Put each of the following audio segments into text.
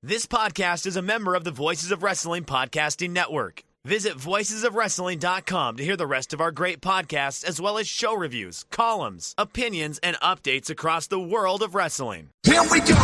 This podcast is a member of the Voices of Wrestling Podcasting Network. Visit voicesofwrestling.com to hear the rest of our great podcasts, as well as show reviews, columns, opinions, and updates across the world of wrestling. Here we go!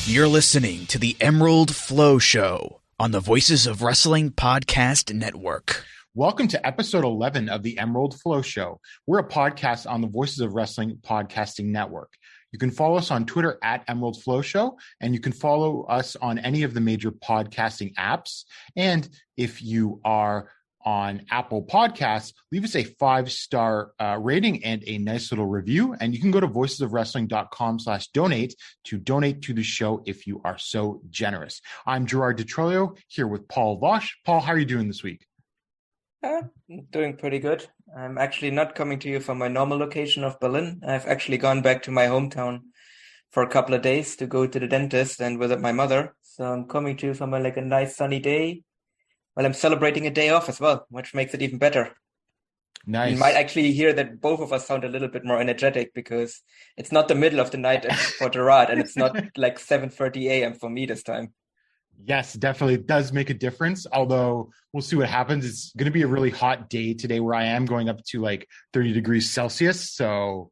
You're listening to the FlowShow on the Voices of Wrestling Podcast Network. Welcome to episode 11 of the FlowShow. We're a podcast on the Voices of Wrestling Podcasting Network. You can follow us on Twitter at FlowShow, and you can follow us on any of the major podcasting apps. And if you are on Apple Podcasts, leave us a 5-star rating and a nice little review. And you can go to voicesofwrestling.com/donate to donate to the show if you are so generous. I'm Gerard DeTrolio here with Paul Vosch. Paul, how are you doing this week? Doing pretty good. I'm actually not coming to you from my normal location of Berlin. I've actually gone back to my hometown for a couple of days to go to the dentist and visit my mother. So I'm coming to you from a nice sunny day. Well, I'm celebrating a day off as well, which makes it even better. Nice. You might actually hear that both of us sound a little bit more energetic because it's not the middle of the night for Gerard, and it's not like 7:30 a.m. for me this time. Yes, definitely. It does make a difference, although we'll see what happens. It's going to be a really hot day today where I am going up to like 30 degrees Celsius. So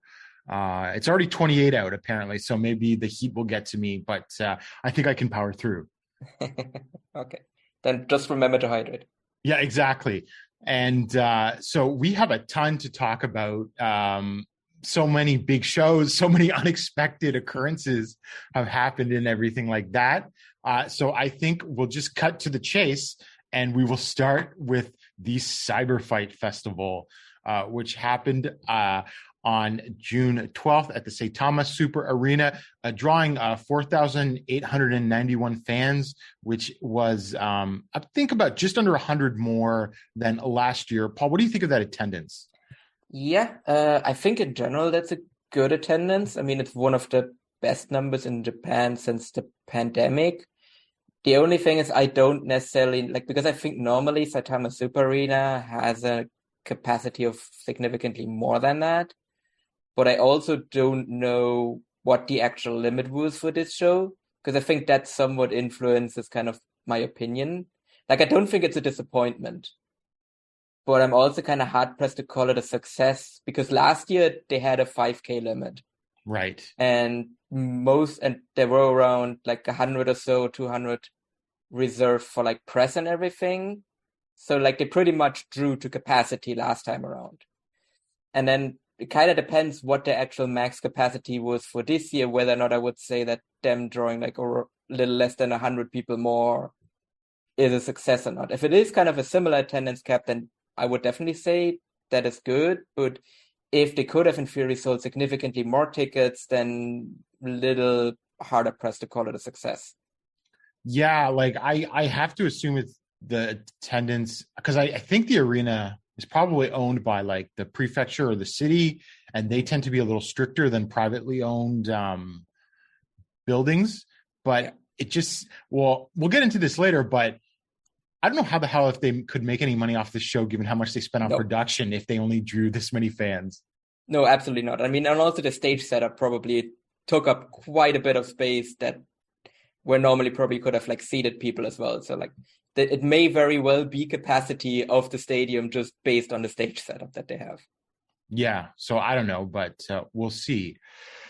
it's already 28 out, apparently. So maybe the heat will get to me, but I think I can power through. Okay. Then just remember to hydrate. Yeah, exactly. And so we have a ton to talk about. So many big shows, so many unexpected occurrences have happened and everything like that. So I think we'll just cut to the chase, and we will start with the Cyber Fight Festival, which happened on June 12th at the Saitama Super Arena, drawing 4,891 fans, which was, I think, about just under 100 more than last year. Paul, what do you think of that attendance? Yeah, I think in general that's a good attendance. I mean, it's one of the best numbers in Japan since the pandemic. The only thing is I don't necessarily, because I think normally Saitama Super Arena has a capacity of significantly more than that. But I also don't know what the actual limit was for this show, because I think that somewhat influences kind of my opinion. I don't think it's a disappointment, but I'm also kind of hard-pressed to call it a success, because last year they had a 5K limit. Right. And there were around 100 or so, 200 reserved for press and everything. So they pretty much drew to capacity last time around. And then it kind of depends what the actual max capacity was for this year, whether or not I would say that them drawing a little less than 100 people more is a success or not. If it is kind of a similar attendance cap, then I would definitely say that is good. But if they could have in theory sold significantly more tickets, then a little harder pressed to call it a success. Yeah, I have to assume it's the attendance, because I think the arena is probably owned by the prefecture or the city, and they tend to be a little stricter than privately owned buildings, but it just, well, we'll get into this later, but I don't know how the hell if they could make any money off this show, given how much they spent on production, if they only drew this many fans. No, absolutely not. I mean, and also the stage setup probably took up quite a bit of space that where normally probably could have like seated people as well. So like it may very well be capacity of the stadium just based on the stage setup that they have. Yeah, so I don't know, but we'll see.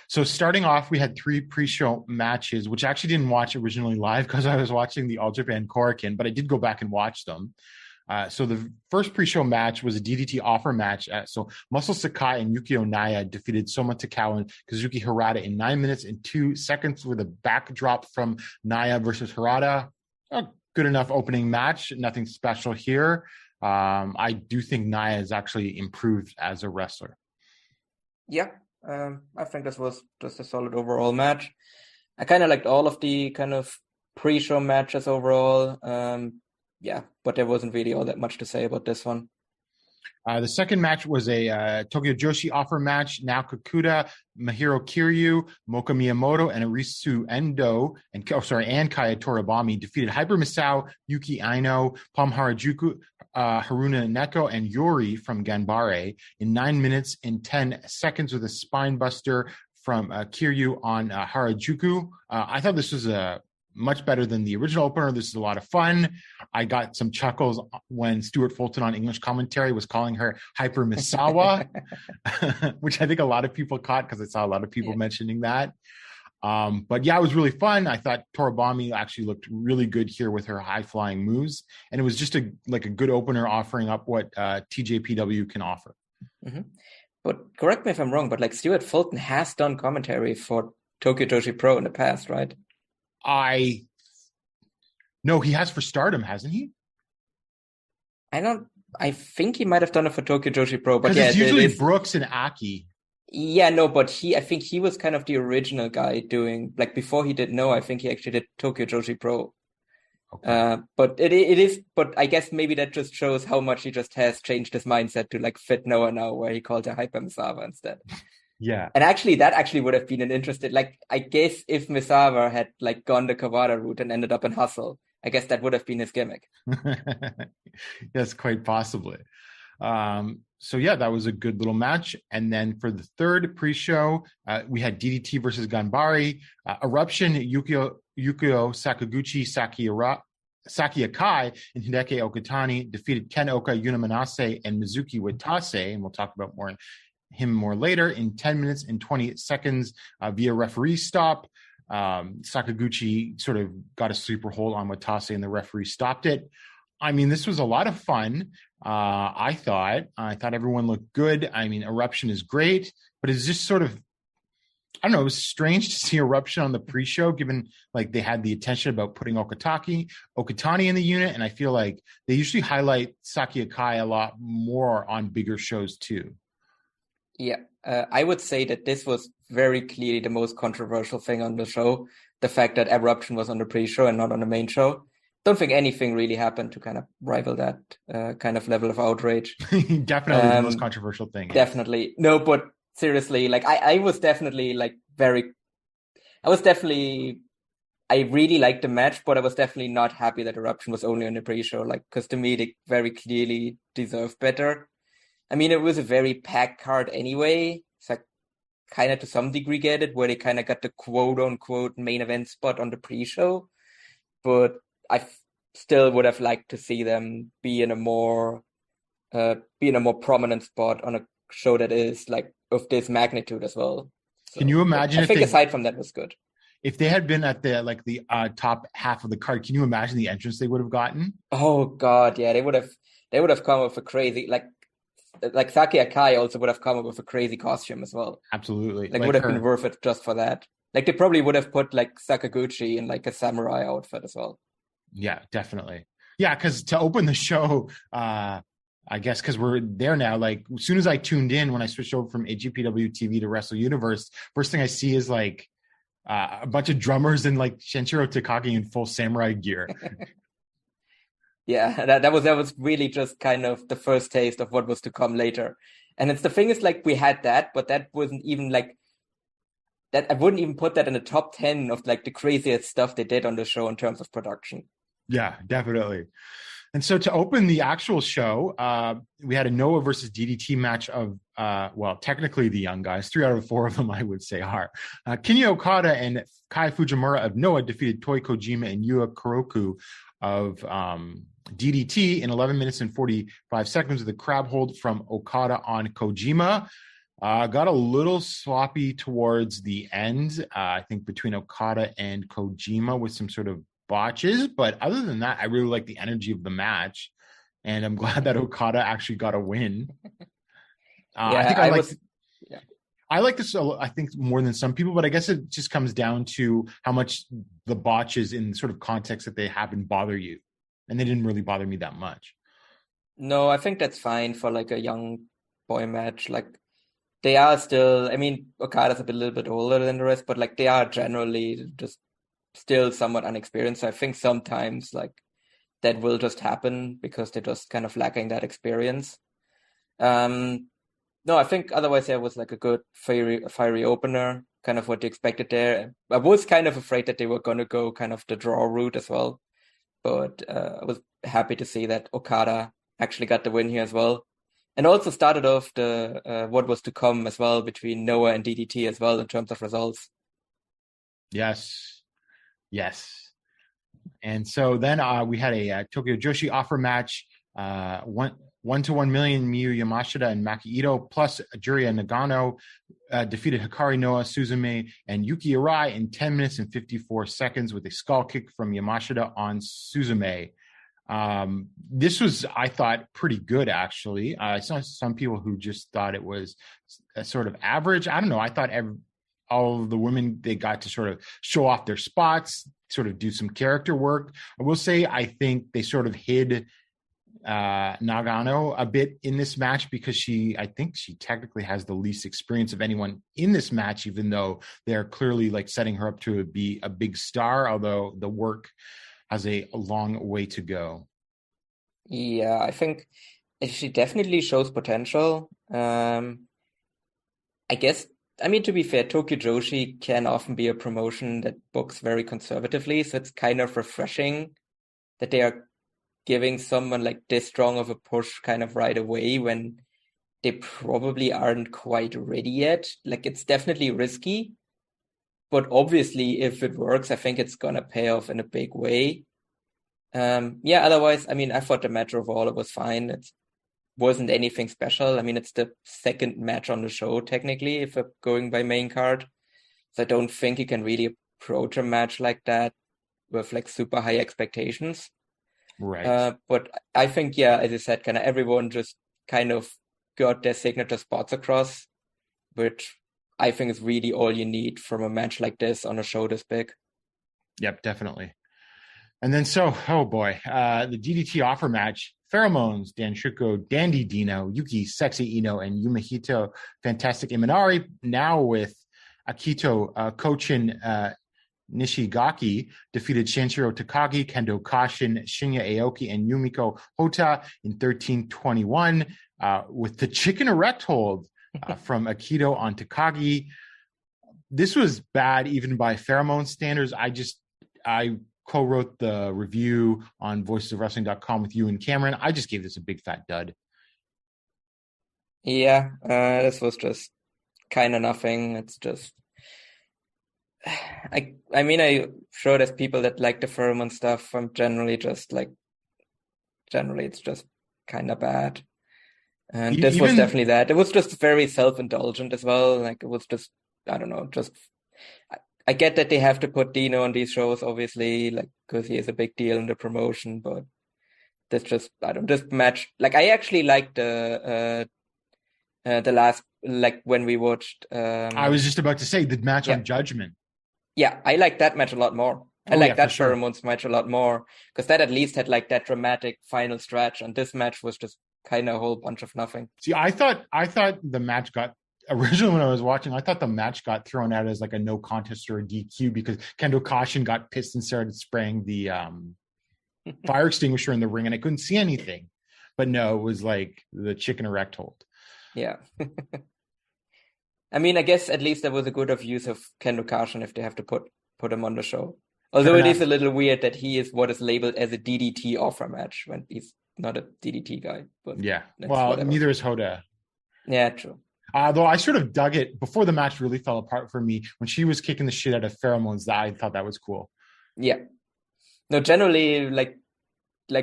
So starting off, we had 3 pre-show matches, which I actually didn't watch originally live because I was watching the All Japan Korakuen, but I did go back and watch them. So the first pre-show match was a DDT offer match. So Muscle Sakai and Yukio Naya defeated Soma Takao and Kazuki Harada in 9 minutes and 2 seconds with a backdrop from Naya versus Harada. A good enough opening match. Nothing special here. I do think Naya has actually improved as a wrestler. Yeah. I think this was just a solid overall match. I kind of liked all of the kind of pre-show matches overall. But there wasn't really all that much to say about this one. The second match was a Tokyo Joshi offer match. Naoka Kuda, Mahiro Kiryu, Moka Miyamoto, and Arisu Endo and Kaya Toribami defeated Hyper Misao, Yuki Aino, Palm Harajuku, Haruna Neko, and Yori from Ganbare in 9 minutes and 10 seconds with a spine buster from Kiryu on Harajuku. I thought this was much better than the original opener. This is a lot of fun. I got some chuckles when Stuart Fulton on English commentary was calling her Hyper Misawa, which I think a lot of people caught because I saw a lot of people mentioning that. But yeah, it was really fun. I thought Toribami actually looked really good here with her high-flying moves. And it was just a good opener offering up what TJPW can offer. Mm-hmm. But correct me if I'm wrong, but like Stuart Fulton has done commentary for Tokyo Joshi Pro in the past, right? No, he has for Stardom, hasn't he? I think he might have done it for Tokyo Joshi Pro, but it's usually Brooks and Aki. Yeah, no, but I think he was kind of the original guy doing, like before he did I think he actually did Tokyo Joshi Pro. Okay. But it is, but I guess maybe that just shows how much he just has changed his mindset to like fit Noah now, where he called her Hyper Misawa instead. Yeah. And actually, that actually would have been an interesting, like, I guess if Misawa had like gone the Kawada route and ended up in Hustle, I guess that would have been his gimmick. Yes, quite possibly. So yeah, that was a good little match. And then for the third pre-show, we had DDT versus Ganbare. Eruption, Yukio Sakaguchi, Saki Akai, and Hideki Okatani defeated Ken Oka, Yuna Manase, and Mizuki Watase, and we'll talk about him more later, in 10 minutes and 20 seconds via referee stop. Sakaguchi sort of got a sleeper hold on Watase and the referee stopped it. I mean, this was a lot of fun. I thought everyone looked good. I mean, Eruption is great, but it's just sort of, I don't know, it was strange to see Eruption on the pre-show, given like they had the attention about putting Okatani in the unit. And I feel like they usually highlight Saki Akai a lot more on bigger shows too. Yeah, I would say that this was very clearly the most controversial thing on the show. The fact that Eruption was on the pre-show and not on the main show. Don't think anything really happened to kind of rival that kind of level of outrage. Definitely the most controversial thing. Definitely. No, but seriously, like I really liked the match, but I was definitely not happy that Eruption was only on the pre-show, like, because to me, they very clearly deserved better. I mean, it was a very packed card anyway. So I kind of to some degree get it, where they kind of got the quote-unquote main event spot on the pre-show. But I still would have liked to see them be in a more prominent spot on a show that is like of this magnitude as well. So, can you imagine? I think aside from that was good. If they had been at the top half of the card, can you imagine the entrance they would have gotten? Oh God, yeah, they would have come up with a crazy like Saki Akai also would have come up with a crazy costume as well. Absolutely, like would have been worth it just for that. Like they probably would have put like Sakaguchi in like a samurai outfit as well. Yeah, definitely. Yeah, because to open the show, I guess because we're there now, like as soon as I tuned in, when I switched over from AGPW TV to Wrestle Universe, first thing I see is like a bunch of drummers and like Shenshiro Takagi in full samurai gear. Yeah, that was really just kind of the first taste of what was to come later. And it's the thing is like we had that, but that wasn't even like that I wouldn't even put that in the top 10 of like the craziest stuff they did on the show in terms of production. Yeah, definitely. And so to open the actual show, we had a Noah versus DDT match of, technically the young guys. 3 out of 4 of them, I would say, are. Kinya Okada and Kai Fujimura of Noah defeated Toi Kojima and Yua Kuroku of DDT in 11 minutes and 45 seconds with a crab hold from Okada on Kojima. Got a little sloppy towards the end, I think, between Okada and Kojima with some sort of botches, but other than that, I really like the energy of the match, and I'm glad that Okada actually got a win. I like this. I think more than some people, but I guess it just comes down to how much the botches in sort of context that they happen bother you, and they didn't really bother me that much. No, I think that's fine for like a young boy match. Like they are still. I mean, Okada's a little bit older than the rest, but like they are generally just still somewhat unexperienced. So I think sometimes like that will just happen because they're just kind of lacking that experience. No, I think otherwise there was like a good fiery opener, kind of what you expected there. I was kind of afraid that they were going to go kind of the draw route as well, but I was happy to see that Okada actually got the win here as well, and also started off the what was to come as well between Noah and DDT as well in terms of results. Yes. And so then we had a Tokyo Joshi offer match, 1-1 million Miyu Yamashita and Maki Ito, plus Juria Nagano defeated Hikari Noa, Suzume, and Yuki Arai in 10 minutes and 54 seconds with a skull kick from Yamashita on Suzume. This was, I thought, pretty good, actually. I saw some people who just thought it was a sort of average. I don't know. I thought all of the women, they got to sort of show off their spots, sort of do some character work. I will say, I think they sort of hid Nagano a bit in this match because I think she technically has the least experience of anyone in this match, even though they're clearly like setting her up to be a big star, although the work has a long way to go. Yeah, I think she definitely shows potential. I guess, I mean, to be fair, Tokyo Joshi can often be a promotion that books very conservatively, so it's kind of refreshing that they are giving someone like this strong of a push kind of right away when they probably aren't quite ready yet. Like, it's definitely risky, but obviously if it works, I think it's gonna pay off in a big way. Otherwise, I mean, I thought the match overall, it was fine. It wasn't anything special. I mean, it's the second match on the show, technically, if we're going by main card. So I don't think you can really approach a match like that with like super high expectations. Right. But I think, yeah, as I said, kind of everyone just kind of got their signature spots across, which I think is really all you need from a match like this on a show this big. Yep, definitely. And then oh boy, the DDT offer match, Pheromones, Danshuko, Dandy Dino, Yuki, Sexy Ino, and Yumehito, Fantastic Imanari, now with Akito Kochin Nishigaki, defeated Shanshiro Takagi, Kendo Kashin, Shinya Aoki, and Yumiko Hota in 13:21 with the chicken erect hold from Akito on Takagi. This was bad even by Pheromone standards. I co-wrote the review on voicesofwrestling.com with you and Cameron. I just gave this a big fat dud. Yeah, this was just kind of nothing. It's just, I mean, I'm sure there's people that like the pheromone stuff. I'm generally it's just kind of bad. And this was definitely that. It was just very self-indulgent as well. Like, it was just, I don't know, just, I get that they have to put Dino on these shows, obviously, like, because he is a big deal in the promotion, but this just, this match, like, I actually liked the last, like, when we watched. I was just about to say the match on Judgment. Yeah, I like that match a lot more. I like that Pheromones match a lot more, because that at least had, like, that dramatic final stretch, and this match was just kind of a whole bunch of nothing. See, I thought the match got, originally when I was watching, I thought the match got thrown out as like a no contest or a DQ because Kendo Kashin got pissed and started spraying the fire extinguisher in the ring and I couldn't see anything. But no, it was like the chicken erect hold. Yeah. I mean, I guess at least there was a good of use of Kendo Kashin if they have to put him on the show. Although it is a little weird that he is what is labeled as a DDT offer match when he's not a DDT guy. But yeah. Well, whatever. Neither is Hoda. Yeah, true. Though I sort of dug it before the match really fell apart for me when she was kicking the shit out of Pheromones. I thought that was cool. Yeah. No, generally, like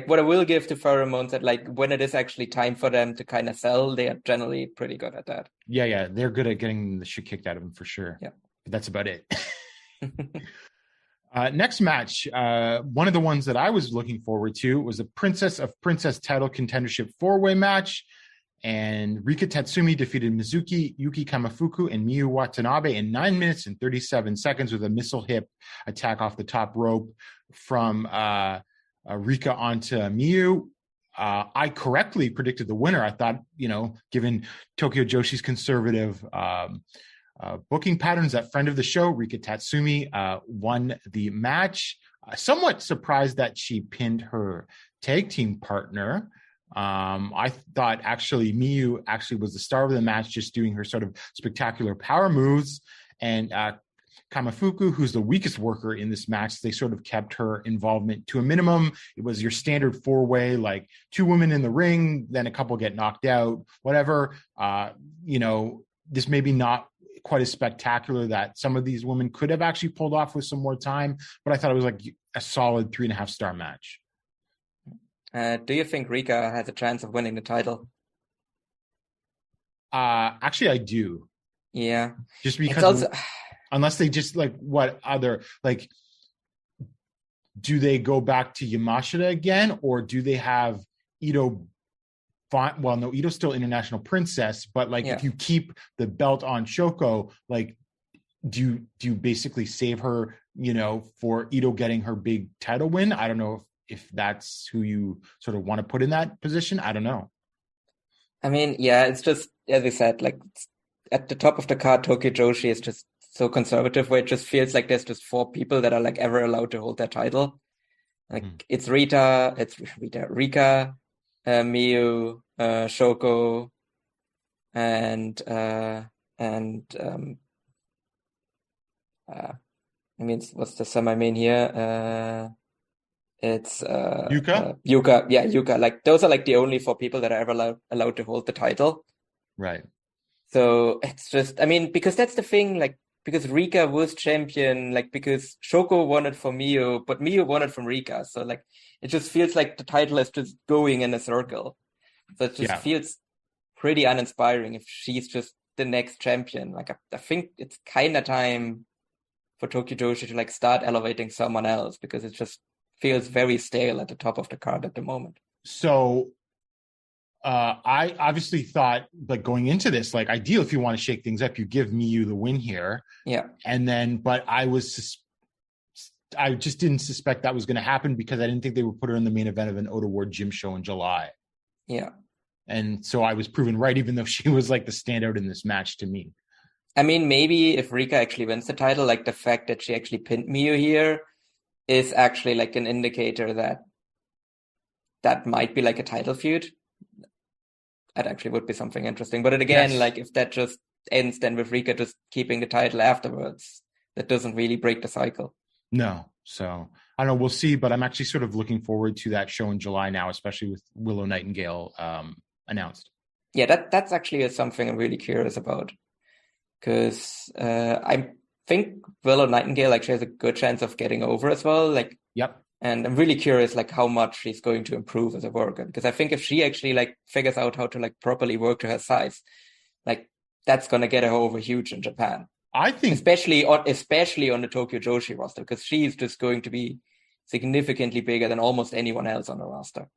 what I will give to Pheromones, that like when it is actually time for them to kind of sell, they are generally pretty good at that. Yeah, they're good at getting the shit kicked out of them for sure. Yeah, but that's about it. Next match, one of the ones that I was looking forward to was the Princess of Princess title contendership 4-way match. And Rika Tatsumi defeated Mizuki, Yuki Kamafuku, and Miyu Watanabe in 9 minutes and 37 seconds with a missile hip attack off the top rope from Rika onto Miyu. I correctly predicted the winner. I thought, given Tokyo Joshi's conservative booking patterns, that friend of the show, Rika Tatsumi, won the match. Somewhat surprised that she pinned her tag team partner. I thought actually Miyu actually was the star of the match, just doing her sort of spectacular power moves. And Kamafuku, who's the weakest worker in this match, they sort of kept her involvement to a minimum. It was your standard 4-way, like 2 women in the ring, then a couple get knocked out, whatever. This may be not quite as spectacular that some of these women could have actually pulled off with some more time, but I thought it was like a solid 3.5 star match. Do you think Rika has a chance of winning the title? Actually, I do. Yeah. Just because, unless they just do they go back to Yamashita again, or do they have Ito? Well, no, Ito's still international princess, but if you keep the belt on Shoko, do you basically save her, for Ito getting her big title win? I don't know if that's who you sort of want to put in that position. I don't know. I mean, yeah, it's just, as I said, at the top of the card, Tokyo Joshi is just so conservative, where it just feels like there's just 4 people that are ever allowed to hold that title. It's Rika, Miyu, Shoko, and what's the semi-main here? It's Yuka. Yuka. Those are the only 4 people that are ever allowed to hold the title. Right. So it's just, because that's the thing, because Rika was champion, because Shoko won it from Miyu, but Miyu won it from Rika. So it just feels like the title is just going in a circle. So it just feels pretty uninspiring if she's just the next champion. I think it's kind of time for Tokyo Joshi to start elevating someone else, because it just feels very stale at the top of the card at the moment. So I obviously thought, going into this, ideal if you want to shake things up, you give Miyu the win here. Yeah. And then, but I just didn't suspect that was going to happen, because I didn't think they would put her in the main event of an Ota Ward gym show in July. Yeah. And so I was proven right, even though she was the standout in this match to me. Maybe if Rika actually wins the title, the fact that she actually pinned Miyu here is actually an indicator that might be a title feud. That actually would be something interesting. But again, if that just ends then with Rika just keeping the title afterwards, that doesn't really break the cycle. No. So I don't know, we'll see, but I'm actually sort of looking forward to that show in July now, especially with Willow Nightingale announced. Yeah, that's actually something I'm really curious about, because I think Willow Nightingale actually has a good chance of getting over as well. Yep. And I'm really curious, how much she's going to improve as a worker, because I think if she actually figures out how to properly work to her size, that's gonna get her over huge in Japan. I think, especially on the Tokyo Joshi roster, because she's just going to be significantly bigger than almost anyone else on the roster.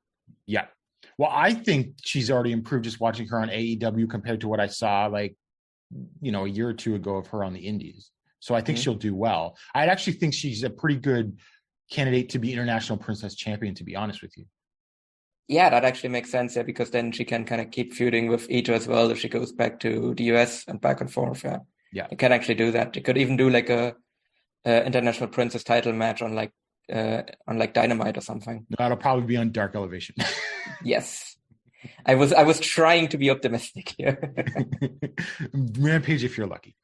Yeah. Well, I think she's already improved just watching her on AEW compared to what I saw a year or 2 ago of her on the indies. So I think she'll do well. I actually think she's a pretty good candidate to be International Princess Champion, to be honest with you. Yeah, that actually makes sense, because then she can kind of keep feuding with Ito as well if she goes back to the US and back and forth. Yeah. It can actually do that. It could even do a International Princess title match on Dynamite or something. That'll probably be on Dark Elevation. Yes. I was trying to be optimistic here. Rampage if you're lucky.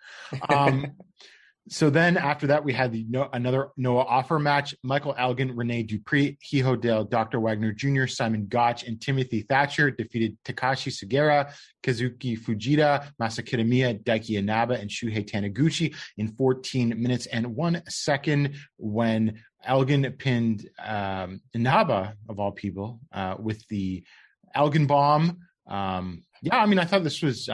So then after that, we had another Noah offer match. Michael Elgin, Rene Dupree, Hijo Dale, Dr. Wagner Jr., Simon Gotch, and Timothy Thatcher defeated Takashi Sugera, Kazuki Fujita, Masa Kitamiya, Daiki Inaba, and Shuhei Taniguchi in 14 minutes and 1 second when Elgin pinned Inaba, of all people, with the Elgin bomb. I thought this was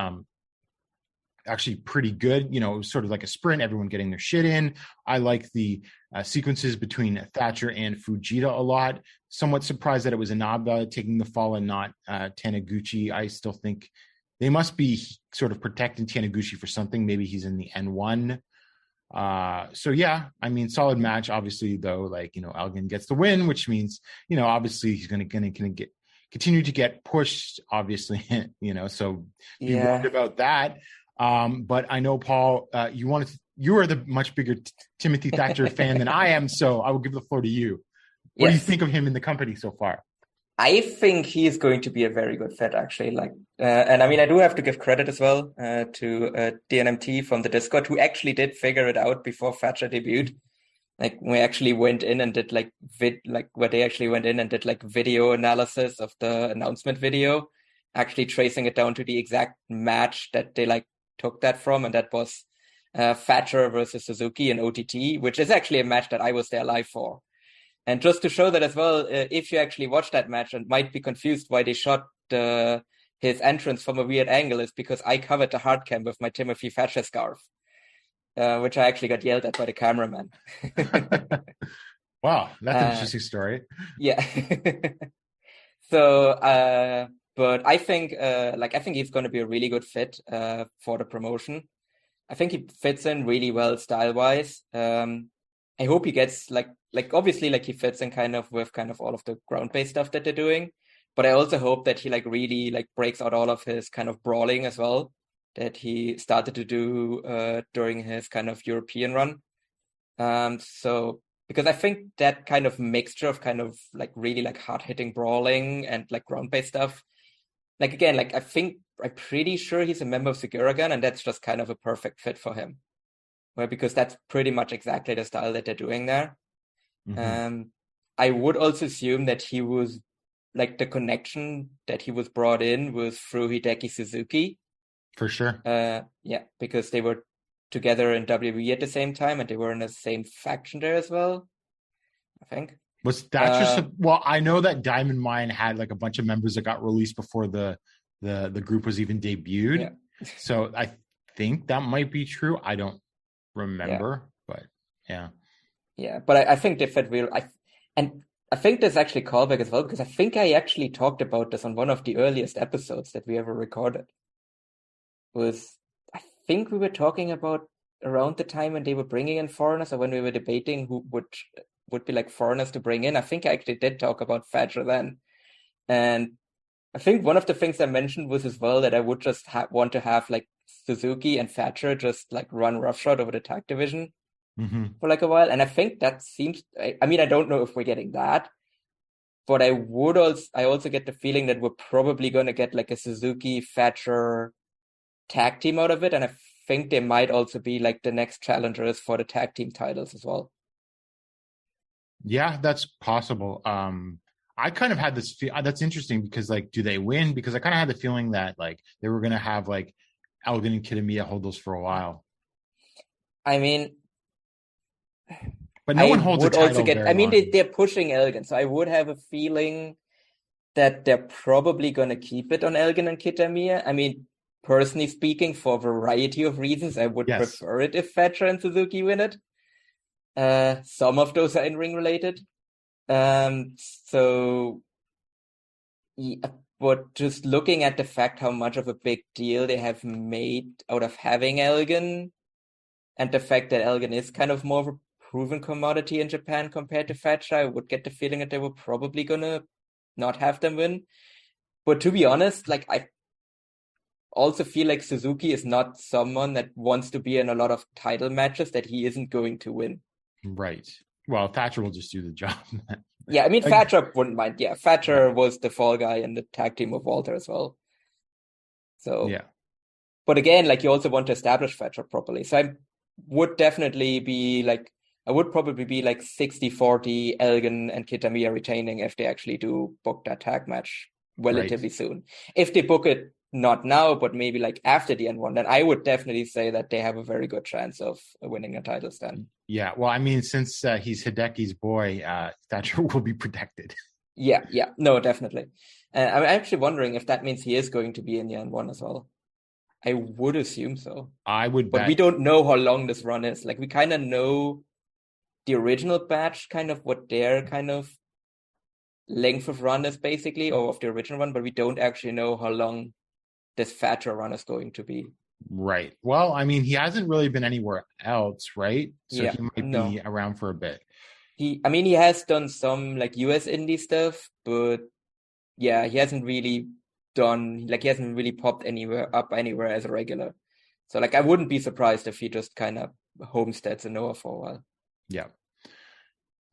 actually pretty good. It was sort of like a sprint, everyone getting their shit in. I like the sequences between Thatcher and Fujita a lot. Somewhat surprised that it was Inaba taking the fall and not Taniguchi. I still think they must be sort of protecting Taniguchi for something. Maybe he's in the N1. Solid match. Obviously, though, Elgin gets the win, which means, obviously he's going to continue to get pushed, obviously, so be worried about that. But I know, Paul, you are the much bigger Timothy Thatcher fan than I am, so I will give the floor to you. What do you think of him in the company so far? I think he's going to be a very good fit, actually. I do have to give credit as well to DNMT from the Discord, who actually did figure it out before Thatcher debuted. We actually went in and did video analysis of the announcement video, actually tracing it down to the exact match that they took that from, and that was Thatcher versus Suzuki in OTT, which is actually a match that I was there live for. And just to show that as well, if you actually watch that match and might be confused why they shot his entrance from a weird angle, is because I covered the hard cam with my Timothy Thatcher scarf, which I actually got yelled at by the cameraman. Wow, that's an interesting story. Yeah. So, but I think he's going to be a really good fit for the promotion. I think he fits in really well style-wise. I hope he gets obviously he fits in kind of all of the ground-based stuff that they're doing. But I also hope that he really breaks out all of his kind of brawling as well that he started to do during his kind of European run. Because I think that kind of mixture of kind of really hard-hitting brawling and ground-based stuff. I'm pretty sure he's a member of Seguragan, and that's just kind of a perfect fit for him. Well, because that's pretty much exactly the style that they're doing there. Mm-hmm. I would also assume that he was the connection that he was brought in was through Hideki Suzuki. For sure. Because they were together in WWE at the same time, and they were in the same faction there as well, I think. Was that just I know that Diamond Mine had a bunch of members that got released before the group was even debuted. Yeah. So I think that might be true. I don't remember, but yeah. Yeah, but I think they fit real. I think there's actually callback as well, because I think I actually talked about this on one of the earliest episodes that we ever recorded. I think we were talking about around the time when they were bringing in foreigners, or when we were debating who would be foreigners to bring in. I think I actually did talk about Thatcher then. And I think one of the things I mentioned was as well that I would just want to have Suzuki and Thatcher just run roughshod over the tag division for a while. And I think that seems, I don't know if we're getting that, but I also get the feeling that we're probably going to get a Suzuki Thatcher tag team out of it. And I think they might also be the next challengers for the tag team titles as well. Yeah, that's possible. I kind of had this that's interesting because do they win? Because I kind of had the feeling that they were going to have Elgin and Kitamiya hold those for a while. But no one holds a title they're pushing Elgin, so I would have a feeling that they're probably going to keep it on Elgin and Kitamiya. Personally speaking, for a variety of reasons, I would prefer it if Thatcher and Suzuki win it. Some of those are in-ring related. But just looking at the fact how much of a big deal they have made out of having Elgin, and the fact that Elgin is kind of more of a proven commodity in Japan compared to Thatcher, I would get the feeling that they were probably gonna not have them win. But to be honest, I also feel Suzuki is not someone that wants to be in a lot of title matches that he isn't going to win. Right. Well, Thatcher will just do the job. Yeah, I mean, Thatcher wouldn't mind. Yeah, Thatcher was the fall guy in the tag team with Walter as well. So, Yeah. but again, like you also want to establish Thatcher properly. So I would definitely be like, I would probably be like 60-40 Elgin and Kitamiya retaining if they actually do book that tag match relatively soon. If they book it not now, but maybe like after the N1, then I would definitely say that they have a very good chance of winning a title stand. Yeah. Well, I mean, since he's Hideki's boy, Thatcher will be protected. Yeah. No, definitely. I'm actually wondering if that means he is going to be in the N1 as well. I would assume so. I would but bet. We don't know how long this run is. Like we kind of know the original batch, kind of what their kind of length of run is basically, or of the original one, but we don't actually know how long this Thatcher run is going to be. Right. Well, I mean, he hasn't really been anywhere else, right? So Yeah, he might be around for a bit. He has done some like US indie stuff, but yeah, he hasn't really popped anywhere as a regular. So like I wouldn't be surprised if he just kind of homesteads in Noah for a while. Yeah.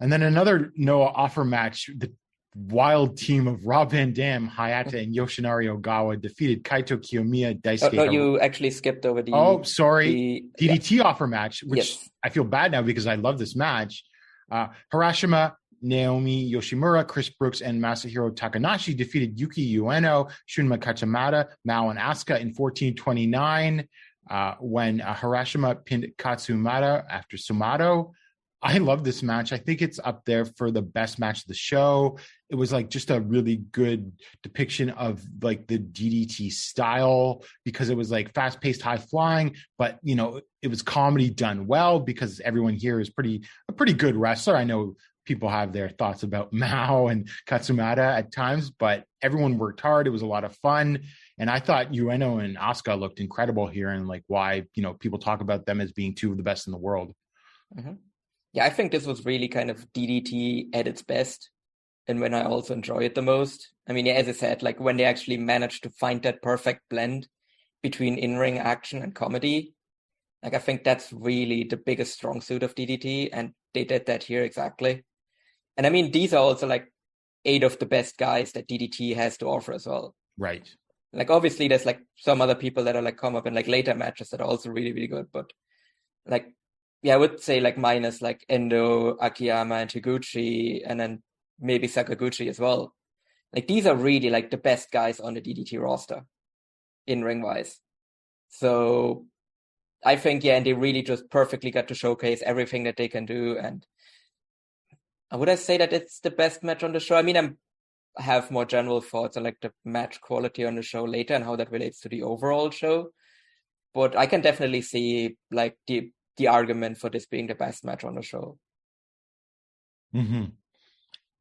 And then another Noah offer match, the wild team of Rob Van Dam, Hayata, and Yoshinari Ogawa defeated Kaito Kiyomiya, Daisuke. No, you actually skipped over the. Oh, sorry. DDT offer match, which I feel bad now because I love this match. Harashima, Naomi Yoshimura, Chris Brooks, and Masahiro Takanashi defeated Yuki Ueno, Shunma Kachamada, Mao, and Asuka in 14:29 when Harashima pinned Katsumata after Sumato. I love this match. I think it's up there for the best match of the show. It was like just a really good depiction of like the DDT style because it was like fast paced, high flying, but you know, it was comedy done well because everyone here is a pretty good wrestler. I know people have their thoughts about Mao and Katsumata at times, but everyone worked hard. It was a lot of fun. And I thought Ueno and Asuka looked incredible here and like why, you know, people talk about them as being two of the best in the world. Mm-hmm. Yeah, I think this was really kind of DDT at its best and when I also enjoy it the most. I mean, yeah, as I said, like when they actually managed to find that perfect blend between in-ring action and comedy, like I think that's really the biggest strong suit of DDT, and they did that here exactly. And I mean, these are also like 8 of the best guys that DDT has to offer as well. Right. Like obviously there's like some other people that are like come up in like later matches that are also really, really good, but like yeah, I would say like minus like Endo, Akiyama, and Higuchi, and then maybe Sakaguchi as well. Like these are really like the best guys on the DDT roster in ring wise. So I think, yeah, and they really just perfectly got to showcase everything that they can do. And would I say that it's the best match on the show? I mean, I have more general thoughts on like the match quality on the show later and how that relates to the overall show. But I can definitely see like the argument for this being the best match on the show. Mm-hmm.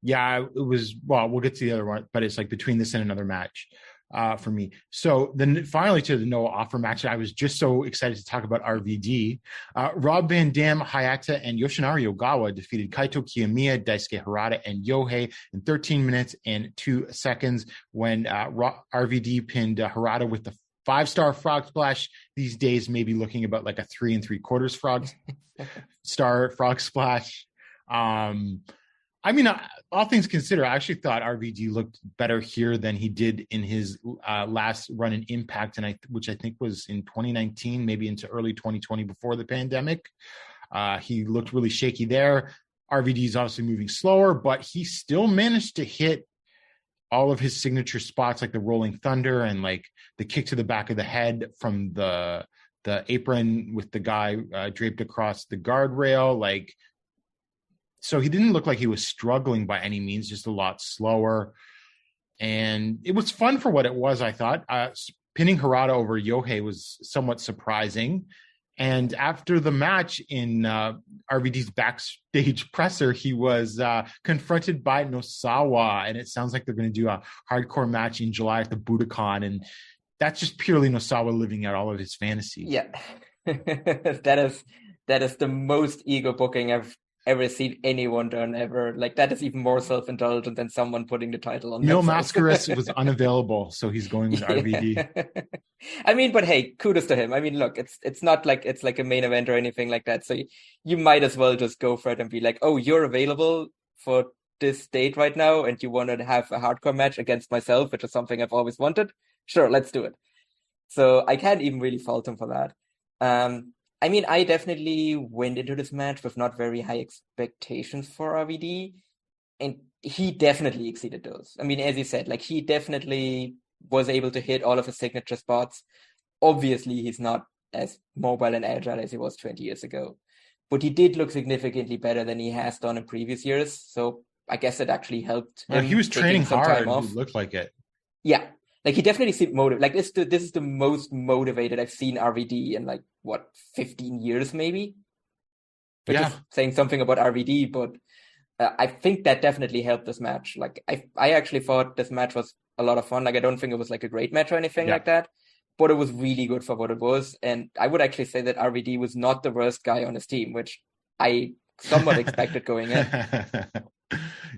Yeah, it was, well, we'll get to the other one, but it's like between this and another match for me. So then finally to the Noah offer match, I was just so excited to talk about RVD. Rob Van Dam, Hayata, and Yoshinari Ogawa defeated Kaito Kiyomiya, Daisuke Harada, and Yohei in 13 minutes and 2 seconds when RVD pinned Harada with the 5-star frog splash. These days maybe looking about like a 3 3/4 frog splash. I mean, all things considered, I actually thought RVD looked better here than he did in his last run in Impact, which I think was in 2019, maybe into early 2020 before the pandemic. He looked really shaky there. RVD is obviously moving slower, but he still managed to hit all of his signature spots, like the Rolling Thunder and like the kick to the back of the head from the apron with the guy draped across the guardrail. Like, so he didn't look like he was struggling by any means, just a lot slower. And it was fun for what it was, I thought. Pinning Harada over Yohei was somewhat surprising. And after the match in RVD's backstage presser, he was confronted by Nosawa. And it sounds like they're going to do a hardcore match in July at the Budokan. And that's just purely Nosawa living out all of his fantasies. Yeah, that is the most ego booking I've ever seen anyone done ever. Like that is even more self-indulgent than someone putting the title on. Neil Mascaris was unavailable, so he's going with RVD. I mean, but hey, kudos to him. I mean, look, it's not like it's like a main event or anything like that. So you might as well just go for it and be like, oh, you're available for this state right now and you want to have a hardcore match against myself, which is something I've always wanted, sure, let's do it. So I can't even really fault him for that. I mean, I definitely went into this match with not very high expectations for RVD, and he definitely exceeded those. I mean, as you said, like he definitely was able to hit all of his signature spots. Obviously, he's not as mobile and agile as he was 20 years ago, but he did look significantly better than he has done in previous years. So I guess it actually helped him. He was training some hard. time off. It looked like it. Yeah. Like he definitely seemed motivated. Like this is the most motivated I've seen RVD in like 15 years maybe. Which is saying something about RVD, but I think that definitely helped this match. Like I actually thought this match was a lot of fun. Like I don't think it was like a great match or anything like that, but it was really good for what it was. And I would actually say that RVD was not the worst guy on his team, which I somewhat expected going in.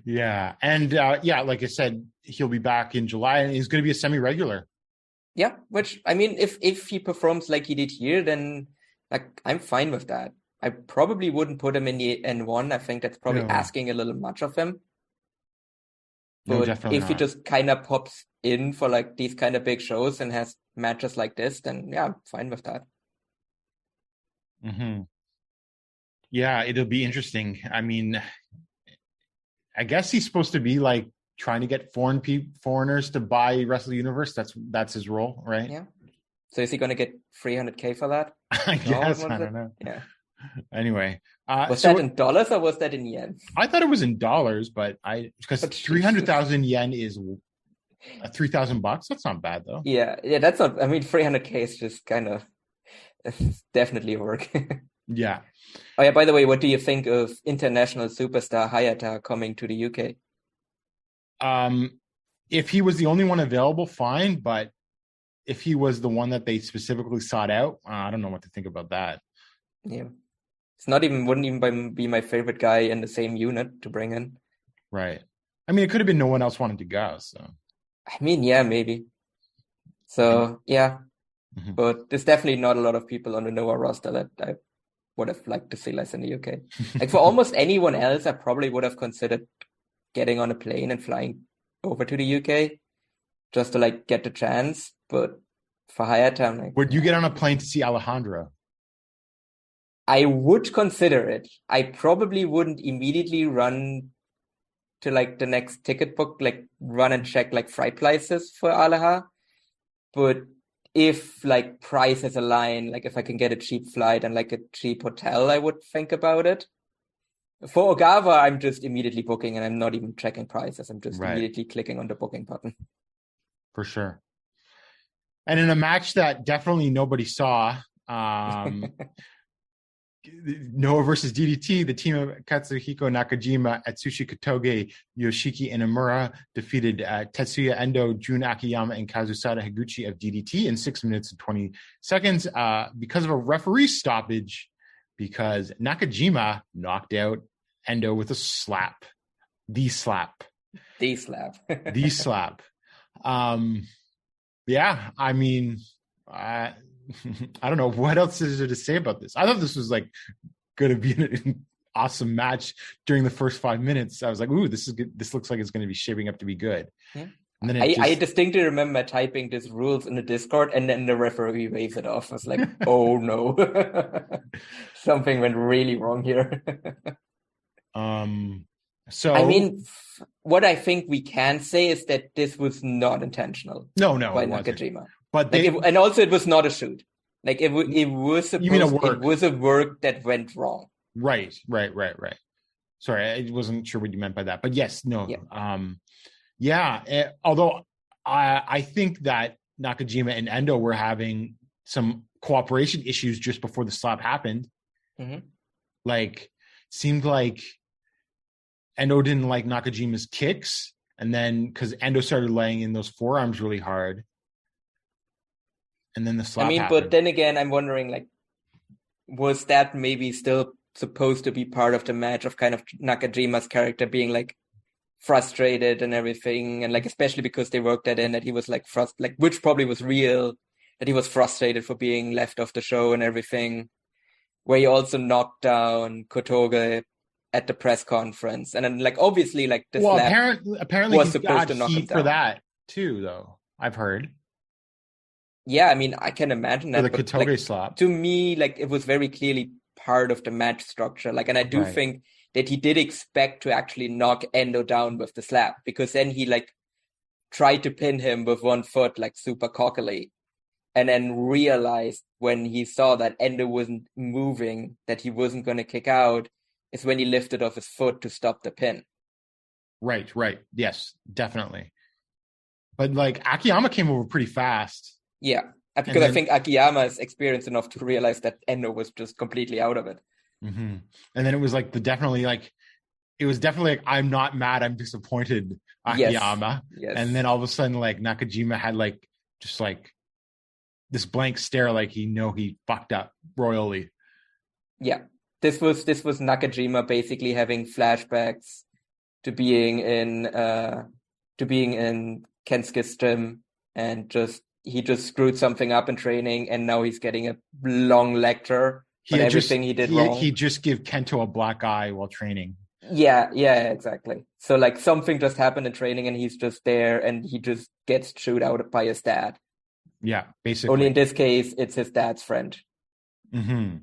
Yeah. And like I said, he'll be back in July and he's going to be a semi-regular. Yeah, which, I mean, if he performs like he did here, then like I'm fine with that. I probably wouldn't put him in the N1. I think that's probably asking a little much of him. But if he just kind of pops in for like these kind of big shows and has matches like this, then yeah, I'm fine with that. Mm-hmm. Yeah, it'll be interesting. I mean, I guess he's supposed to be like trying to get foreigners to buy Wrestle Universe. That's his role, right? Yeah. So is he going to get $300K for that? I guess. I don't know. Yeah. Anyway, was that in dollars or was that in yen? I thought it was in dollars, but because 300,000 yen is $3,000. That's not bad though. Yeah, that's not. I mean, 300K is just kind of definitely work. Yeah. Oh yeah. By the way, what do you think of international superstar Hayata coming to the UK? If he was the only one available, fine. But if he was the one that they specifically sought out, I don't know what to think about that. Yeah. Wouldn't even be my favorite guy in the same unit to bring in. Right. I mean, it could have been no one else wanted to go. So. I mean, yeah, maybe. So, yeah. Mm-hmm. But there's definitely not a lot of people on the Noah roster that I would have liked to see less in the UK. Like for almost anyone else, I probably would have considered getting on a plane and flying over to the UK just to like get the chance. But for Hayata, I'm like, would you get on a plane to see Alejandro? I would consider it. I probably wouldn't immediately run to like the next ticket book, like run and check like flight prices for Aleja. But if like prices align, like if I can get a cheap flight and like a cheap hotel, I would think about it. For Ogawa, I'm just immediately booking and I'm not even checking prices. I'm just immediately clicking on the booking button. For sure. And in a match that definitely nobody saw, Noah versus DDT, the team of Katsuhiko Nakajima, Atsushi Kotoge, Yoshiki Inamura defeated Tetsuya Endo, Jun Akiyama, and Kazusada Higuchi of DDT in 6 minutes and 20 seconds because of a referee stoppage, because Nakajima knocked out Endo with a slap. The slap. Yeah, I mean, I don't know what else is there to say about this. I thought this was like going to be an awesome match during the first 5 minutes. I was like, ooh, this is good. This looks like it's going to be shaping up to be good. Yeah. And then I distinctly remember typing these rules in the Discord and then the referee waves it off. I was like, oh no, something went really wrong here. So I mean, what I think we can say is that this was not intentional. No, by Nakajima. But and also it was not a shoot. Like it was supposed. You mean a work? It was a work that went wrong. Right. Sorry, I wasn't sure what you meant by that, but yes, no. Yeah. Although I think that Nakajima and Endo were having some cooperation issues just before the slap happened. Mm-hmm. Like, seemed like Endo didn't like Nakajima's kicks, and then because Endo started laying in those forearms really hard. And then the slap happened. But then again, I'm wondering, like, was that maybe still supposed to be part of the match of kind of Nakajima's character being like frustrated and everything, and like especially because they worked that in, that he was like which probably was real, that he was frustrated for being left off the show and everything. Where he also knocked down Kotoge at the press conference, and then like obviously like the Well, slap apparently was he's supposed got to knock him heat for down. that too, though. I've heard Yeah, I mean, I can imagine for that, the but Katoge like slap. to me, like it was very clearly part of the match structure. Like, and I do Right. think that he did expect to actually knock Endo down with the slap, because then he like tried to pin him with one foot, like super cockily, and then realized when he saw that Endo wasn't moving, that he wasn't going to kick out, is when he lifted off his foot to stop the pin. Right. Yes, definitely. But like Akiyama came over pretty fast. Yeah, because I think Akiyama is experienced enough to realize that Endo was just completely out of it. Mm-hmm. And then it was like definitely like I'm not mad, I'm disappointed, Akiyama. Yes. And then all of a sudden like Nakajima had like just like this blank stare, like he fucked up royally. Yeah, this was Nakajima basically having flashbacks to being in Kensuke's gym, and he just screwed something up in training, and now he's getting a long lecture on everything he did wrong. He just gave Kento a black eye while training. Yeah, exactly. So like something just happened in training, and he's just there, and he just gets chewed out by his dad. Yeah, basically. Only in this case, it's his dad's friend. Mm-hmm.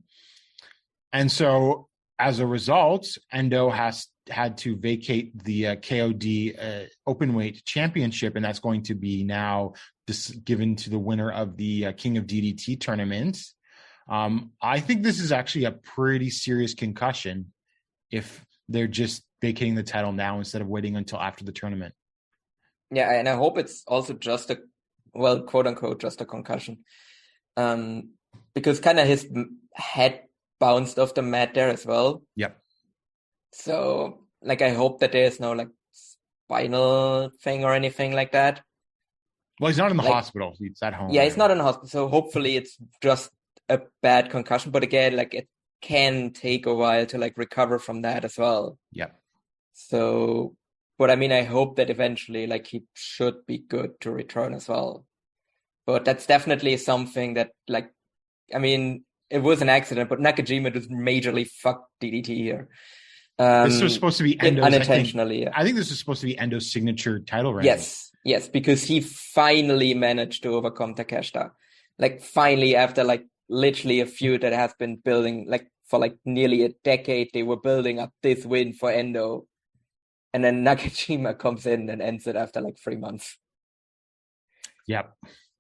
And so as a result, Endo had to vacate the KOD openweight championship, and that's going to be now given to the winner of the King of DDT tournament. I think this is actually a pretty serious concussion if they're just vacating the title now instead of waiting until after the tournament. Yeah, and I hope it's also just quote unquote, just a concussion. Because kind of his head bounced off the mat there as well. Yep. So, like, I hope that there's no, like, spinal thing or anything like that. Well, he's not in the hospital. He's at home. Yeah, he's not in the hospital. So hopefully it's just a bad concussion. But again, like, it can take a while to, like, recover from that as well. Yep. So, but I mean, I hope that eventually, like, he should be good to return as well. But that's definitely something that, like, I mean, it was an accident, but Nakajima just majorly fucked DDT here. This was supposed to be Endo's, unintentionally. I think this was supposed to be Endo's signature title reign. Yes, because he finally managed to overcome Takeshita. Like, finally, after, like, literally a feud that has been building, like, for, like, nearly a decade, they were building up this win for Endo. And then Nakajima comes in and ends it after, like, 3 months. Yep.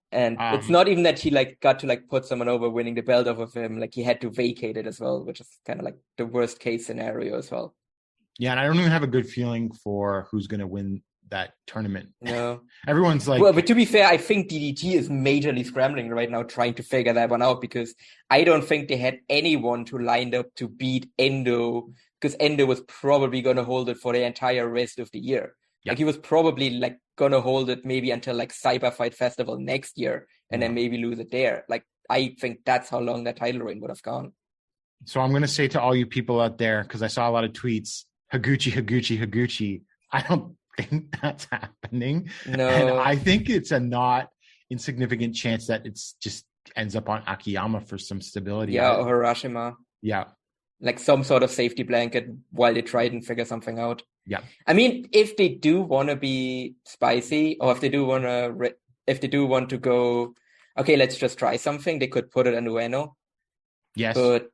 And it's not even that he like got to like put someone over winning the belt off of him. Like he had to vacate it as well, which is kind of like the worst case scenario as well. Yeah, and I don't even have a good feeling for who's going to win that tournament. No. Everyone's like... Well, but to be fair, I think DDT is majorly scrambling right now trying to figure that one out, because I don't think they had anyone to lined up to beat Endo, because Endo was probably going to hold it for the entire rest of the year. Yep. Like he was probably like going to hold it maybe until like Cyber Fight Festival next year and then maybe lose it there. Like I think that's how long that title reign would have gone. So I'm going to say to all you people out there, because I saw a lot of tweets, Higuchi. I don't think that's happening. No. And I think it's a not insignificant chance that it's just ends up on Akiyama for some stability. Yeah, or Hiroshima. Yeah. Like some sort of safety blanket while they try and figure something out. Yeah. I mean, if they do want to be spicy, or if they do want to go, okay, let's just try something, they could put it on Ueno. Yes. But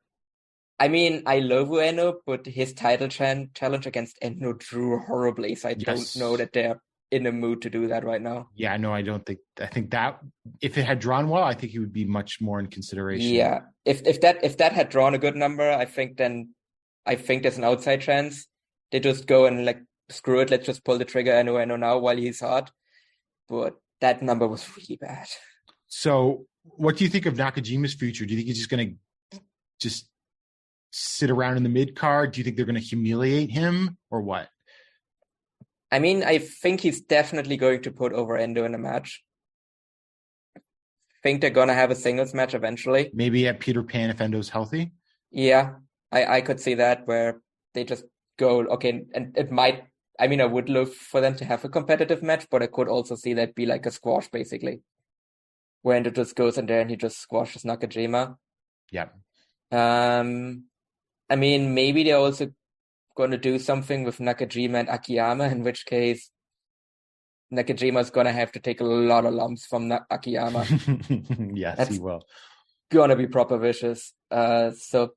I mean, I love Ueno, but his title challenge against Endo drew horribly, so I don't know that they're in the mood to do that right now. Yeah, no, I think that if it had drawn well, I think he would be much more in consideration. Yeah. If that had drawn a good number, I think there's an outside chance. They just go and like, screw it, let's just pull the trigger on Ueno now while he's hot. But that number was really bad. So what do you think of Nakajima's future? Do you think he's just going to just sit around in the mid card? Do you think they're going to humiliate him or what? I mean, I think he's definitely going to put over Endo in a match. I think they're going to have a singles match eventually. Maybe at Peter Pan if Endo's healthy? Yeah, I could see that, where they just go, okay, and it might, I mean, I would love for them to have a competitive match, but I could also see that be like a squash, basically. Where Endo just goes in there and he just squashes Nakajima. Yeah. I mean, maybe they also going to do something with Nakajima and Akiyama, in which case Nakajima's going to have to take a lot of lumps from Akiyama. Yes, That's he will. going to be proper vicious. So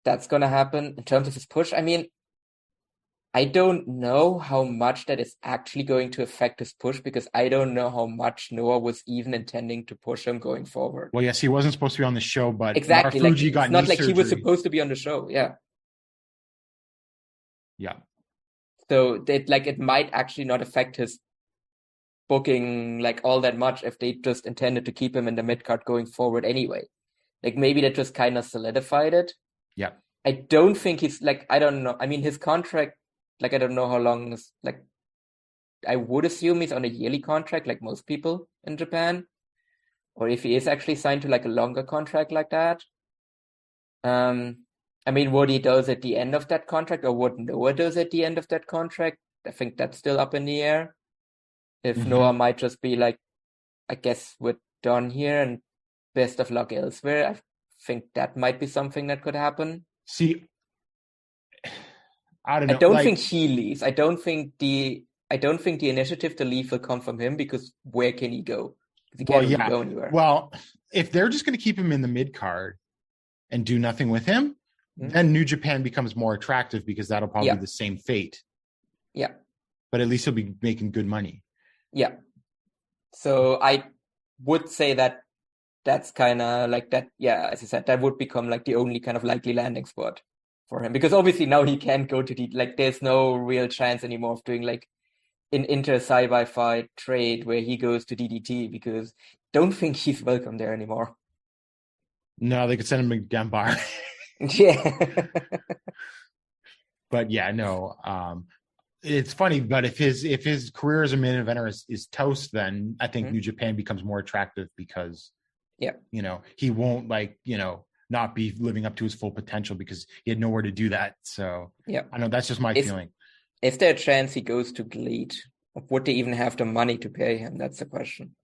that's going to happen. In terms of his push, I mean, I don't know how much that is actually going to affect his push, because I don't know how much Noah was even intending to push him going forward. Well, yes, he wasn't supposed to be on the show, but Exactly. Marufuji got it's not knee like surgery. he was supposed to be on the show. Yeah. Yeah. So it might actually not affect his booking like all that much if they just intended to keep him in the mid card going forward anyway. Like maybe that just kind of solidified it. Yeah. I don't think he's like, I don't know. I mean, his contract, like, I don't know how long is, like, I would assume he's on a yearly contract like most people in Japan. Or if he is actually signed to like a longer contract like that. I mean, what he does at the end of that contract or what Noah does at the end of that contract, I think that's still up in the air. If Noah might just be like, I guess we're done here and best of luck elsewhere. I think that might be something that could happen. See, I don't know. I don't think he leaves. I don't think the initiative to leave will come from him, because where can he go? He can't really go anywhere. Well, if they're just going to keep him in the mid card and do nothing with him, then New Japan becomes more attractive, because that'll probably be the same fate. Yeah. But at least he'll be making good money. Yeah. So I would say that that's kind of like that. Yeah, as I said, that would become like the only kind of likely landing spot for him, because obviously now he can't go to there's no real chance anymore of doing like an inter-sci-fi fight trade where he goes to DDT, because don't think he's welcome there anymore. No, they could send him to Gambar. Yeah. But yeah, no. It's funny, but if his career as a main eventer is toast, then I think New Japan becomes more attractive, because he won't not be living up to his full potential because he had nowhere to do that. So I know that's just my feeling. Is there a chance he goes to GLEAT? Would they even have the money to pay him? That's the question.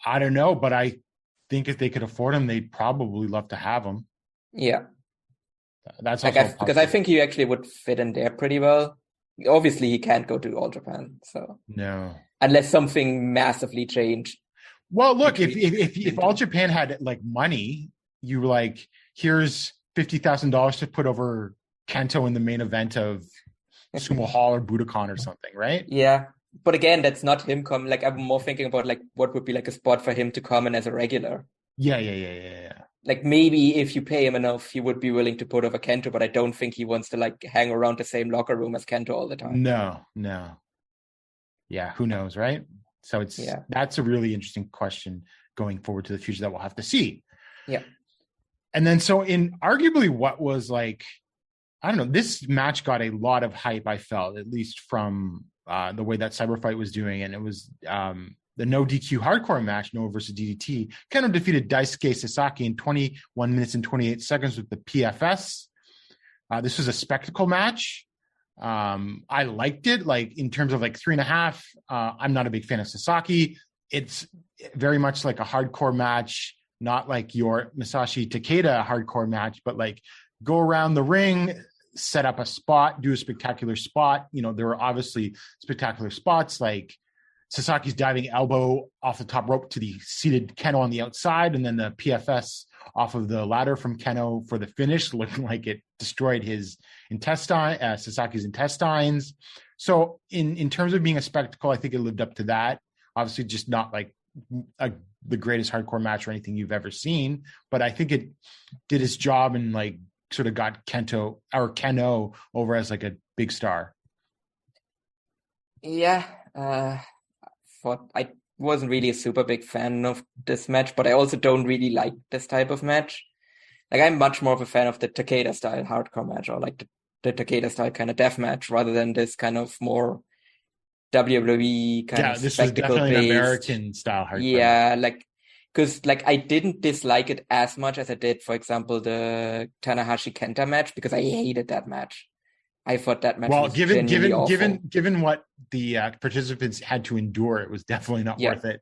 I don't know, but I think if they could afford him, they'd probably love to have him. Yeah. That's like because I think he actually would fit in there pretty well. Obviously, he can't go to All Japan, so no, unless something massively changed. Well, look, if All Japan had like money, you were like, here's $50,000 to put over Kento in the main event of Sumo Hall or Budokan or something, right? Yeah, but again, that's not him coming. Like, I'm more thinking about like what would be like a spot for him to come in as a regular. Yeah. Like maybe if you pay him enough, he would be willing to put over Kento, but I don't think he wants to like hang around the same locker room as Kento all the time. No. Yeah, who knows, right? So that's a really interesting question going forward to the future that we'll have to see. Yeah. And then so in arguably what was like, I don't know, this match got a lot of hype, I felt, at least from the way that Cyberfight was doing. And it was the no DQ hardcore match, Noah versus DDT. Kento defeated Daisuke Sasaki in 21 minutes and 28 seconds with the PFS. This was a spectacle match. I liked it, like in terms of like 3.5. I'm not a big fan of Sasaki. It's very much like a hardcore match, not like your Masashi Takeda hardcore match, but like go around the ring, set up a spot, do a spectacular spot. You know, there were obviously spectacular spots like Sasaki's diving elbow off the top rope to the seated Keno on the outside, and then the PFS off of the ladder from Keno for the finish, looking like it destroyed his Sasaki's intestines. So in terms of being a spectacle, I think it lived up to that. Obviously, just not like the greatest hardcore match or anything you've ever seen, but I think it did its job and like sort of got Keno over as like a big star. Yeah. I wasn't really a super big fan of this match, but I also don't really like this type of match. Like, I'm much more of a fan of the Takeda style hardcore match, or like the Takeda style kind of death match, rather than this kind of more WWE kind of this was definitely an American style hardcore. Yeah, like, because like I didn't dislike it as much as I did, for example, the Tanahashi Kenta match, because I hated that match. I thought that match was genuinely awful. Given what the participants had to endure, it was definitely not worth it.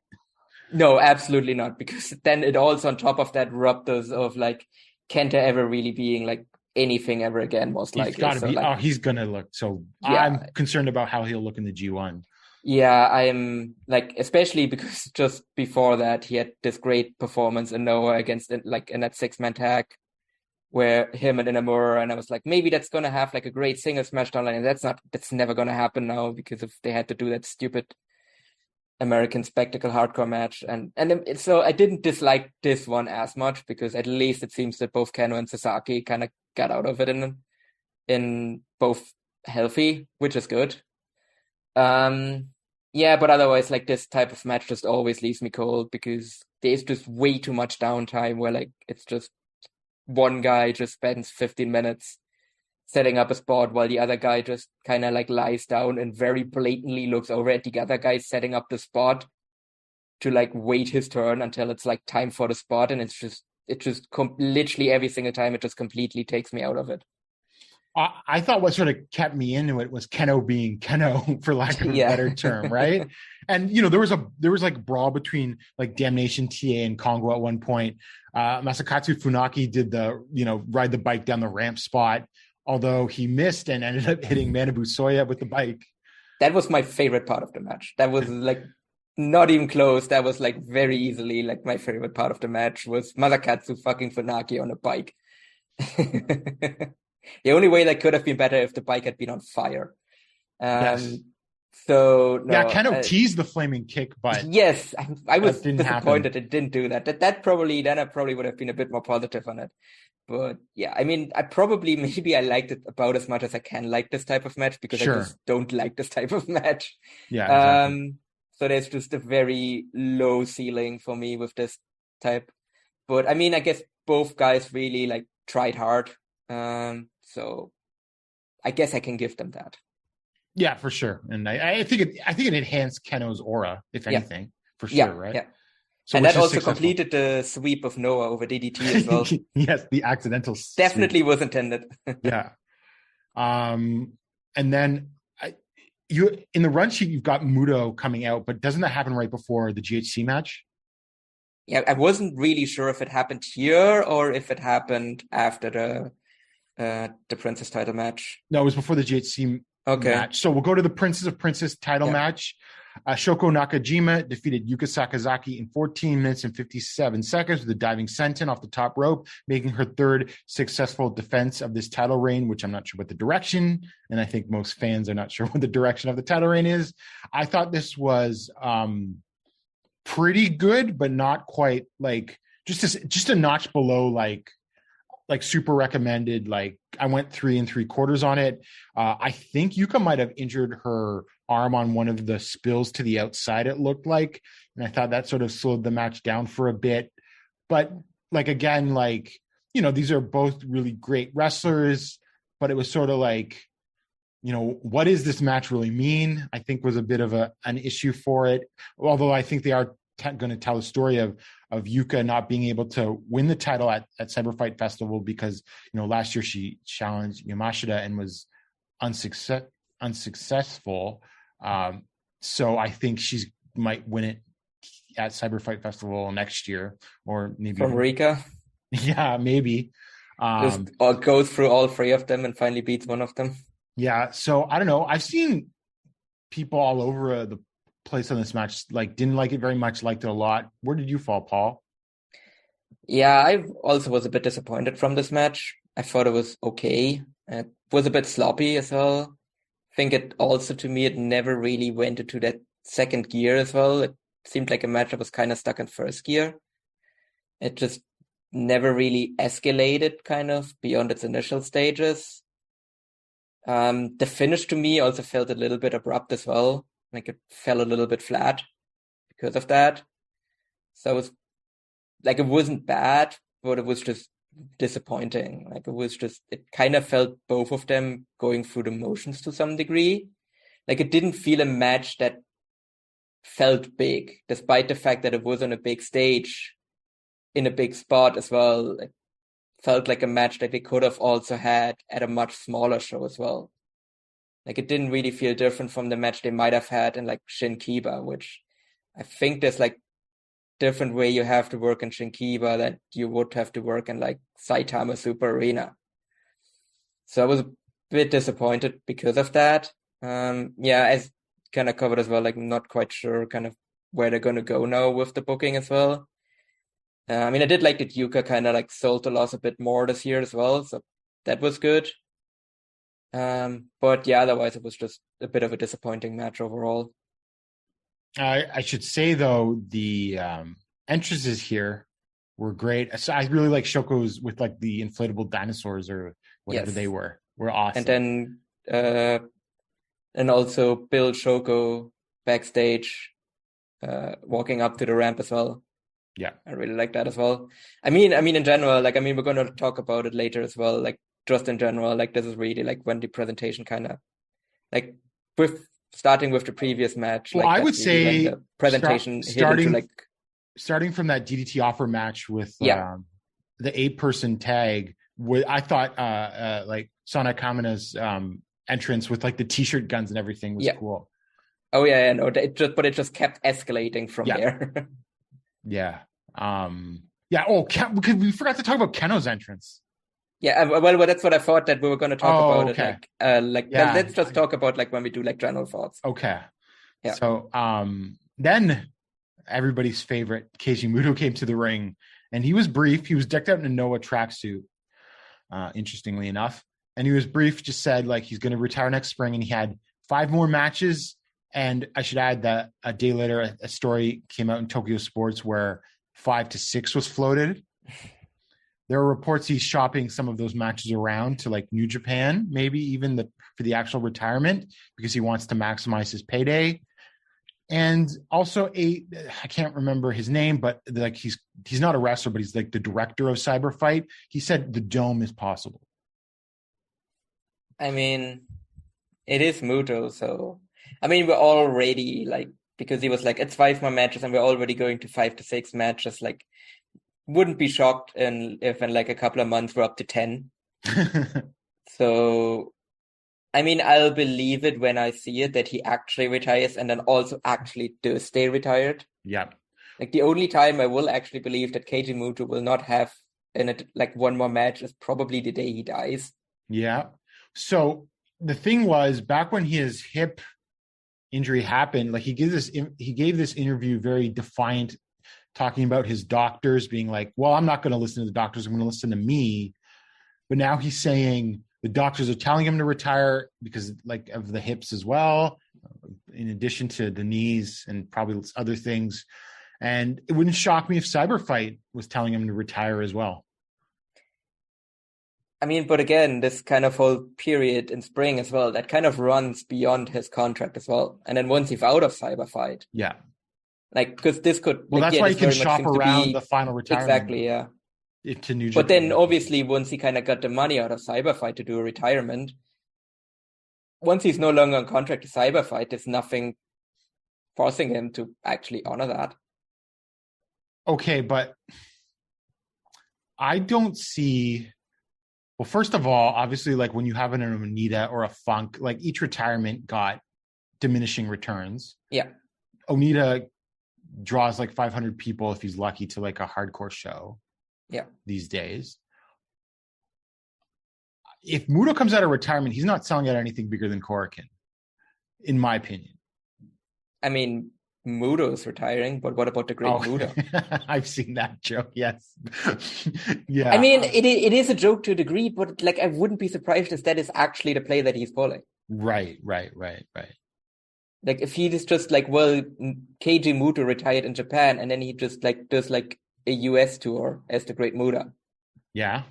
No, absolutely not, because then it also on top of that robbed us of like Kenta ever really being like anything ever again, most He's likely. got to So be. like, He's gonna look. So yeah, I'm concerned about how he'll look in the G1. yeah, I am like, especially because just before that he had this great performance in Noah against like in that 6-man tag where him and Inamura, and I was like, maybe that's gonna have like a great singles match down the line. And that's never gonna happen now because if they had to do that stupid American Spectacle hardcore match, so I didn't dislike this one as much because at least it seems that both Kano and Sasaki kind of got out of it in both healthy, which is good. Yeah, but otherwise, like this type of match just always leaves me cold because there's just way too much downtime where like it's just one guy just spends 15 minutes setting up a spot while the other guy just kind of like lies down and very blatantly looks over at the other guy setting up the spot to like wait his turn until it's like time for the spot, and literally every single time it just completely takes me out of it. I thought what sort of kept me into it was Keno being Keno, for lack of a better term, right? And there was like brawl between like Damnation TA and Kongo at one point. Masakatsu Funaki did the ride the bike down the ramp spot, although he missed and ended up hitting Manabu Soya with the bike. That was my favorite part of the match. That was like not even close. That was like very easily like my favorite part of the match was Masakatsu fucking Funaki on a bike. The only way that could have been better if the bike had been on fire. Yes. So no, yeah, Keno teased the flaming kick, but yes, I was disappointed it didn't do that. That probably then I probably would have been a bit more positive on it. But yeah, I mean, maybe I liked it about as much as I can like this type of match because I just don't like this type of match. Yeah, exactly. So there's just a very low ceiling for me with this type. But I mean, I guess both guys really like tried hard. So I guess I can give them that. Yeah, for sure. And I think it enhanced Keno's aura, if anything, for sure, right? Yeah. So and that also completed the sweep of Noah over DDT as well. Yes, the accidental definitely sweep was intended. Yeah. And then you in the run sheet you've got Muto coming out, but doesn't that happen right before the GHC match? Yeah, I wasn't really sure if it happened here or if it happened after the Princess title match. No, it was before the GHC match. So we'll go to the Princess of Princess title match. Shoko Nakajima defeated Yuka Sakazaki in 14 minutes and 57 seconds with a diving senton off the top rope, making her third successful defense of this title reign, which I'm not sure what the direction, and I think most fans are not sure what the direction of the title reign is. I thought this was pretty good, but not quite like just a notch below like super recommended. Like I went 3 3/4 on it. I think Yuka might have injured her arm on one of the spills to the outside, it looked like, and I thought that sort of slowed the match down for a bit. But like again, like these are both really great wrestlers, but it was sort of like, what does this match really mean? I think was a bit of an issue for it. Although I think they are going to tell a story of Yuka not being able to win the title at Cyber Fight Festival because last year she challenged Yamashita and was unsuccessful. So I think she might win it at Cyber Fight Festival next year, or maybe from Rika. Yeah, maybe. Just goes through all 3 of them and finally beats one of them. Yeah, so I don't know. I've seen people all over the place on this match, like didn't like it very much, liked it a lot. Where did you fall, Paul? Yeah, I also was a bit disappointed from this match. I thought it was okay. It was a bit sloppy as well. I think it also, to me, it never really went into that second gear as well. It seemed like a match that was kind of stuck in first gear. It just never really escalated kind of beyond its initial stages. The finish to me also felt a little bit abrupt as well. Like it fell a little bit flat because of that. So it was like, it wasn't bad, but it was just disappointing. Like it kind of felt both of them going through the motions to some degree. Like it didn't feel a match that felt big, despite the fact that it was on a big stage in a big spot as well. It felt like a match that they could have also had at a much smaller show as well. Like it didn't really feel different from the match they might have had in like Shinkiba, which I think there's like different way you have to work in Shinkiba that you would have to work in like Saitama Super Arena. So I was a bit disappointed because of that. As kind of covered as well, like not quite sure kind of where they're going to go now with the booking as well. I did like that Yuka kind of like sold the loss a bit more this year as well, so that was good. But yeah, otherwise it was just a bit of a disappointing match overall. I should say though, the entrances here were great. So I really like Shoko's with like the inflatable dinosaurs or whatever they were awesome. And then and also Bill Shoko backstage, walking up to the ramp as well. Yeah, I really like that as well. I mean, in general, like, we're going to talk about it later as well. Like, just in general, like, this is really like when the presentation kind of, like, starting with the previous match. Well, like, I would say the presentation starting from that DDT offer match with the 8-person tag. I thought like Sana Kamina's entrance with like the t-shirt guns and everything was cool. Oh yeah, no, it just kept escalating from there. Yeah. Oh, because we forgot to talk about Keno's entrance. Yeah, well, that's what I thought that we were going to talk about. Okay. Let's just talk about like when we do like general thoughts. Okay. Yeah. So then everybody's favorite Keiji Muto came to the ring, and he was brief. He was decked out in a Noah tracksuit, interestingly enough, and he was brief. Just said like he's going to retire next spring, and he had 5 more matches. And I should add that a day later, a story came out in Tokyo Sports where 5 to 6 was floated. There are reports he's shopping some of those matches around to like New Japan, maybe even for the actual retirement, because he wants to maximize his payday. And also I can't remember his name, but like he's not a wrestler, but he's like the director of Cyberfight. He said the Dome is possible. I mean, it is Muto, so we're already like, because he was like, it's 5 more matches and we're already going to 5 to 6 matches. Like, wouldn't be shocked if in like a couple of months we're up to 10. So, I'll believe it when I see it that he actually retires and then also actually does stay retired. Yeah. Like the only time I will actually believe that Keiji Muto will not have like 1 more match is probably the day he dies. Yeah. So the thing was, back when his hip injury happened, like he gave this interview very defiant, talking about his doctors being like, well, I'm not going to listen to the doctors, I'm going to listen to me. But now he's saying the doctors are telling him to retire because like of the hips as well, in addition to the knees and probably other things. And it wouldn't shock me if Cyberfight was telling him to retire as well. But again, this kind of whole period in spring as well, that kind of runs beyond his contract as well. And then once he's out of Cyberfight. Yeah. Like, because this could... Well, that's why he can shop around the final retirement. Exactly, yeah. To New Japan. But then obviously once he kind of got the money out of Cyberfight to do a retirement, once he's no longer on contract to Cyberfight, there's nothing forcing him to actually honor that. Okay, but I don't see... Well, first of all, obviously, like when you have an Onita or a Funk, like each retirement got diminishing returns. Yeah. Onita draws like 500 people if he's lucky to like a hardcore show. Yeah. These days. If Muto comes out of retirement, he's not selling out anything bigger than Korakuen, in my opinion. Muto's retiring, but what about the great Muto? I've seen that joke, yes. Yeah. It is a joke to a degree, but like I wouldn't be surprised if that is actually the play that he's pulling. Right. Like if he is just like, well, Keiji Muto retired in Japan and then he just like does like a US tour as the great Muto. Yeah,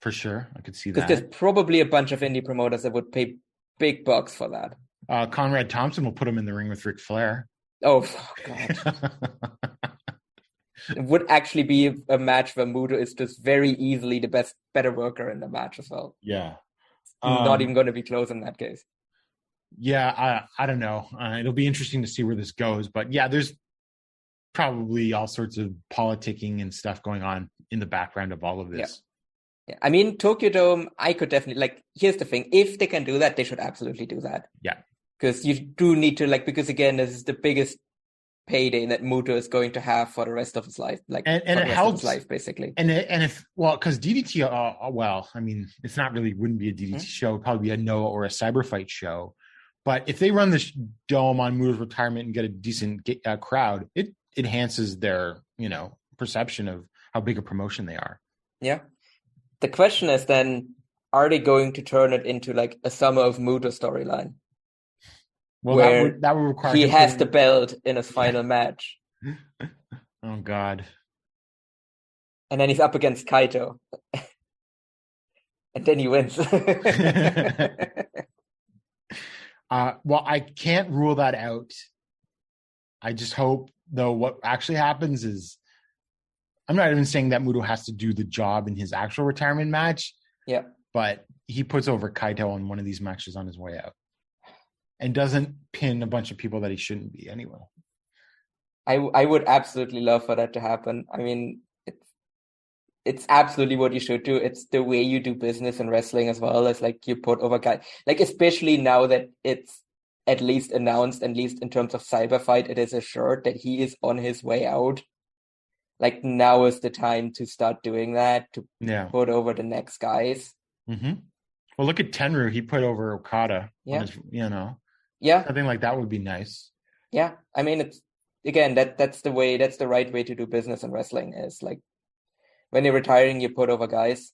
for sure. I could see that. Because there's probably a bunch of indie promoters that would pay big bucks for that. Conrad Thompson will put him in the ring with Ric Flair. Oh, God. It would actually be a match where Muto is just very easily the better worker in the match as well. Yeah. Not even going to be close in that case. Yeah, I don't know. It'll be interesting to see where this goes. But yeah, there's probably all sorts of politicking and stuff going on in the background of all of this. Yeah. Tokyo Dome, I could definitely, like, here's the thing. If they can do that, they should absolutely do that. Yeah. Because you do need to, like, because again, this is the biggest payday that Muto is going to have for the rest of his life, like and for the it rest helps of his life, basically. And if because DDT, I mean, it's not really wouldn't be a DDT show, it'd probably be a Noah or a Cyber Fight show. But if they run this dome on Muto's retirement and get a decent crowd, it enhances their perception of how big a promotion they are. Yeah. The question is then, are they going to turn it into like a Summer of Muto storyline? Well, where that would require he has the belt in his final match. Oh God. And then he's up against Kaito. And then he wins. Well, I can't rule that out. I just hope, though, what actually happens is, I'm not even saying that Muto has to do the job in his actual retirement match. Yeah. But he puts over Kaito on one of these matches on his way out. And doesn't pin a bunch of people that he shouldn't be anyway. I would absolutely love for that to happen. I mean, it's absolutely what you should do. It's the way you do business in wrestling as well, as like you put over guys, like especially now that it's at least announced, at least in terms of Cyber Fight, it is assured that he is on his way out. Like now is the time to start doing that, to put over the next guys. Mm-hmm. Well, look at Tenryu. He put over Okada. Yeah. Yeah. Something like that would be nice. Yeah. I mean, it's, again, that's the right way to do business in wrestling, is like when you're retiring, you put over guys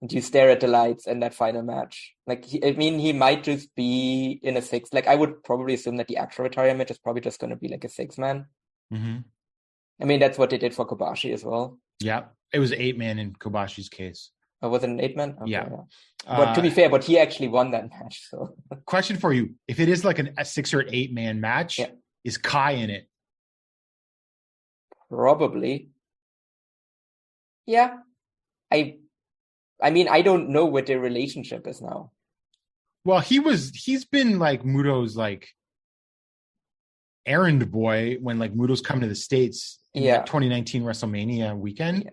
and you stare at the lights in that final match. Like, he might just be in a six. Like, I would probably assume that the actual retirement is probably just going to be like a 6-man. Mm-hmm. I mean, that's what they did for Kobashi as well. Yeah. It was 8-man in Kobashi's case. Oh, was it an 8-man? Okay, yeah. But to be fair, he actually won that match. So, question for you: if it is like a 6 or 8-man match, is Kai in it? Probably. Yeah. I mean, I don't know what their relationship is now. Well, he's been like Muto's like errand boy when like Muto's come to the States in that 2019 WrestleMania weekend. Yeah.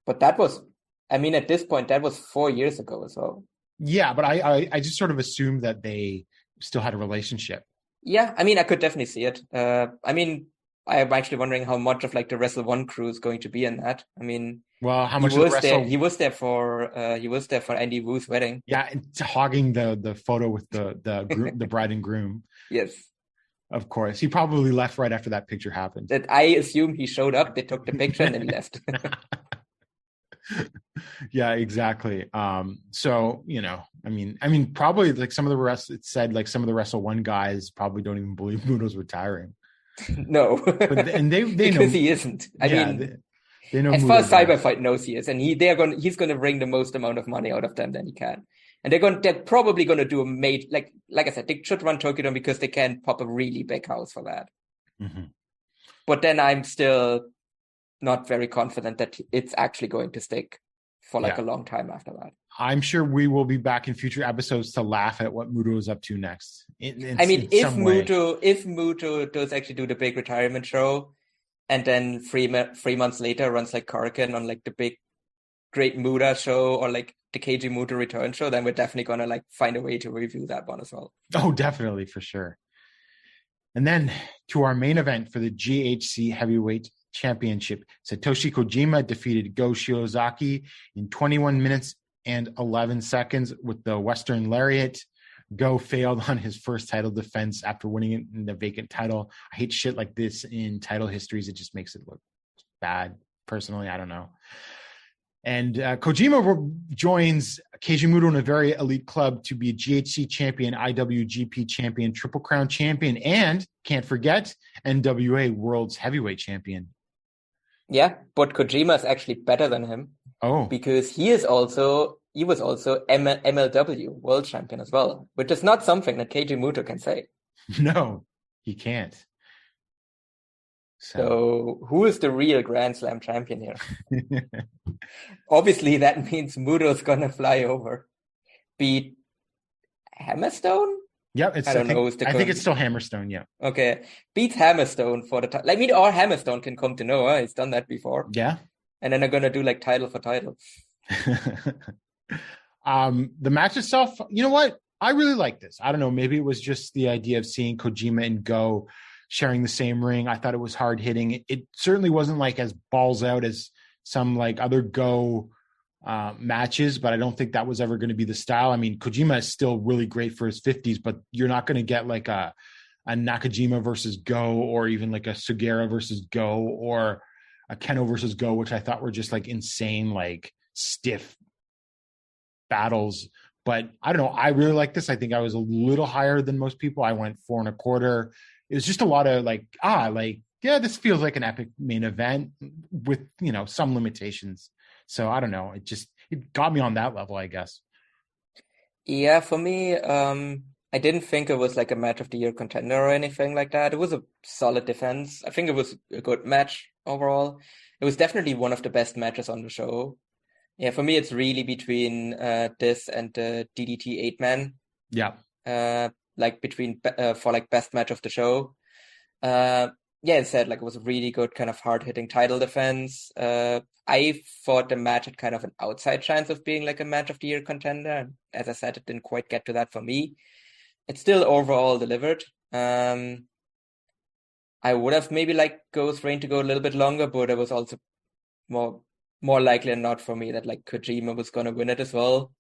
But that was, I mean, at this point, that was 4 years ago as well. Yeah, but I just sort of assumed that they still had a relationship. Yeah, I mean, I could definitely see it. I mean, I'm actually wondering how much of like the Wrestle One crew is going to be in that. I mean, well, how much he was there for Andy Wu's wedding. Yeah, it's hogging the photo with the bride and groom. Yes, of course. He probably left right after that picture happened. That I assume he showed up, they took the picture, and then he left. Yeah, exactly. So I mean, probably like some of the rest. It said like some of the Wrestle One guys probably don't even believe Muto's retiring. No, and they because know he isn't. I mean, they know as Muto far as does. Cyber Fight knows he is, and he's going to bring the most amount of money out of them than he can. And they're probably going to do a major, like I said, they should run Tokyo Dome because they can pop a really big house for that. Mm-hmm. But then I'm still not very confident that it's actually going to stick for like a long time after that. I'm sure we will be back in future episodes to laugh at what Muto is up to next. If Muto does actually do the big retirement show, and then 3 months later runs like Karkin on like the big Great Muda show or like the Keiji Muto return show, then we're definitely gonna like find a way to review that one as well. Oh, definitely, for sure. And then to our main event for the GHC Heavyweight Championship, Satoshi Kojima defeated Go Shiozaki in 21 minutes and 11 seconds with the Western Lariat. Go failed on his first title defense after winning it in the vacant title. I hate shit like this in title histories. It just makes it look bad. Personally, I don't know. And Kojima joins Keiji Muto in a very elite club to be a GHC champion, IWGP champion, Triple Crown champion, and can't forget, NWA World's Heavyweight champion. Yeah, but Kojima is actually better than him. Oh, because he was also MLW World Champion as well, which is not something that Keiji Muto can say. No, he can't. So who is the real Grand Slam champion here? Obviously, that means Muto's gonna fly over, beat Hammerstone. Yep, I think it's still Hammerstone. Yeah. Okay, beats Hammerstone for the title. I mean, or Hammerstone can come to Noah. He's done that before. Yeah. And then they're gonna do like title for title. The match itself, you know what? I really like this. I don't know. Maybe it was just the idea of seeing Kojima and Go sharing the same ring. I thought it was hard hitting. It certainly wasn't like as balls out as some like other Go matches, but I don't think that was ever going to be the style. I mean, Kojima is still really great for his 50s, but you're not going to get like a Nakajima versus Go, or even like a Sugera versus Go, or a Keno versus Go, which I thought were just like insane, like stiff battles. But I don't know. I really like this. I think I was a little higher than most people. I went 4.25. It was just a lot of yeah, this feels like an epic main event with, some limitations. So I don't know. It got me on that level, I guess. Yeah, for me, I didn't think it was like a match of the year contender or anything like that. It was a solid defense. I think it was a good match overall. It was definitely one of the best matches on the show. Yeah, for me, it's really between this and the DDT 8-man. Yeah. Between for like best match of the show. Instead, like it was a really good kind of hard-hitting title defense. I thought the match had kind of an outside chance of being like a match of the year contender. And as I said, it didn't quite get to that for me. It still overall delivered. I would have maybe liked Go's reign to go a little bit longer, but it was also more likely than not for me that like Kojima was going to win it as well.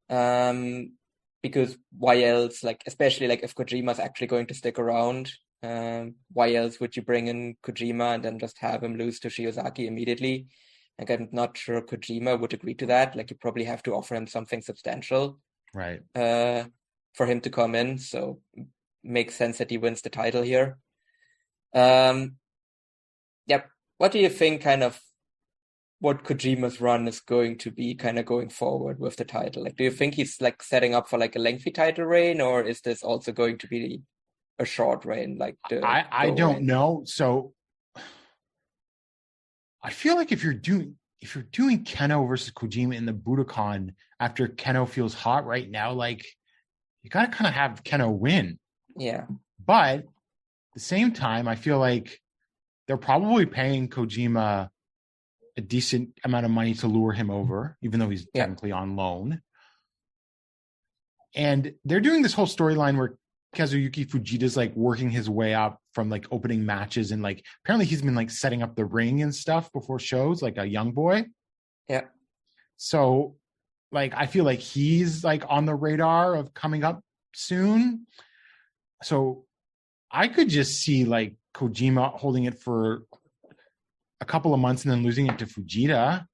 Because why else, like, especially like if Kojima's actually going to stick around, why else would you bring in Kojima and then just have him lose to Shiozaki immediately? Like, I'm not sure Kojima would agree to that. Like, you probably have to offer him something substantial. Right. For him to come in. So makes sense that he wins the title here. What do you think kind of what Kojima's run is going to be kind of going forward with the title? Like, do you think he's like setting up for like a lengthy title reign, or is this also going to be a short reign? Like, I don't know. So I feel like if you're doing Keno versus Kojima in the Budokan after Keno feels hot right now, like you got to kind of have Keno win. Yeah. But at the same time, I feel like they're probably paying Kojima a decent amount of money to lure him over, even though he's technically on loan. And they're doing this whole storyline where Kazuyuki Fujita's like working his way up from like opening matches, and like apparently he's been like setting up the ring and stuff before shows, like a young boy. Yeah. So like I feel like he's like on the radar of coming up soon. So I could just see like Kojima holding it for a couple of months and then losing it to Fujita.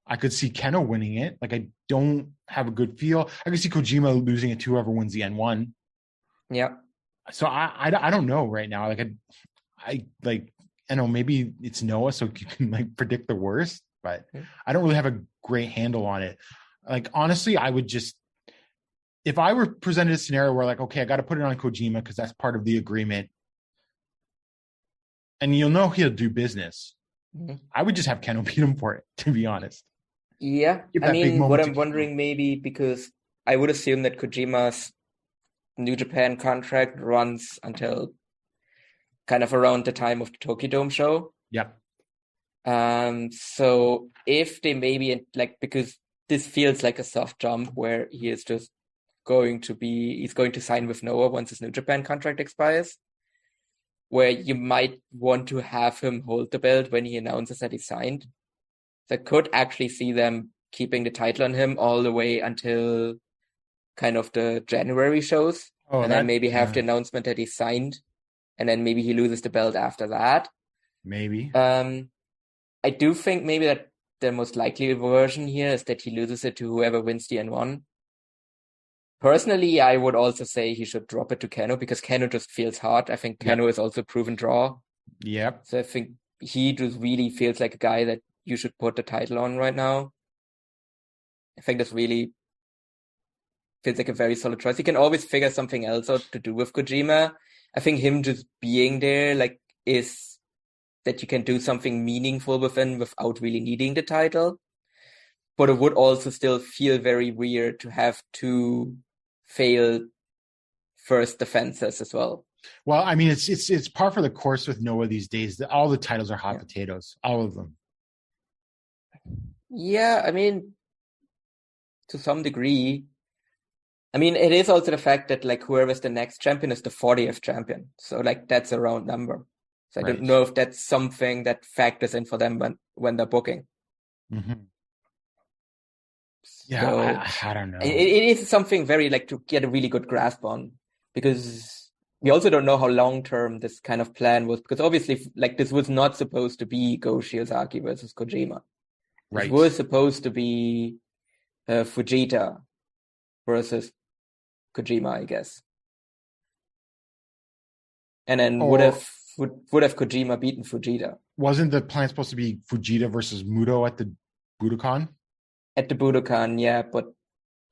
I could see Keno winning it. Like, I don't have a good feel. I could see Kojima losing it to whoever wins the N1. Yeah. So I don't know right now. Like, I know maybe it's Noah, so you can like predict the worst, but I don't really have a great handle on it. Like, honestly, I would just, if I were presented a scenario where like, okay, I got to put it on Kojima because that's part of the agreement, and you'll know he'll do business. I would just have Keno beat him for it, to be honest. Yeah. I mean, what I'm wondering maybe, because I would assume that Kojima's New Japan contract runs until kind of around the time of the Tokyo Dome show. Yep. So if they maybe, like, because this feels like a soft jump where he is just he's going to sign with Noah once his New Japan contract expires, where you might want to have him hold the belt when he announces that he signed. So I could actually see them keeping the title on him all the way until kind of the January shows. Then maybe have the announcement that he signed, and then maybe he loses the belt after that. Maybe. I do think maybe that the most likely version here is that he loses it to whoever wins the N1. Personally, I would also say he should drop it to Keno, because Keno just feels hot. I think Keno is also a proven draw. Yep. So I think he just really feels like a guy that you should put the title on right now. I think this really feels like a very solid choice. He can always figure something else out to do with Kojima. I think him just being there, like, is that you can do something meaningful with him without really needing the title. But it would also still feel very weird to have two failed first defenses as well. Well, I mean, it's par for the course with Noah these days. All the titles are hot potatoes, all of them. Yeah, I mean, to some degree, I mean, it is also the fact that like whoever's the next champion is the 40th champion. So like that's a round number. So I don't know if that's something that factors in for them when they're booking. Mm-hmm. Yeah, I don't know. It is something very like to get a really good grasp on, because we also don't know how long-term this kind of plan was, because obviously like this was not supposed to be Go Shiozaki versus Kojima. Right. It was supposed to be Fujita versus Kojima, I guess. And then would have Kojima beaten Fujita? Wasn't the plan supposed to be Fujita versus Muto at the Budokan? At the Budokan, yeah,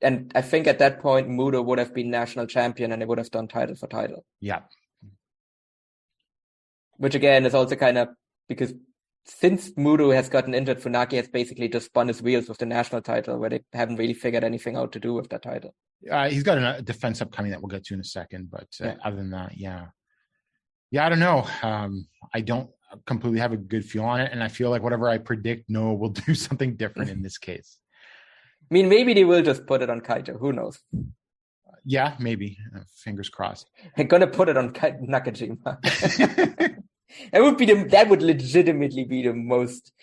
and I think at that point Muto would have been national champion and they would have done title for title. Yeah. Which again is also kind of because since Muto has gotten injured, Funaki has basically just spun his wheels with the national title, where they haven't really figured anything out to do with that title. He's got a defense upcoming that we'll get to in a second, but other than that, yeah, I don't know. I don't completely have a good feel on it, and I feel like whatever I predict, Noah will do something different in this case. I mean, maybe they will just put it on Kaito. Who knows? Yeah, maybe. Fingers crossed. I'm gonna put it on Nakajima. That would legitimately be the most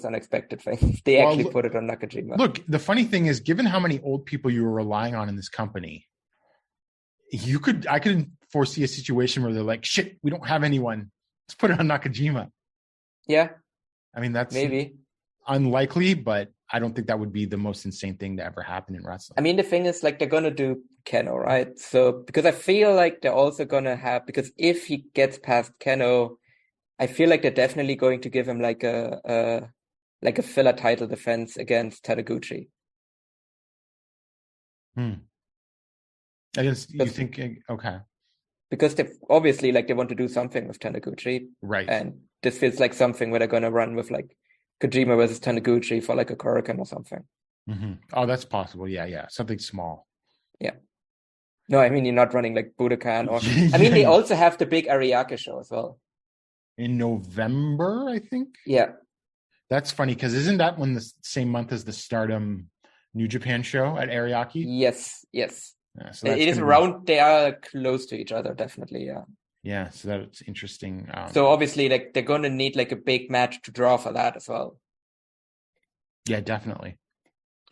unexpected thing if they actually put it on Nakajima. Look, the funny thing is, given how many old people you were relying on in this company, I could foresee a situation where they're like, shit, we don't have anyone. Let's put it on Nakajima. Yeah. I mean, that's maybe unlikely, but I don't think that would be the most insane thing to ever happen in wrestling. I mean, the thing is, like, they're going to do Keno, right? So, because I feel like they're also going to have, because if he gets past Keno, I feel like they're definitely going to give him like a filler title defense against Tadaguchi. I guess you think, okay. Because they obviously, like, they want to do something with Tadaguchi. Right. And this feels like something where they're going to run with, like, Kojima versus Taniguchi for like a Kurikan or something. Mm-hmm. Oh, that's possible. Yeah. Something small. Yeah. No, I mean, you're not running like Budokan or... I mean, they also have the big Ariake show as well. In November, I think? Yeah. That's funny, because isn't that when the same month as the Stardom New Japan show at Ariake? Yes. Yeah, so it is around... They are close to each other, definitely, yeah. Yeah, so that's interesting. So obviously, like, they're going to need like a big match to draw for that as well. Yeah, definitely.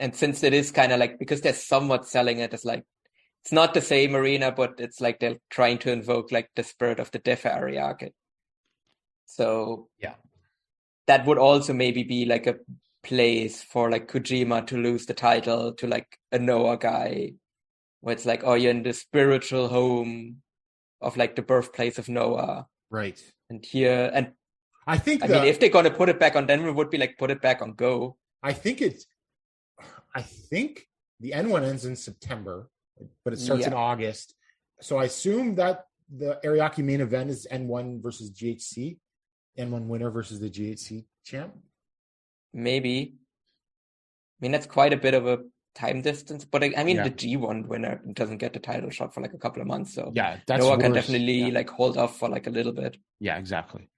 And since it is kind of like, because they're somewhat selling it as like, it's not the same arena, but it's like they're trying to invoke like the spirit of the Defa Ariake. So yeah, that would also maybe be like a place for like Kojima to lose the title to like a Noah guy, where it's like, oh, you're in the spiritual home of like the birthplace of Noah. Right. And here, and I mean, if they're going to put it back on, then it would be like, put it back on Go. I think the N1 ends in September, but it starts in August. So I assume that the Ariake main event is N1 versus GHC, N1 winner versus the GHC champ. Maybe. I mean, that's quite a bit of a time distance, but I mean, the G1 winner doesn't get the title shot for like a couple of months, so that's Noah can definitely like hold off for like a little bit. Yeah, exactly.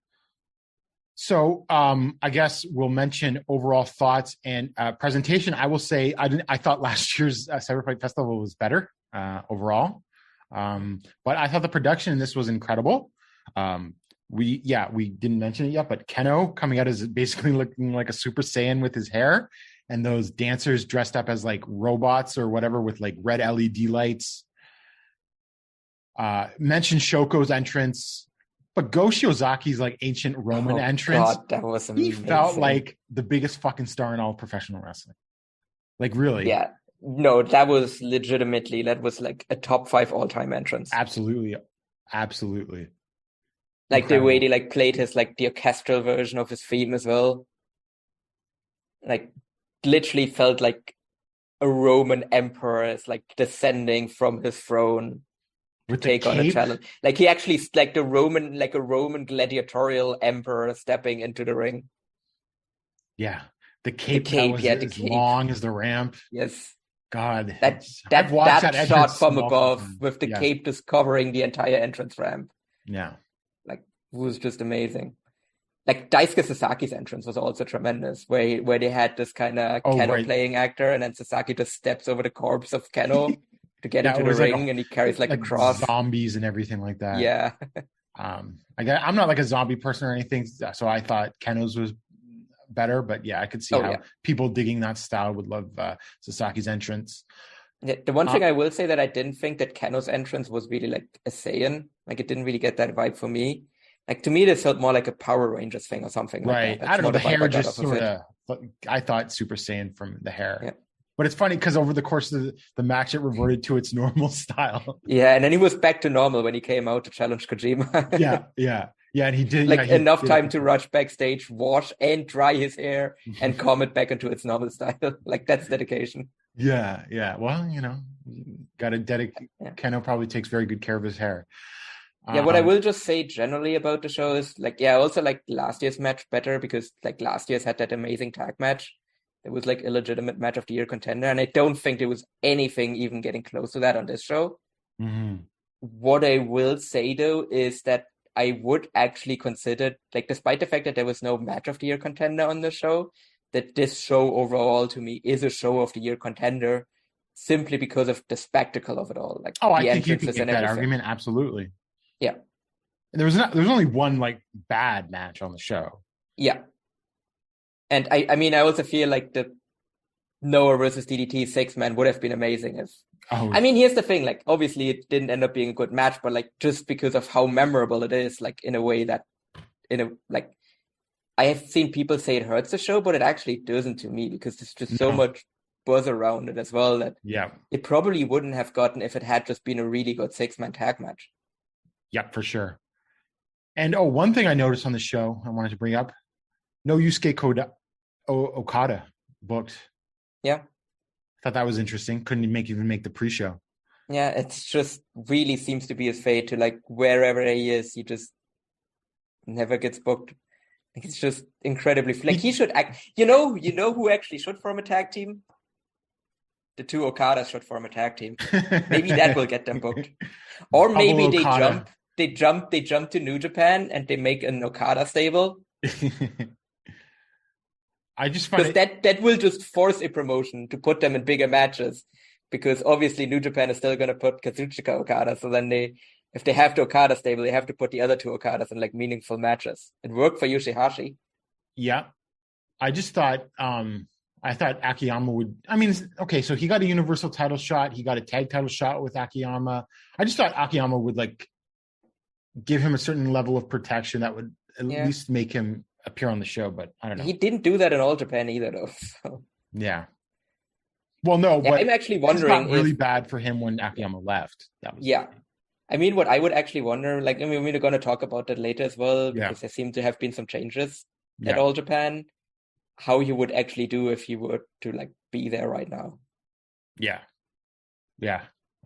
So I guess we'll mention overall thoughts and presentation. I will say I thought last year's Cyberfight Festival was better overall, but I thought the production in this was incredible. We didn't mention it yet, but Keno coming out as basically looking like a Super Saiyan with his hair, and those dancers dressed up as like robots or whatever with like red LED lights. Mentioned Shoko's entrance, but Go Shiozaki's like ancient Roman entrance. God, that was amazing. He felt like the biggest fucking star in all professional wrestling. Like really. Yeah. No, that was like a top 5 all-time entrance. Absolutely. Like the way they like played his like the orchestral version of his theme as well. Like literally felt like a Roman emperor is like descending from his throne to take on a challenge. Like he actually like a Roman gladiatorial emperor stepping into the ring. Yeah. The cape that was as long as the ramp. Yes. God. That shot from above with the cape just covering the entire entrance ramp. Yeah. Like it was just amazing. like Daisuke Sasaki's entrance was also tremendous, where they had this kind of Keno playing actor, and then Sasaki just steps over the corpse of Keno to get into the ring, and he carries like a cross, zombies and everything like that. Yeah. I'm not like a zombie person or anything, so I thought Keno's was better, but yeah, I could see how people digging that style would love Sasaki's entrance. Yeah, the one thing I will say that I didn't think that Keno's entrance was really like a Saiyan. Like it didn't really get that vibe for me. Like to me, this felt more like a Power Rangers thing or something like that. I don't know. The hair just sort of, I thought Super Saiyan from the hair. Yeah. But it's funny because over the course of the match, it reverted to its normal style. Yeah, and then he was back to normal when he came out to challenge Kojima. Yeah, and he did enough time to rush backstage, wash and dry his hair, and calm it back into its normal style. Like that's dedication. Yeah. Well, got to dedicate. Keno probably takes very good care of his hair. Yeah, what I will just say generally about the show is I also like last year's match better because like last year's had that amazing tag match. It was like a legitimate match of the year contender, and I don't think there was anything even getting close to that on this show. Mm-hmm. What I will say though is that I would actually consider, like, despite the fact that there was no match of the year contender on the show, that this show overall to me is a show of the year contender simply because of the spectacle of it all. Like, I think you can get that argument. Absolutely. Yeah. There was only one like bad match on the show. Yeah. And I mean, I also feel like the Noah versus DDT 6-man would have been amazing. I mean, here's the thing, like, obviously it didn't end up being a good match, but like, just because of how memorable it is, like, in a way that, I have seen people say it hurts the show, but it actually doesn't to me because there's just so much buzz around it as well that it probably wouldn't have gotten if it had just been a really good 6-man tag match. Yeah, for sure. And one thing I noticed on the show I wanted to bring up, no Yusuke Okada booked. Yeah. Thought that was interesting. Couldn't even make the pre-show. Yeah, it's just really seems to be his fate to like wherever he is, he just never gets booked. Like, it's just incredibly like he should act. You know who actually should form a tag team? The two Okadas should form a tag team. Maybe that will get them booked. Or maybe they jump to New Japan and they make an Okada stable. I just find that will just force a promotion to put them in bigger matches, because obviously New Japan is still going to put Kazuchika Okada. So then if they have the Okada stable, they have to put the other two Okadas in like meaningful matches. It worked for Yoshihashi. Yeah, I just thought Akiyama would. I mean, okay, so he got a Universal title shot. He got a tag title shot with Akiyama. I just thought Akiyama would like give him a certain level of protection that would at least make him appear on the show, but I don't know. He didn't do that in All Japan either, though. So. Yeah. Well, no, but I'm actually wondering. It's not really bad for him when Akiyama left. That was I mean, what I would actually wonder, like, I mean, we're going to talk about that later as well, because there seem to have been some changes at All Japan. How you would actually do if you were to like be there right now. Yeah.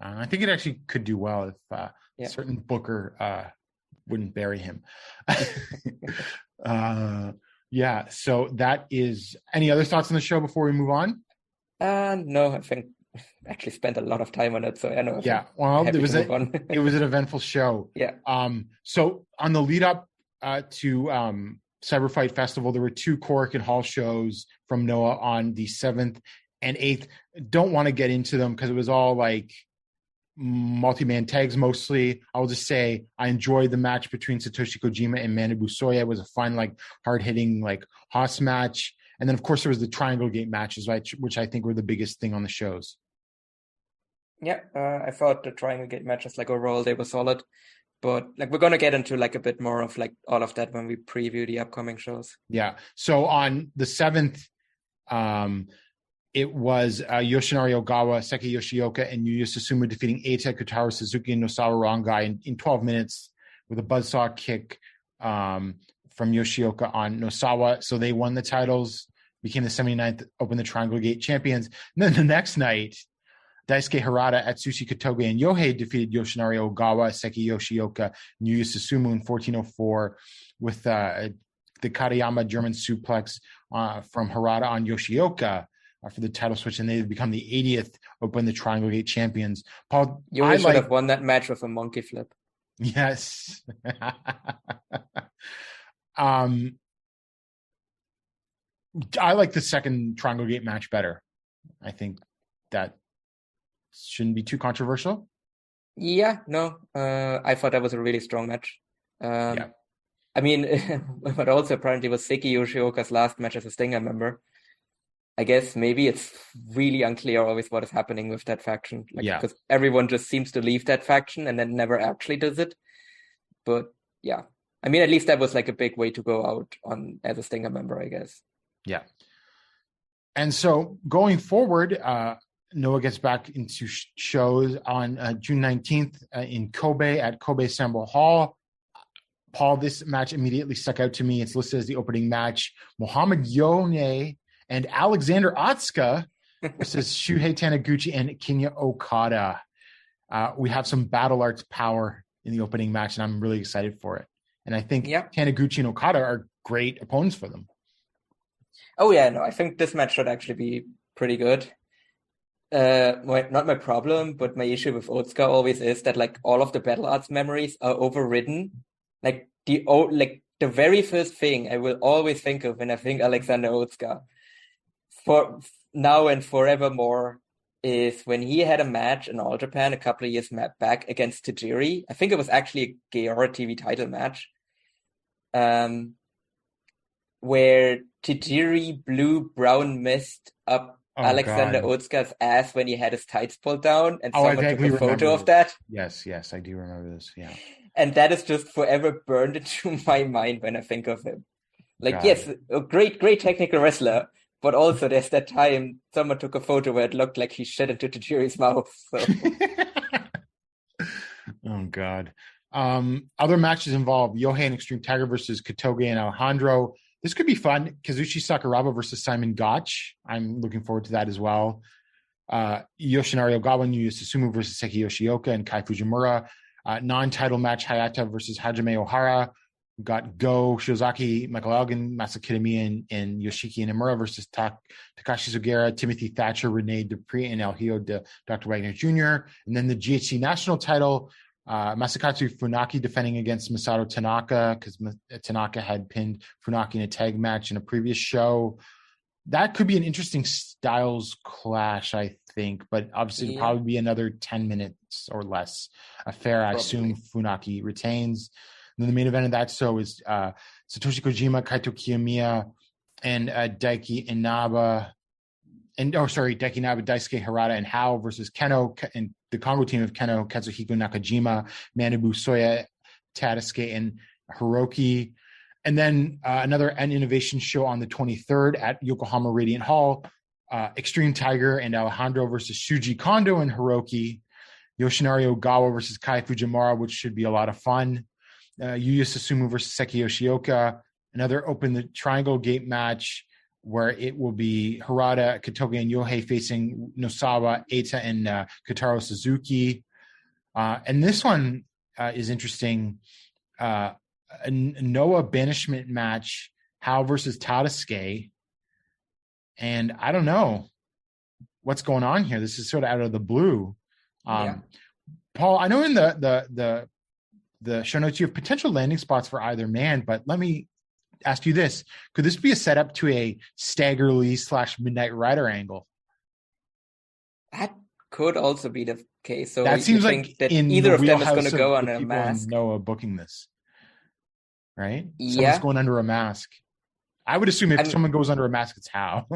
I think it actually could do well if a certain booker wouldn't bury him. So that is. Any other thoughts on the show before we move on? No, I think I actually spent a lot of time on it, so I know. Yeah, well, it was an eventful show. Yeah. So on the lead up to Cyber Fight Festival, there were 2 Korakuen Hall shows from Noah on the 7th and 8th. Don't want to get into them because it was all like multi-man tags mostly. I will just say I enjoyed the match between Satoshi Kojima and Manabu Soya. It was a fun, like, hard-hitting, like, Haas match. And then, of course, there was the Triangle Gate matches, right, which I think were the biggest thing on the shows. Yeah, I thought the Triangle Gate matches, like, overall, they were solid. But like we're gonna get into like a bit more of like all of that when we preview the upcoming shows. Yeah. So on the 7th, it was Yoshinari Ogawa, Seki Yoshioka, and Yuya Susumu defeating Eita, Kotaro Suzuki, and Nosawa Rongai in 12 minutes with a buzzsaw kick from Yoshioka on Nosawa. So they won the titles, became the 79th Open the Triangle Gate champions. And then the next night, Daisuke Harada, Atsushi Kotoge, and Yohei defeated Yoshinari Ogawa, Seki Yoshioka, and Yuya Susumu in 14:04 with the Katayama German suplex from Harada on Yoshioka for the title switch, and they've become the 80th Open the Triangle Gate champions. Paul, Yohei should have won that match with a monkey flip. Yes. I like the second Triangle Gate match better. I think that shouldn't be too controversial. Yeah, no, I thought that was a really strong match. Yeah. I mean, but also apparently was Seiki Yoshioka's last match as a Stinger member. I guess maybe it's really unclear always what is happening with that faction. Because everyone just seems to leave that faction and then never actually does it. But yeah, I mean, at least that was like a big way to go out on as a Stinger member, I guess. Yeah. And so going forward, Noah gets back into shows on June 19th in Kobe at Kobe Sambo Hall. Paul, this match immediately stuck out to me. It's listed as the opening match. Mohamed Yone and Alexander Otsuka versus Shuhei Taniguchi and Kinya Okada. We have some Battle Arts power in the opening match, and I'm really excited for it. And I think Taniguchi and Okada are great opponents for them. Oh, yeah, no, I think this match should actually be pretty good. Not my problem, but my issue with Otsuka always is that like all of the Battle Arts memories are overridden. Like the very first thing I will always think of when I think Alexander Otsuka for now and forevermore is when he had a match in All Japan a couple of years back against Tajiri. I think it was actually a Gerard TV title match, where Tajiri blew brown mist up Alexander Otsuka's ass when he had his tights pulled down, and someone took a photo of that. Yes, I do remember this. Yeah, and that is just forever burned into my mind when I think of him. Like, yes, a great technical wrestler, but also there's that time someone took a photo where it looked like he shit into Tajiri's mouth. So. Oh God. Other matches involve Yohei and Extreme Tiger versus Katoge and Alejandro. This could be fun. Kazuchi Sakuraba versus Simon Gotch. I'm looking forward to that as well. Yoshinari Ogawa and Yuya Susumu versus Seki Yoshioka and Kai Fujimura. Non-title match Hayata versus Hajime Ohara. We've got Go, Shiozaki, Michael Elgin, Masa Kitamiya, and Yoshiki Inamura versus Takashi Sugera, Timothy Thatcher, Rene Dupree, and El Hijo de Dr. Wagner Jr. And then the GHC national title, Masakatsu Funaki defending against Masato Tanaka because Tanaka had pinned Funaki in a tag match in a previous show. That could be an interesting styles clash, I think, but obviously it'll probably be another 10 minutes or less affair. I assume Funaki retains. And then the main event of that show is Satoshi Kojima, Kaito Kiyomiya, and Daiki Inaba. Daiki Inaba, Daisuke Harada, and Hao versus Keno and the Congo team of Keno, Katsuhiko Nakajima, Manabu Soya, Tadasuke, and Hiroki. And then an innovation show on the 23rd at Yokohama Radiant Hall, Extreme Tiger and Alejandro versus Shuji Kondo and Hiroki, Yoshinari Ogawa versus Kai Fujimura, which should be a lot of fun, Yuya Susumu versus Seki Yoshioka, another Open the Triangle Gate match where it will be Harada, Katoge, and Yohei facing Nosawa, Eita, and Kotaro Suzuki. And this one is interesting. A Noah banishment match, Hao versus Tadasuke. And I don't know what's going on here. This is sort of out of the blue. Paul, I know in the show notes you have potential landing spots for either man, but let me ask you this. Could this be a setup to a Stagger Lee / Midnight Rider angle? That could also be the case. So that seems like that either of them is going to go under a mask. Noah booking this, right? Someone's going under a mask. I would assume if someone goes under a mask, it's Hao.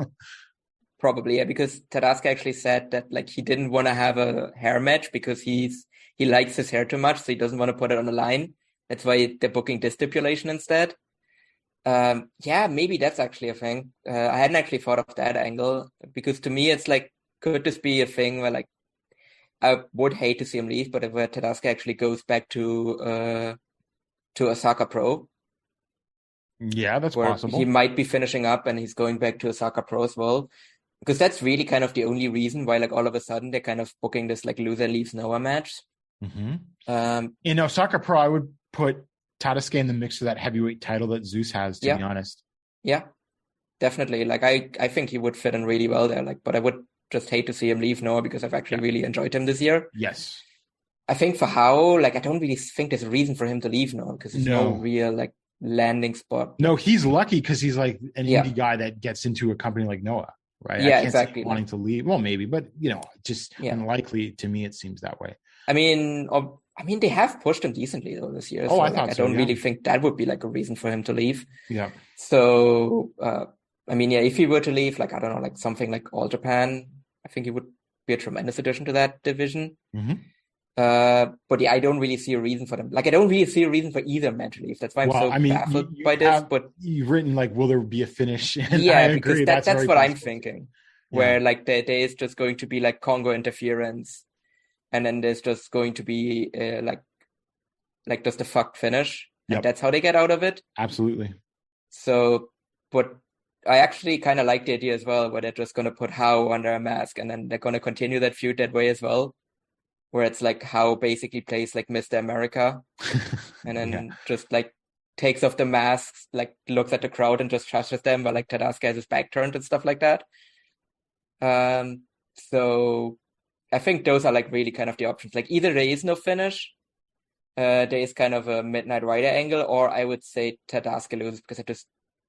Probably, yeah, because Tadasuke actually said that like he didn't want to have a hair match because he likes his hair too much, so he doesn't want to put it on the line. That's why they're booking this stipulation instead. Maybe that's actually a thing. I hadn't actually thought of that angle because to me it's like, could this be a thing where like I would hate to see him leave, but if Tadasuke actually goes back to Osaka Pro. Yeah, that's possible. He might be finishing up and he's going back to Osaka Pro as well. Because that's really kind of the only reason why like all of a sudden they're kind of booking this like loser leaves Noah match. Mm-hmm. In Osaka Pro, I would put Tadasuke in the mix for that heavyweight title that Zeus has, to be honest. Yeah, definitely. Like I think he would fit in really well there. Like, but I would just hate to see him leave Noah because I've actually really enjoyed him this year. Yes. I think for Hao, like I don't really think there's a reason for him to leave Noah because there's no real like landing spot. No, he's lucky because he's like an Yeah. indie guy that gets into a company like Noah, right? Yeah, I can't exactly. see him wanting to leave. Well, maybe, but just Yeah. unlikely to me. It seems that way. I mean, they have pushed him decently though this year. Oh, so I thought I so, don't yeah. really think that would be like a reason for him to leave. Yeah. So, if he were to leave, like, I don't know, like something like All Japan, I think he would be a tremendous addition to that division. Mm-hmm. But yeah, I don't really see a reason for them. Like, I don't really see a reason for either man to leave. That's why I'm so baffled by this. But you've written like, will there be a finish? And yeah, I because agree. that's very what I'm possible. thinking. Where like there is just going to be like Congo interference, and then there's just going to be like just a fucked finish. Yep. And that's how they get out of it. Absolutely. So, but I actually kind of like the idea as well, where they're just going to put Hao under a mask, and then they're going to continue that feud that way as well, where it's like Hao basically plays like Mr. America, and then just like takes off the masks, like looks at the crowd and just trashes them, while like Tadasuke has his back turned and stuff like that. So I think those are like really kind of the options. Like either there is no finish, there is kind of a Midnight Rider angle, or I would say Tadasuke loses, because I just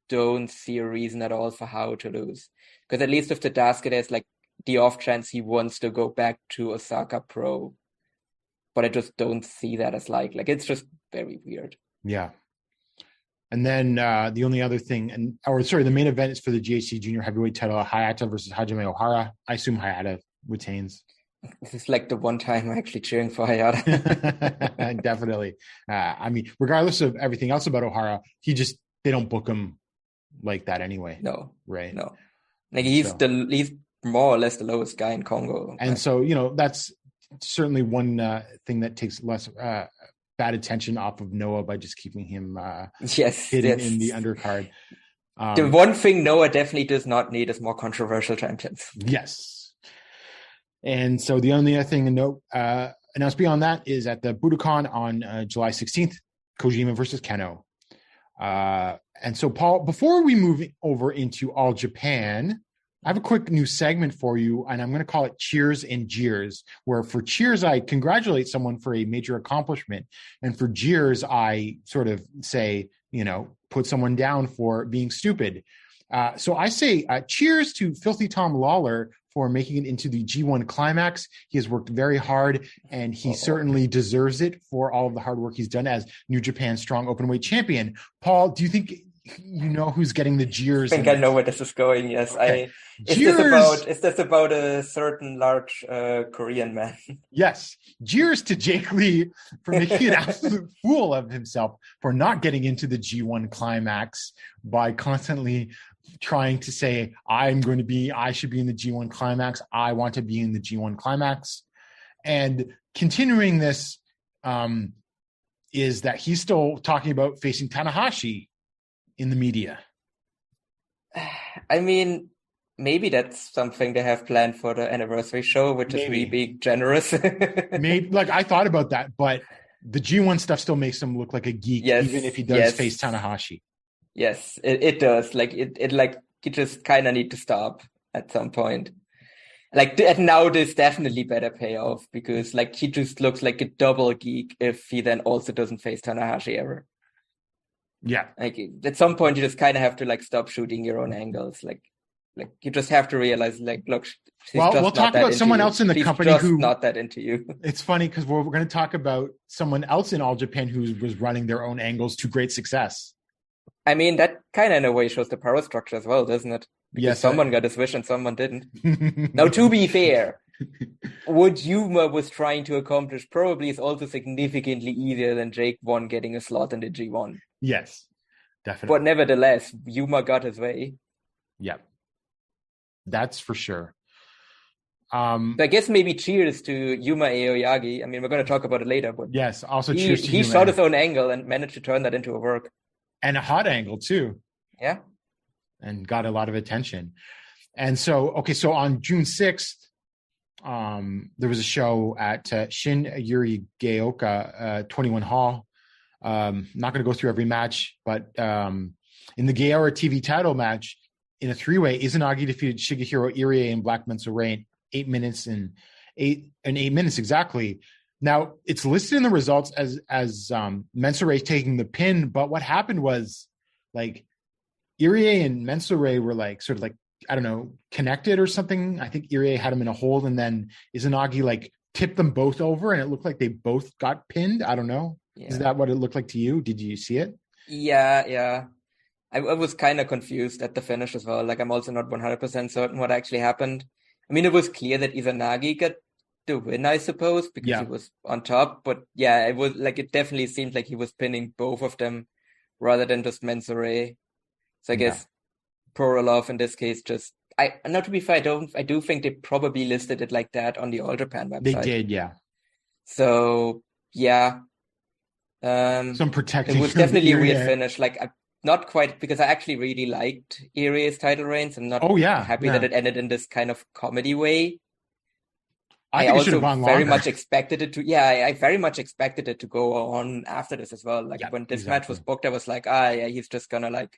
don't see a reason at all for Hao to lose. Because at least with Tadasuke, there's like the off chance he wants to go back to Osaka Pro, but I just don't see that as like it's just very weird. Yeah. And then the only other thing, the main event is for the GHC Junior Heavyweight title, Hayata versus Hajime Ohara. I assume Hayata retains. This is like the one time I'm actually cheering for Hayata. Definitely. Regardless of everything else about Ohara, they don't book him like that anyway. No. Right. No. Like he's more or less the lowest guy in Congo. And so, that's certainly one thing that takes less bad attention off of Noah by just keeping him hidden in the undercard. The one thing Noah definitely does not need is more controversial champions. Yes. And so the only other thing to note, announced beyond that, is at the Budokan on July 16th, Kojima versus Keno. And so, Paul, before we move over into All Japan, I have a quick new segment for you, and I'm going to call it Cheers and Jeers, where for cheers, I congratulate someone for a major accomplishment. And for jeers, I sort of say, put someone down for being stupid. So I say cheers to Filthy Tom Lawler for making it into the G1 climax. He has worked very hard, and he certainly deserves it for all of the hard work he's done as New Japan Strong Openweight Champion. Paul, do you think you know who's getting the jeers? I think I know where this is going. Yes, okay. Is this about a certain large Korean man? Yes. Jeers to Jake Lee for making an absolute fool of himself for not getting into the G1 climax by constantly trying to say, I should be in the G1 climax. I want to be in the G1 climax. And continuing this is that he's still talking about facing Tanahashi in the media. I mean, maybe that's something they have planned for the anniversary show, which is really being generous. Maybe, I thought about that, but the G1 stuff still makes him look like a geek, even if he does face Tanahashi. Yes, it does. You just kind of need to stop at some point. And now this definitely better pay off, because he just looks like a double geek if he then also doesn't face Tanahashi ever. Yeah. At some point you just kind of have to stop shooting your own angles. You just have to realize, look, we'll talk about someone else in the company who's not that into you. It's funny because we're going to talk about someone else in All Japan who was running their own angles to great success. I mean, that kind of in a way shows the power structure as well, doesn't it? Because yes, someone got his wish and someone didn't. Now, to be fair, what Yuma was trying to accomplish probably is also significantly easier than Jake 1 getting a slot in the G1. Yes, definitely. But nevertheless, Yuma got his way. Yep. That's for sure. So I guess maybe cheers to Yuma Aoyagi. I mean, we're going to talk about it later, but yes, also cheers to he Yuma. shot his own angle and managed to turn that into a work. And a hot angle too. Yeah. And got a lot of attention. And so on June 6th, there was a show at Shin Yuri Gaoka 21 Hall. Not going to go through every match, but in the Gaora TV title match, in a three-way, Izanagi defeated Shigehiro Irie and Black Menso Ray in 8 minutes exactly. Now it's listed in the results as Mensure taking the pin, but what happened was like Irie and Mensure were like sort of like, I don't know, connected or something. I think Irie had him in a hold, and then Izanagi like tipped them both over, and it looked like they both got pinned. I don't know. Yeah. Is that what it looked like to you? Did you see it? Yeah. I was kind of confused at the finish as well. Like, I'm also not 100% certain what actually happened. I mean, it was clear that Izanagi got the win, I suppose, because he was on top. But yeah, it was like, it definitely seemed like he was pinning both of them rather than just Mensure. So I guess Porolov in this case just, not to be fair, I do think they probably listed it like that on the All Japan website. They did, yeah. So yeah. Some protecting. It was definitely a weird finish. Like, not quite, because I actually really liked Irie's title reigns. I'm not happy that it ended in this kind of comedy way. I also very much expected it to. Yeah, I very much expected it to go on after this as well. Like when this match was booked, I was like, he's just gonna like,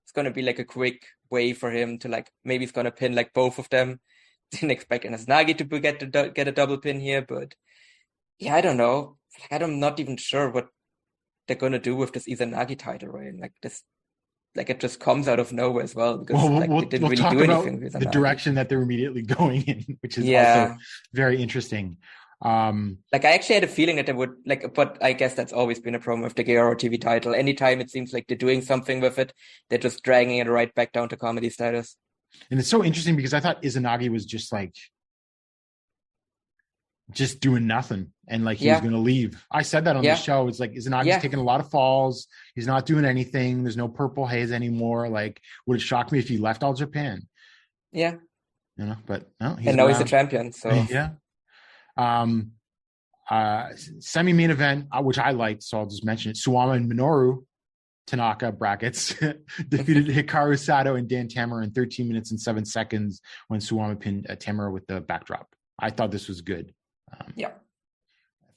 it's gonna be like a quick way for him to like, maybe he's gonna pin like both of them. Didn't expect Izanagi to get a double pin here, but yeah, I don't know. Like, I'm not even sure what they're gonna do with this Izanagi title reign. Like this, like it just comes out of nowhere as well, because they didn't really do anything with Izanagi. The direction that they're immediately going in, which is also very interesting. Like, I actually had a feeling that they would like, but I guess that's always been a problem with the Gerard TV title. Anytime it seems like they're doing something with it, they're just dragging it right back down to comedy status. And it's so interesting because I thought Izanagi was just doing nothing, and like he was going to leave. I said that on the show. It's like Izanagi's taking a lot of falls. He's not doing anything. There's no purple haze anymore. Like, would it shock me if he left All Japan? Yeah. You know, but no, he's now he's the champion. So yeah. Semi-main event, which I liked, so I'll just mention it. Suwama and Minoru Tanaka brackets defeated Hikaru Sato and Dan Tamura in 13 minutes and 7 seconds when Suwama pinned Tamura with the backdrop. I thought this was good.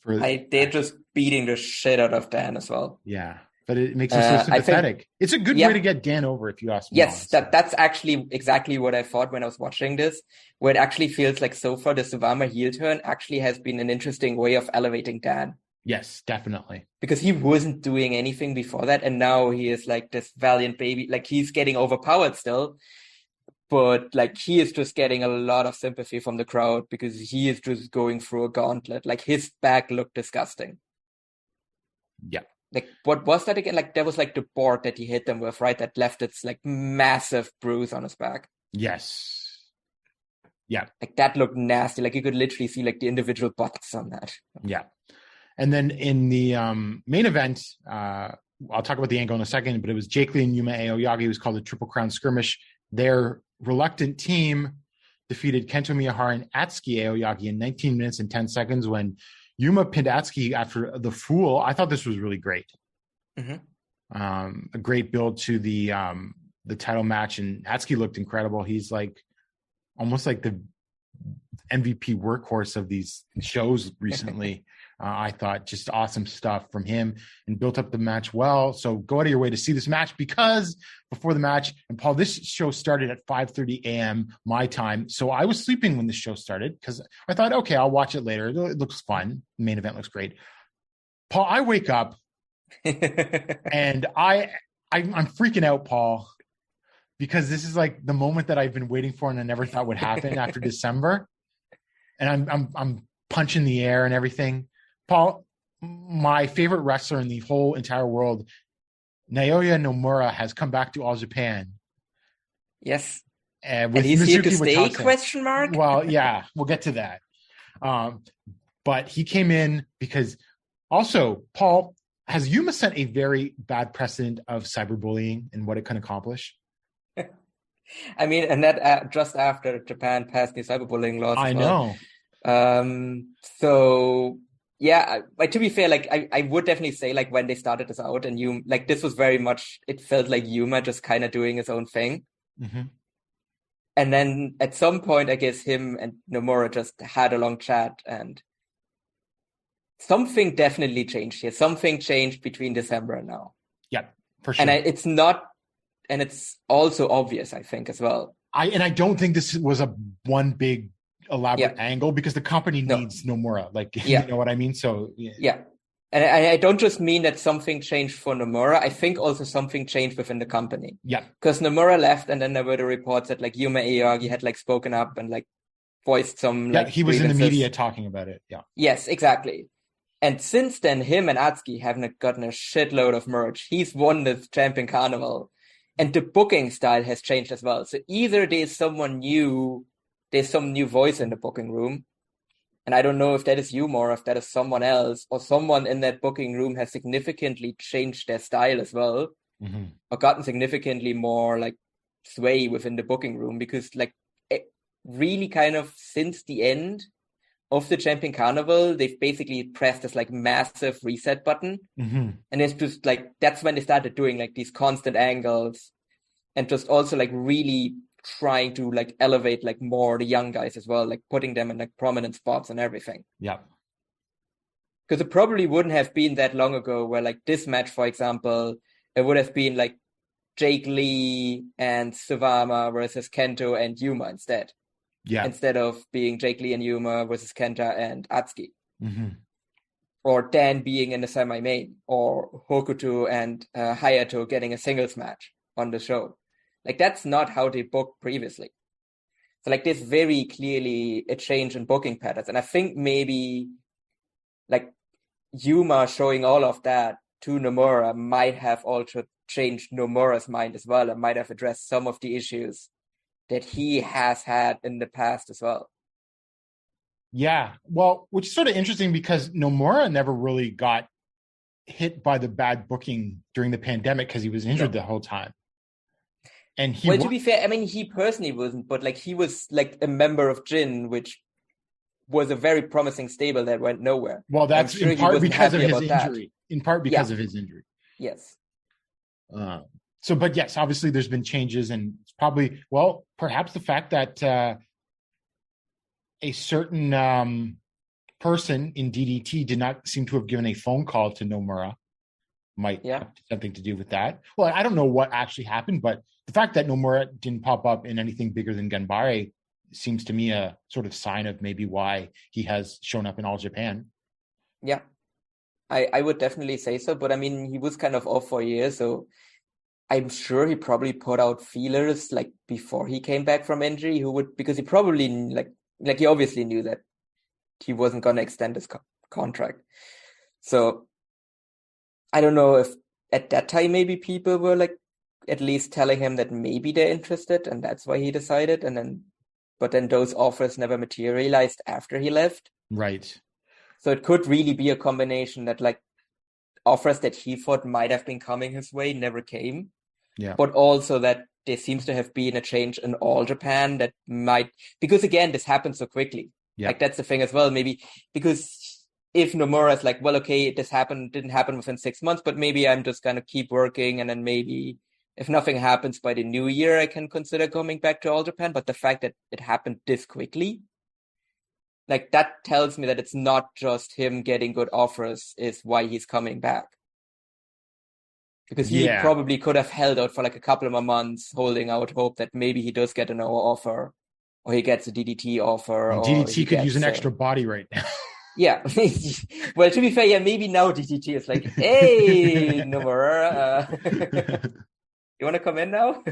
They're just beating the shit out of Dan as well. Yeah, but it makes us so sympathetic. It's a good way to get Dan over, if you ask me. Yes, that's actually exactly what I thought when I was watching this, where it actually feels like so far the Suwama heel turn actually has been an interesting way of elevating Dan. Yes, definitely. Because he wasn't doing anything before that, and now he is like this valiant baby. Like, he's getting overpowered still, but like he is just getting a lot of sympathy from the crowd because he is just going through a gauntlet. Like, his back looked disgusting. Yeah. Like, what was that again? Like, that was like the board that he hit them with, right? That left its like massive bruise on his back. Yes. Yeah. Like, that looked nasty. Like, you could literally see like the individual butts on that. Yeah. And then in the main event, I'll talk about the angle in a second, but it was Jake Lee and Yuma Aoyagi. It was called the Triple Crown Skirmish. Their reluctant team defeated Kento Miyahara and Atsuki Aoyagi in 19 minutes and 10 seconds when Yuma pinned Atsuki after the Fool. I thought this was really great. A great build to the title match, and Atsuki looked incredible. He's like almost like the MVP workhorse of these shows recently. I thought just awesome stuff from him and built up the match well. So go out of your way to see this match, because before the match, and Paul, this show started at 5:30 a.m. my time. So I was sleeping when the show started because I thought, okay, I'll watch it later. It looks fun. The main event looks great. Paul, I wake up and I'm freaking out, Paul, because this is like the moment that I've been waiting for and I never thought would happen after December. And I'm punching the air and everything. Paul, my favorite wrestler in the whole entire world, Naoya Nomura, has come back to All Japan. Yes. And he's Mizuki here to stay, Watase. question mark? Well, yeah, we'll get to that. But he came in because also, Paul, has Yuma set a very bad precedent of cyberbullying and what it can accomplish? I mean, and that just after Japan passed the cyberbullying laws. I know. So yeah, to be fair, like I would definitely say, like, when they started this out and Yuma, like, this was very much, it felt like Yuma just kind of doing his own thing. And then at some point, I guess him and Nomura just had a long chat, and something definitely changed here. Something changed between December and now. Yeah, for sure. And it's also obvious, I think, as well. I don't think this was a one big elaborate angle because the company No. needs Nomura. Like, Yeah. you know what I mean? So Yeah. And I don't just mean that something changed for Nomura. I think also something changed within the company. Yeah. Because Nomura left, and then there were the reports that like Yuma Aoyagi had like spoken up and like voiced some like he was in the grievances. media talking about it. Yeah. Yes, exactly. And since then, him and Atsuki haven't gotten a shitload of merch. He's won the Champion Carnival, and the booking style has changed as well. So either there's some new voice in the booking room, and I don't know if that is you more, if that is someone else, or someone in that booking room has significantly changed their style as well, or gotten significantly more like sway within the booking room, because like it really kind of since the end of the Champion Carnival, they've basically pressed this like massive reset button. And it's just like, that's when they started doing like these constant angles and just also like really trying to like elevate like more the young guys as well, like putting them in like prominent spots and everything. Yeah. Because it probably wouldn't have been that long ago where like this match, for example, it would have been like Jake Lee and Suwama versus Kento and Yuma instead. Yeah. Instead of being Jake Lee and Yuma versus Kenta and Atsuki. Or Dan being in the semi-main, or Hokuto and Hayato getting a singles match on the show. Like, that's not how they booked previously. So, like, there's very clearly a change in booking patterns. And I think maybe, like, Yuma showing all of that to Nomura might have also changed Nomura's mind as well, and might have addressed some of the issues that he has had in the past as well. Yeah. Well, which is sort of interesting because Nomura never really got hit by the bad booking during the pandemic because he was injured the whole time. And he to be fair, I mean, he personally wasn't, but like he was like a member of Jin, which was a very promising stable that went nowhere. Well, that's sure in part because of his injury. In part because of his injury. Yes. But yes, obviously there's been changes, and it's probably, well, perhaps the fact that a certain person in DDT did not seem to have given a phone call to Nomura might have something to do with that. Well, I don't know what actually happened, but the fact that Nomura didn't pop up in anything bigger than Ganbare seems to me a sort of sign of maybe why he has shown up in All Japan. Yeah, I would definitely say so. But I mean, he was kind of off for a year, so I'm sure he probably put out feelers like before he came back from injury. Because he probably like he obviously knew that he wasn't going to extend his contract. So I don't know if at that time maybe people were like at least telling him that maybe they're interested, and that's why he decided. But then those offers never materialized after he left. Right. So it could really be a combination that like offers that he thought might have been coming his way never came. Yeah. But also that there seems to have been a change in All Japan that might, because again, this happened so quickly. Yeah. Like that's the thing as well, maybe because if Nomura is like, well, okay, didn't happen within 6 months, but maybe I'm just going to keep working. And then maybe if nothing happens by the new year, I can consider coming back to All Japan. But the fact that it happened this quickly, like that tells me that it's not just him getting good offers is why he's coming back. Because he probably could have held out for like a couple of more months, holding out hope that maybe he does get an offer, or he gets a DDT offer. And DDT could use an extra body right now. Yeah. Well, to be fair, maybe now DDT is like, hey, Nomura, you want to come in now?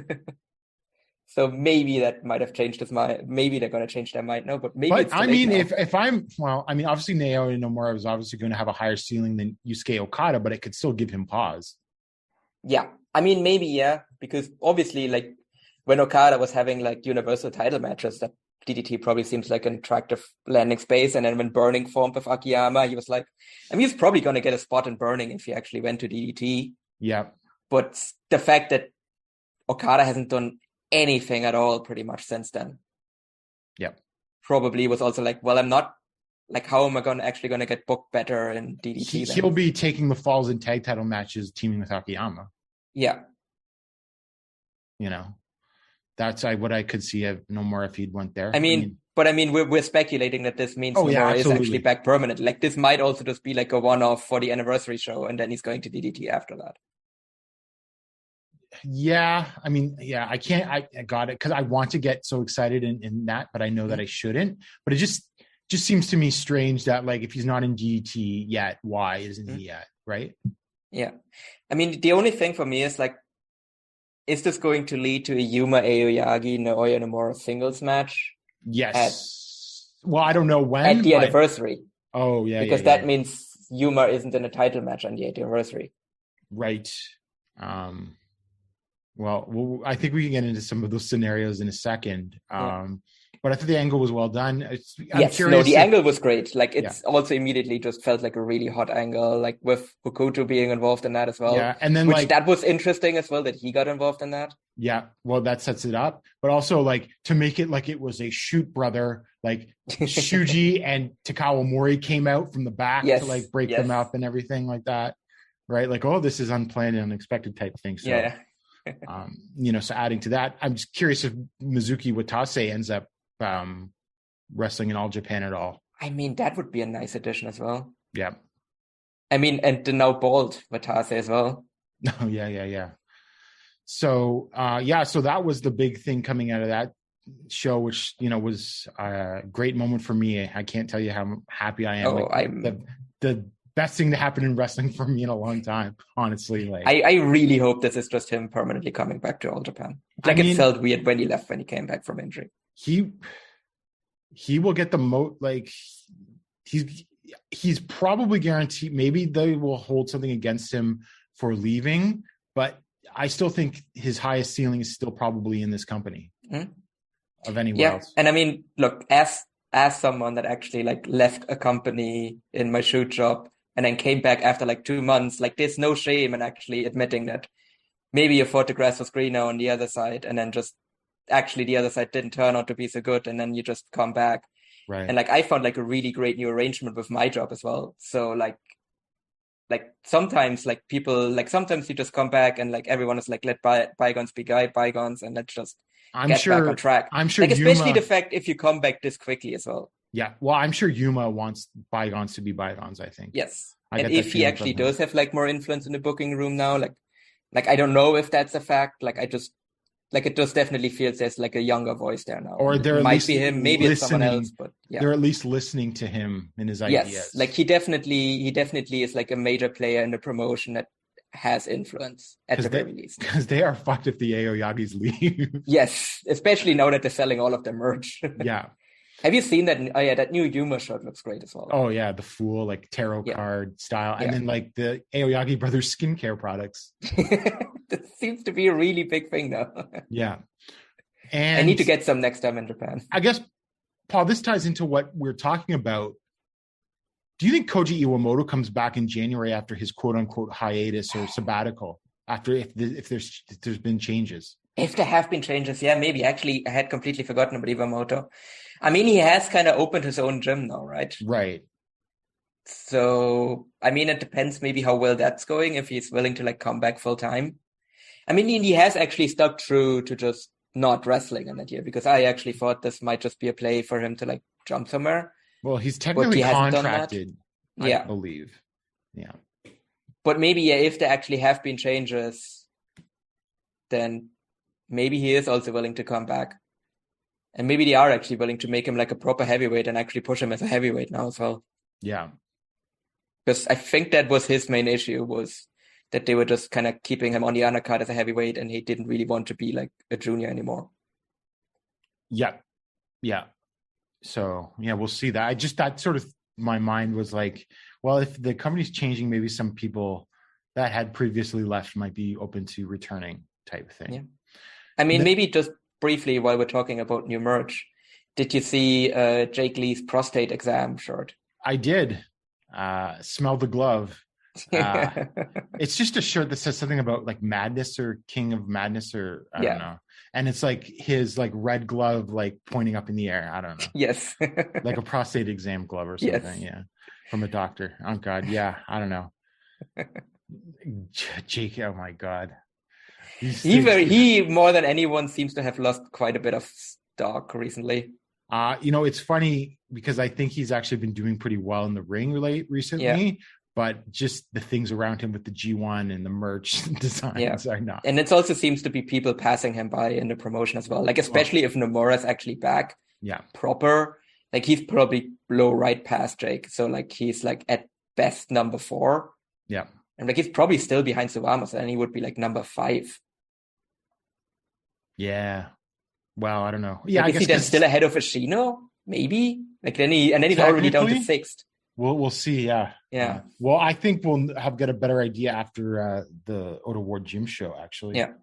So maybe that might have changed his mind. Maybe they're going to change their mind now, but maybe. But I mean, if I'm, well, I mean, obviously Naoya Nomura is obviously going to have a higher ceiling than Yusuke Okada, but it could still give him pause. Yeah. I mean, maybe, because obviously, like, when Okada was having, like, universal title matches, that DDT probably seems like an attractive landing space. And then when Burning formed with Akiyama, he was like, I mean, he's probably going to get a spot in Burning if he actually went to DDT. Yeah. But the fact that Okada hasn't done anything at all pretty much since then. Yeah. Probably was also like, well, I'm not, like, how am I actually going to get booked better in DDT? He'll be taking the falls in tag title matches, teaming with Akiyama. Yeah. You know, that's what I could see of Nomura if he'd went there. I mean, we're speculating that this means Nomura is actually back permanent. Like, this might also just be like a one-off for the anniversary show, and then he's going to DDT after that. Yeah, I mean, yeah, I can't. I got it because I want to get so excited in that, but I know that I shouldn't. But it just seems to me strange that like if he's not in GT yet, why isn't he yet? Right? Yeah, I mean, the only thing for me is like, is this going to lead to a Yuma Aoyagi Naoya Nomura singles match? Yes. Well, I don't know when at the anniversary. Oh yeah, because that means Yuma isn't in a title match on the 8th anniversary. Right. Well, I think we can get into some of those scenarios in a second. But I thought the angle was well done. The angle was great. Like it's also immediately just felt like a really hot angle, like with Hokuto being involved in that as well. Yeah, and then that was interesting as well that he got involved in that. Yeah, well, that sets it up. But also like to make it like it was a shoot brother, like Shuji and Takawa Mori came out from the back to like break them up and everything like that. Right? Like, oh, this is unplanned and unexpected type thing. So so adding to that, I'm just curious if Mizuki Watase ends up wrestling in All Japan at all. I mean, that would be a nice addition as well. Yeah. I mean, and the now bald Watase as well. Oh, yeah. So, so that was the big thing coming out of that show, which, was a great moment for me. I can't tell you how happy I am. The best thing to happen in wrestling for me in a long time, honestly. Like, I really hope this is just him permanently coming back to All Japan. It felt weird when he left, when he came back from injury. He will get the he's probably guaranteed. Maybe they will hold something against him for leaving, but I still think his highest ceiling is still probably in this company of anywhere else. And I mean, look, as someone that actually like left a company in my shoot job and then came back after like 2 months, like there's no shame in actually admitting that maybe you thought the grass was greener on the other side, and then just actually the other side didn't turn out to be so good, and then you just come back. Right. And like I found like a really great new arrangement with my job as well. So like sometimes like people like sometimes you just come back and like everyone is like, let bygones be bygones, and let's just get back on track. I'm sure like especially the fact if you come back this quickly as well. Yeah, well, I'm sure Yuma wants bygones to be bygones, I think. Yes. And if he actually does have like more influence in the booking room now, like I don't know if that's a fact. Like I just like it just definitely feels there's like a younger voice there now. Or there might be him, maybe it's someone else, but they're at least listening to him and his ideas. Yes, like he definitely is like a major player in the promotion that has influence at the very least. Because they are fucked if the Aoyagis leave. Yes, especially now that they're selling all of their merch. Yeah. Have you seen that? Oh yeah, that new Yuma shirt looks great as well. Oh yeah, the Fool like tarot card style, and then like the Aoyagi brothers skincare products. That seems to be a really big thing now. Yeah, and I need to get some next time in Japan. I guess, Paul, this ties into what we're talking about. Do you think Koji Iwamoto comes back in January after his quote unquote hiatus or sabbatical? After if there's been changes? If there have been changes, yeah, maybe. Actually, I had completely forgotten about Iwamoto. I mean, he has kind of opened his own gym now, right? Right. So, I mean, it depends maybe how well that's going, if he's willing to like come back full time. I mean, he has actually stuck true to just not wrestling in that year, because I actually thought this might just be a play for him to like jump somewhere. Well, he's technically contracted, I believe. Yeah. But maybe if there actually have been changes, then maybe he is also willing to come back. And maybe they are actually willing to make him like a proper heavyweight and actually push him as a heavyweight now as well. Yeah. Because I think that was his main issue, was that they were just kind of keeping him on the undercard as a heavyweight, and he didn't really want to be like a junior anymore. Yeah. Yeah. So, yeah, we'll see that. That sort of, my mind was like, well, if the company's changing, maybe some people that had previously left might be open to returning type thing. Yeah. I mean, maybe just briefly while we're talking about new merch, did you see Jake Lee's prostate exam shirt? I did. Smell the glove. It's just a shirt that says something about like madness or king of madness, or I don't know. And it's like his like red glove like pointing up in the air. I don't know. Yes. Like a prostate exam glove or something. Yes. Yeah. From a doctor. Oh God. Yeah. I don't know. Jake. Oh my God. He more than anyone seems to have lost quite a bit of stock recently. It's funny because I think he's actually been doing pretty well in the ring recently, but just the things around him with the G1 and the merch designs are not. And it also seems to be people passing him by in the promotion as well. Like, especially if Nomura's actually back proper, like he's probably blow right past Jake. So like he's like at best number 4. Yeah. And like he's probably still behind Suwama, so then he would be like number 5. Yeah. Well, I don't know. Yeah, like, I guess he then still ahead of Ashino? Maybe. Like then he's already down to 6th. We'll see. Yeah. Well, I think we'll get a better idea after the Oda Ward Gym show, actually. Yeah.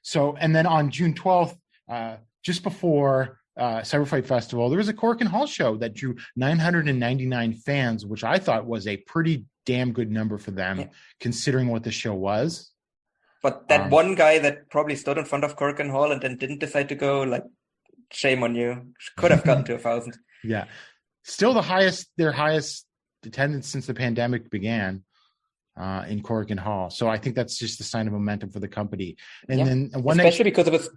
So, and then on June 12th, just before Cyberfight Festival, there was a Korakuen Hall show that drew 999 fans, which I thought was a pretty damn good number for them, considering what the show was. But that one guy that probably stood in front of Korakuen Hall and then didn't decide to go, like, shame on you. Could have gotten to 1,000. Yeah. Still their highest attendance since the pandemic began in Korakuen Hall. So I think that's just a sign of momentum for the company. And then especially because it was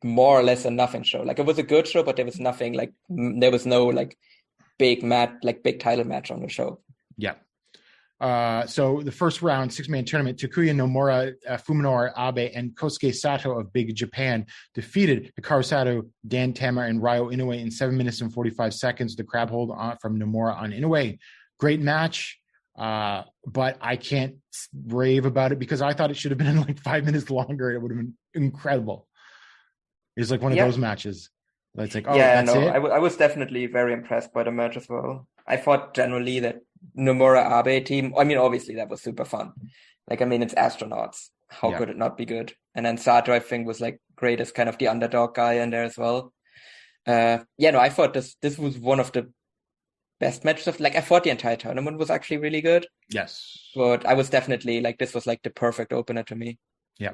more or less a nothing show. Like, it was a good show, but there was nothing, like, there was no like big title match on the show. Yeah. So the first round 6-man tournament, Takuya Nomura, Fuminori Abe, and Kosuke Sato of Big Japan defeated Hikaru Sato, Dan Tama, and Ryo Inoue in 7 minutes and 45 seconds. The crab hold from Nomura on Inoue. Great match, but I can't rave about it because I thought it should have been in like 5 minutes longer. It would have been incredible. It's like one of those matches. It's like, that's it? I was definitely very impressed by the match as well. I thought generally that Nomura Abe team, I mean, obviously that was super fun. Like, I mean, it's astronauts. How could it not be good? And then Sato, I think, was like great as kind of the underdog guy in there as well. I thought this was one of the best matches of, like, I thought the entire tournament was actually really good. Yes. But I was definitely like, this was like the perfect opener to me. Yeah.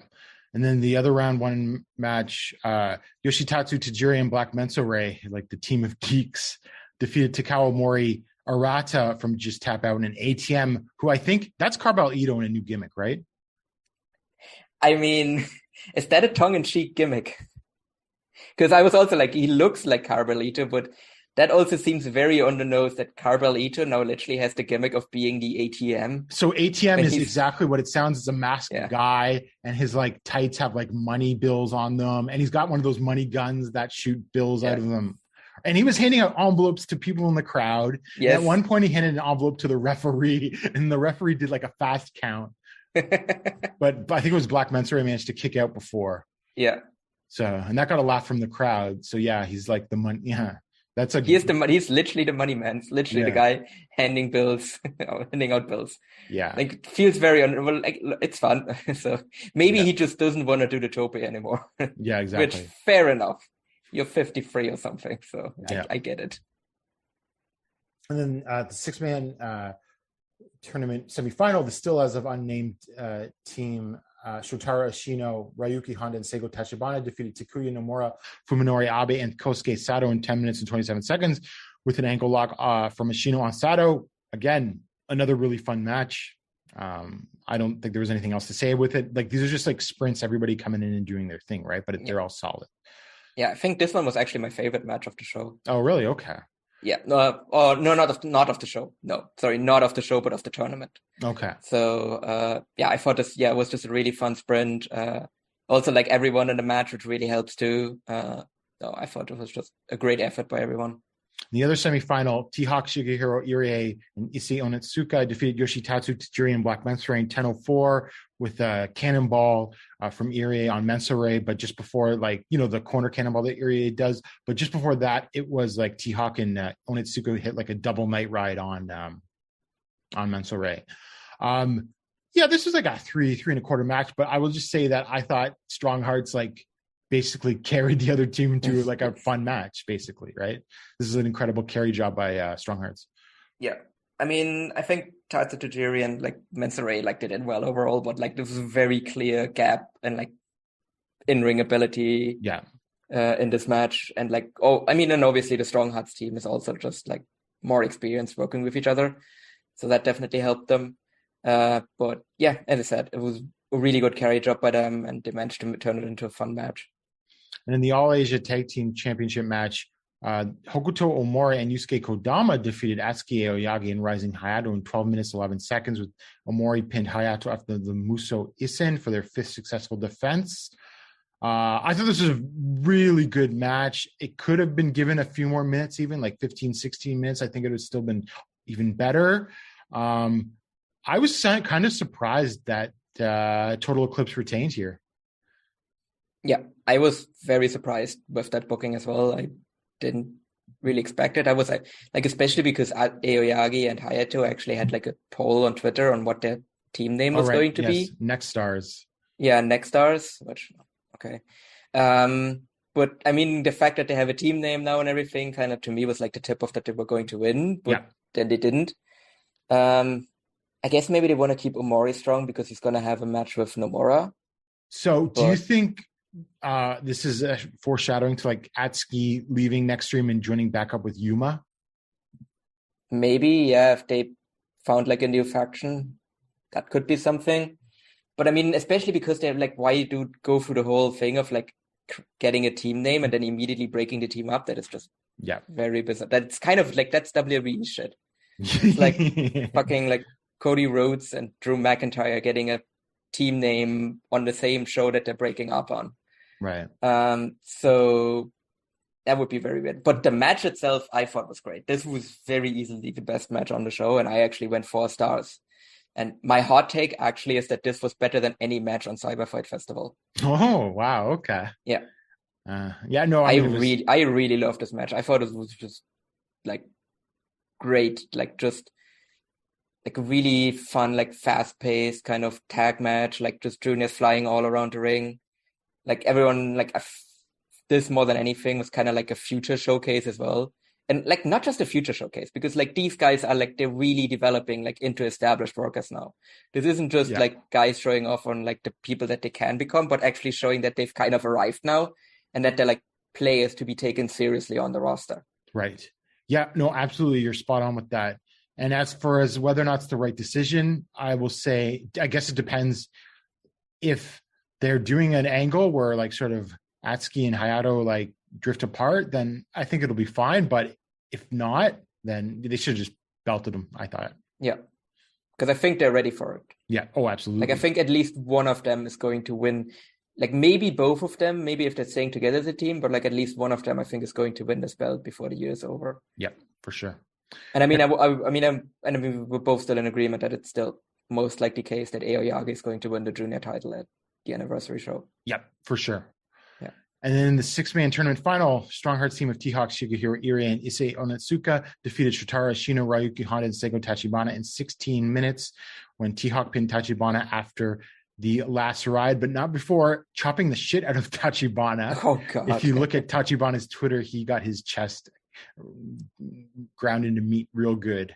And then the other round 1 match, Yoshitatsu Tajiri and Black Menso Ray, like the team of geeks, defeated Takao Mori Arata from Just Tap Out and an ATM, who I think that's Carbal Ito in a new gimmick, right? I mean, is that a tongue-in-cheek gimmick? Because I was also like, he looks like Carbal Ito, but that also seems very on the nose that Carbal Ito now literally has the gimmick of being the ATM. So ATM is exactly what it sounds. It's a masked guy, and his like tights have like money bills on them, and he's got one of those money guns that shoot bills out of them. And he was handing out envelopes to people in the crowd. Yes. At one point, he handed an envelope to the referee, and the referee did like a fast count. but I think it was Black Mensa managed to kick out before. Yeah. So, and that got a laugh from the crowd. So yeah, he's like the money. Yeah. He's literally the money man. It's literally the guy handing bills, handing out bills. Yeah. Like, it feels very, like, it's fun. So maybe he just doesn't want to do the Tope anymore. Yeah, exactly. Which, fair enough. You're 53 or something, so I get it. And then the 6-man tournament semifinal, the still as of unnamed team, Shotaro Ashino, Ryuki Honda, and Seigo Tachibana defeated Takuya Nomura, Fuminori Abe, and Kosuke Sato in 10 minutes and 27 seconds with an ankle lock from Ashino on Sato. Again, another really fun match. I don't think there was anything else to say with it. Like, these are just like sprints, everybody coming in and doing their thing, right? But they're all solid. Yeah, I think this one was actually my favorite match of the show. Oh, really? Okay. Yeah. No, not of the show. No, sorry, not of the show, but of the tournament. Okay. So, I thought this, it was just a really fun sprint. Also, like, everyone in the match, which really helps too. I thought it was just a great effort by everyone. In the other semifinal, T-Hawk Shigehiro Irie and Issei Onitsuka defeated Yoshitatsu Tajiri and Black Mensa in 10:04 with a cannonball from Irie on Mensa Ray. But just before, like, the corner cannonball that Irie does. But just before that, it was like T-Hawk and Onitsuka hit like a double night ride on Mensa Ray. This was like a 3.25 match. But I will just say that I thought Strong Hearts basically carried the other team to like a fun match, basically, right? This is an incredible carry job by Strong Hearts. Yeah. I mean, I think Tatsu Tajiri and like Mensa Ray did it well overall, but like there was a very clear gap and like in-ring ability in this match. And like, and obviously the Strong Hearts team is also just like more experienced working with each other. So that definitely helped them. But yeah, as I said, it was a really good carry job by them, and they managed to turn it into a fun match. And in the All Asia Tag Team Championship match, Hokuto Omori and Yusuke Kodama defeated Atsuki Aoyagi and Rising Hayato in 12 minutes, 11 seconds, with Omori pinned Hayato after the Muso Isen for their 5th successful defense. I thought this was a really good match. It could have been given a few more minutes, even like 15, 16 minutes. I think it would have still been even better. I was kind of surprised that Total Eclipse retained here. Yeah, I was very surprised with that booking as well. I didn't really expect it. I was like, especially because Aoyagi and Hayato actually had like a poll on Twitter on what their team name was going to be. Next Stars. Yeah, Next Stars, which, okay. But I mean, the fact that they have a team name now and everything kind of to me was like the tip off that they were going to win, but then they didn't. I guess maybe they want to keep Omori strong because he's going to have a match with Nomura. So do you think this is a foreshadowing to like Atsuki leaving Next Stream and joining back up with Yuma? Maybe, yeah, if they found like a new faction, that could be something. But I mean, especially because they're like, why do go through the whole thing of like getting a team name and then immediately breaking the team up? That is just very bizarre. That's kind of like, that's WWE shit. It's like fucking like Cody Rhodes and Drew McIntyre getting a team name on the same show that they're breaking up on. Right. So that would be very weird. But the match itself, I thought was great. This was very easily the best match on the show, and I actually went 4 stars. And my hot take actually is that this was better than any match on Cyberfight Festival. Oh, wow. Okay. Yeah. I really loved this match. I thought it was just like great, like just like a really fun, like fast-paced kind of tag match, like just juniors flying all around the ring. Like everyone, like this more than anything was kind of like a future showcase as well. And like not just a future showcase, because like these guys are like, they're really developing like into established workers now. This isn't just like guys showing off on like the people that they can become, but actually showing that they've kind of arrived now and that they're like players to be taken seriously on the roster. Right. Yeah, no, absolutely. You're spot on with that. And as far as whether or not it's the right decision, I will say, I guess it depends. If they're doing an angle where like sort of Atsuki and Hayato like drift apart, then I think it'll be fine. But if not, then they should have just belted them, I thought. Yeah. Because I think they're ready for it. Yeah. Oh, absolutely. Like I think at least one of them is going to win. Like maybe both of them, maybe if they're staying together as a team, but like at least one of them I think is going to win this belt before the year is over. Yeah, for sure. And I mean, we're both still in agreement that it's still most likely the case that Aoyagi is going to win the junior title at the anniversary show. Yep, for sure. Yeah. And then in the 6-man tournament final, Strong Hearts team of T-Hawk, Shigehiro Irie, and Issei Onitsuka defeated Shotaro Ashino, Ryuki Honda, and Seigo Tachibana in 16 minutes when T-Hawk pinned Tachibana after the last ride, but not before chopping the shit out of Tachibana. Oh, God. If you look at Tachibana's Twitter, he got his chest ground into meat real good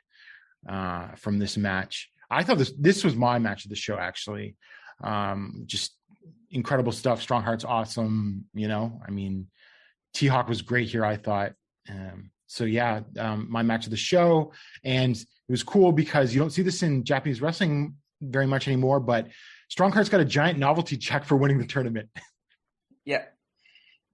from this match. I thought this was my match of the show, actually. Just incredible stuff. Strong Heart's awesome. You know, I mean, T-Hawk was great here, I thought. My match of the show. And it was cool because you don't see this in Japanese wrestling very much anymore, but Strong Heart's got a giant novelty check for winning the tournament. Yeah.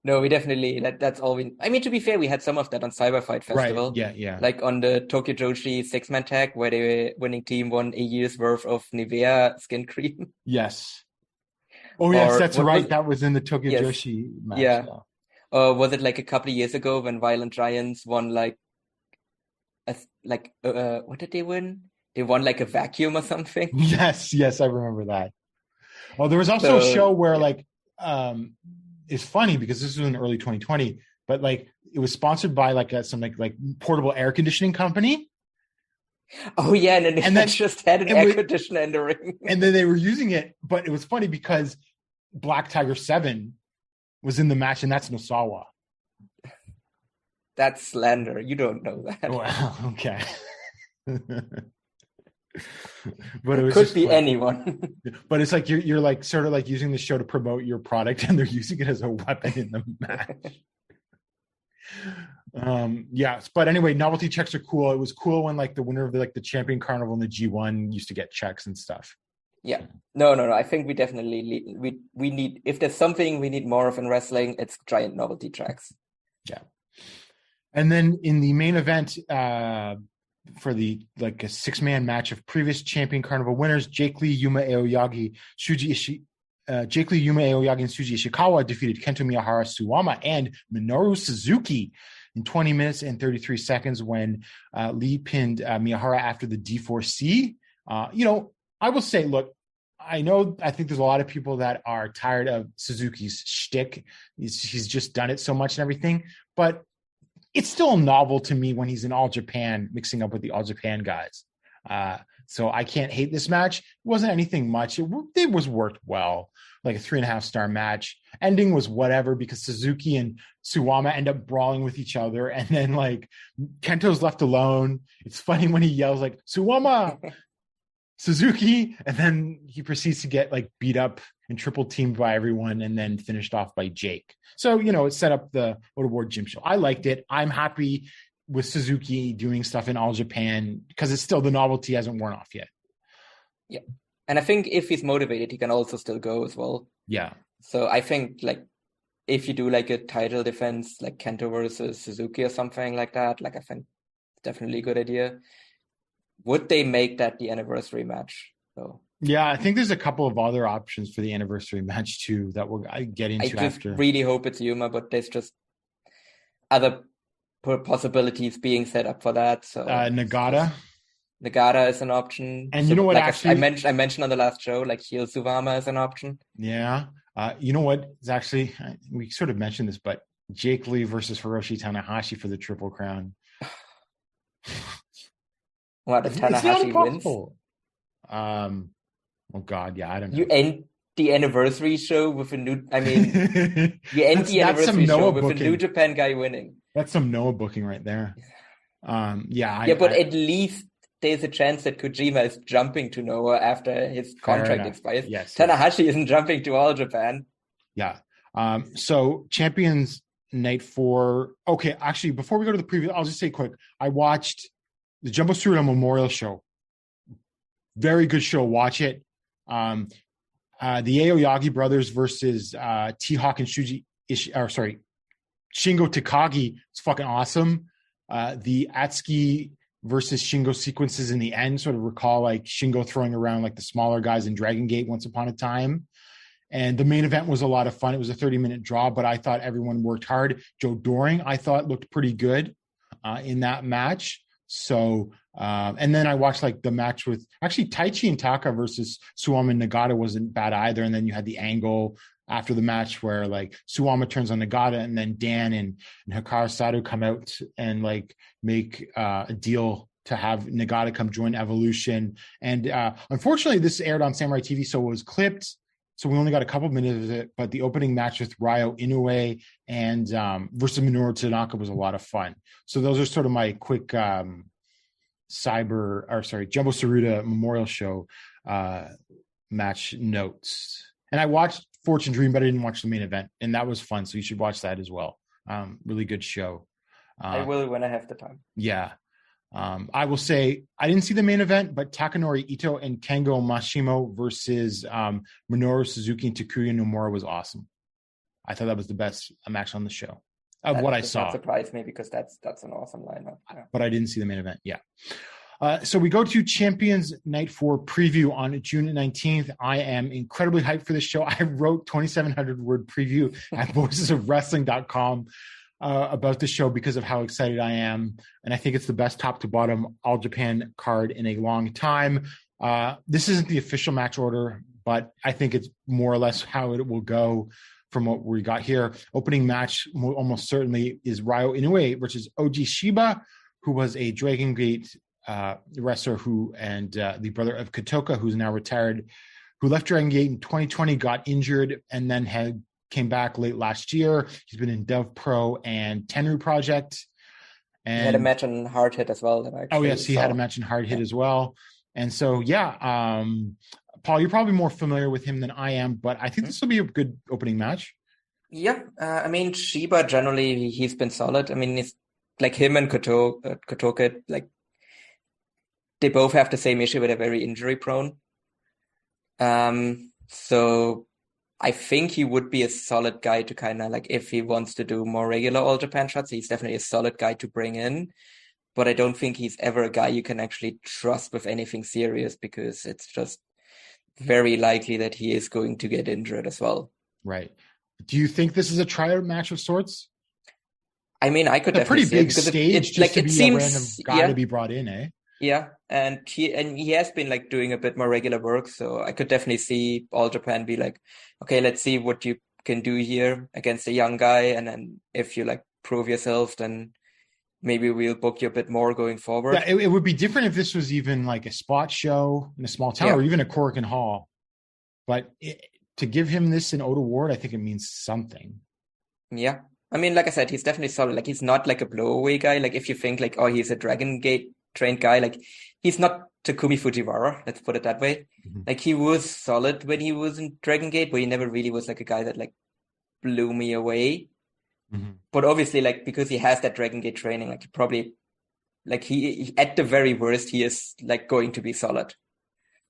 No, we definitely, that's all I mean, to be fair, we had some of that on Cyberfight Festival. Right, yeah. Like on the Tokyo Joshi 6-man tag where the winning team won a year's worth of Nivea skin cream. Yes. Oh, yes, that's right. That was in the Tokyo Joshi match. Yeah. Was it like a couple of years ago when Violent Giants won what did they win? They won like a vacuum or something. Yes, I remember that. Well, there was also a show where it's funny because this was in early 2020, but like it was sponsored by some portable air conditioning company. Oh yeah, and then just had an air conditioner in the ring. And then they were using it, but it was funny because Black Tiger 7 was in the match, and that's Nosawa. That's slander. You don't know that. Well, okay. But it could be anyone. But it's like you're like sort of like using the show to promote your product, and they're using it as a weapon in the match. But anyway, novelty checks are cool. It was cool when like the winner of the champion carnival in the G1 used to get checks and stuff. Yeah. No. I think we definitely we need, if there's something we need more of in wrestling, it's giant novelty checks. Yeah. And then in the main event, for the a 6-man match of previous champion Carnival winners, Jake Lee, Yuma Aoyagi, Jake Lee, Yuma Aoyagi, and Shuji Ishikawa defeated Kento Miyahara, Suwama, and Minoru Suzuki in 20 minutes and 33 seconds when Lee pinned Miyahara after the D4C. I will say, look, I think there's a lot of people that are tired of Suzuki's shtick. He's just done it so much and everything, but it's still novel to me when he's in All Japan mixing up with the All Japan guys. So I can't hate this match. It wasn't anything much. It was worked well, like a 3.5-star match. Ending was whatever because Suzuki and Suwama end up brawling with each other. And then Kento's left alone. It's funny when he yells Suwama, Suzuki, and then he proceeds to get beat up and triple teamed by everyone and then finished off by Jake. So, it set up the Otaward Gym Show. I liked it. I'm happy with Suzuki doing stuff in All Japan because it's still, the novelty hasn't worn off yet. Yeah. And I think if he's motivated, he can also still go as well. Yeah. So I think if you do a title defense, like Kento versus Suzuki or something like that, I think it's definitely a good idea. Would they make that the anniversary match, though? Yeah, I think there's a couple of other options for the anniversary match, too, that we'll get into after. I really hope it's Yuma, but there's just other possibilities being set up for that. So Nagata is an option. And you know what, I mentioned on the last show, heel Suwama is an option. Yeah. You know what? It's actually, we sort of mentioned this, but Jake Lee versus Hiroshi Tanahashi for the Triple Crown. What, if Tanahashi wins? Oh God, yeah, I don't know. You end the anniversary show with a new. I mean, you end the anniversary show with a New Japan guy winning. That's some Noah booking right there. But at least there's a chance that Kojima is jumping to Noah after his contract expires. Yes, Tanahashi isn't jumping to All Japan. Yeah. So Champions Night 4. Okay, actually, before we go to the preview, I'll just say quick. I watched the Jumbo Tsuruta Memorial Show. Very good show. Watch it. The Aoyagi brothers versus T-Hawk and Shingo Takagi. It's fucking awesome. The Atsuki versus Shingo sequences in the end sort of recall Shingo throwing around the smaller guys in Dragon Gate once upon a time. And the main event was a lot of fun. It was a 30-minute draw, but I thought everyone worked hard. Joe Doring, I thought, looked pretty good in that match. So, and then I watched the match with actually Taichi and Taka versus Suwama and Nagata wasn't bad either. And then you had the angle after the match where Suwama turns on Nagata and then Dan and Hikaru Sato come out and make a deal to have Nagata come join Evolution. And unfortunately, this aired on Samurai TV, so it was clipped. So we only got a couple minutes of it, but the opening match with Ryo Inoue and versus Minoru Tanaka was a lot of fun. So those are sort of my quick Jumbo Tsuruta Memorial Show match notes. And I watched Fortune Dream, but I didn't watch the main event, and that was fun. So you should watch that as well. Really good show. I will when I have the time. Yeah. I will say I didn't see the main event, but Takanori Ito and Kengo Mashimo versus Minoru Suzuki and Takuya Nomura was awesome. I thought that was the best match on the show of what I saw. That surprised me because that's an awesome lineup. Yeah. But I didn't see the main event. Yeah. So we go to Champions Night 4 preview on June 19th. I am incredibly hyped for this show. I wrote 2,700 word preview at voicesofwrestling.com. About the show because of how excited I am. And I think it's the best top to bottom All Japan card in a long time. This isn't the official match order, but I think it's more or less how it will go from what we got here. Opening match almost certainly is Ryo Inoue versus Oji Shiba, who was a Dragon Gate wrestler and the brother of Kotoka, who's now retired, who left Dragon Gate in 2020, got injured, and then came back late last year. He's been in Dev Pro and Tenru Project. And he had a match on Hard Hit as well. He had a match in Hard Hit as well. And so, Paul, you're probably more familiar with him than I am, but I think this will be a good opening match. Yeah. Shiba, generally, he's been solid. It's him and Kotoka, they both have the same issue, but they're very injury prone. So I think he would be a solid guy to kind of like, if he wants to do more regular All Japan shots, he's definitely a solid guy to bring in. But I don't think he's ever a guy you can actually trust with anything serious, because it's just very likely that he is going to get injured as well. Right. Do you think this is a tryout match of sorts? I mean, I could a definitely pretty big see it, stage just like, to it be seems, a random guy to be brought in, eh? Yeah, and he has been like doing a bit more regular work, so I could definitely see All Japan be like, okay, let's see what you can do here against a young guy, and then if you like prove yourself, then maybe we'll book you a bit more going forward. Yeah, it would be different if this was even like a spot show in a small town or even a Corrigan Hall. But to give him this in Oda Ward, I think it means something. Yeah. I mean, like I said, he's definitely solid. Like, he's not like a blowaway guy. Like, if you think like, oh, he's a Dragon Gate trained guy, like, he's not Takumi Fujiwara, let's put it that way. Mm-hmm. Like, he was solid when he was in Dragon Gate, but he never really was like a guy that like blew me away. Mm-hmm. But obviously, like, because he has that Dragon Gate training, like, he probably, like, he at the very worst, he is like going to be solid.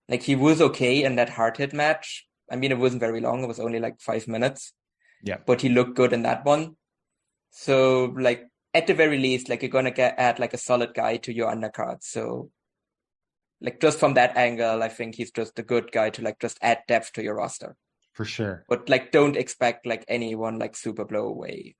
Like, he was okay in that hard hit match. I mean, it wasn't very long. It was only like 5 minutes. Yeah. But he looked good in that one. So, like, at the very least, like, you're going to add like a solid guy to your undercard. So, like, just from that angle, I think he's just a good guy to like just add depth to your roster. For sure. But like, don't expect like anyone like super blow away.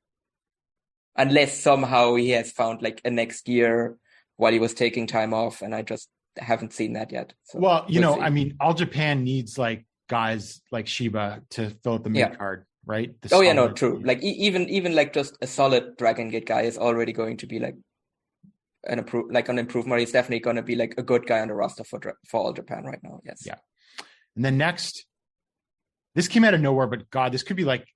Unless somehow he has found like a next year while he was taking time off, and I just haven't seen that yet. So well, we'll see. I mean, All Japan needs like guys like Shiba to fill out the mid card, right? True. Like even like just a solid Dragon Gate guy is already going to be like an improvement. He's definitely going to be like a good guy on the roster for All Japan right now. Yes. Yeah. And then next, this came out of nowhere, but God, this could be like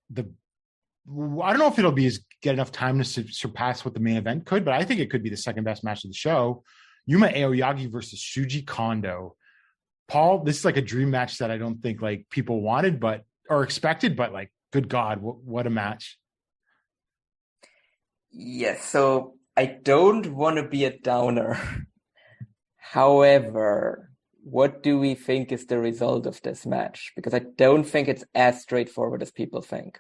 I don't know if it'll get enough time to surpass what the main event could, but I think it could be the second best match of the show. Yuma Aoyagi versus Shuji Kondo. Paul, this is like a dream match that I don't think like people wanted or expected, but like, good God, what a match. Yes. So I don't want to be a downer. However, what do we think is the result of this match? Because I don't think it's as straightforward as people think.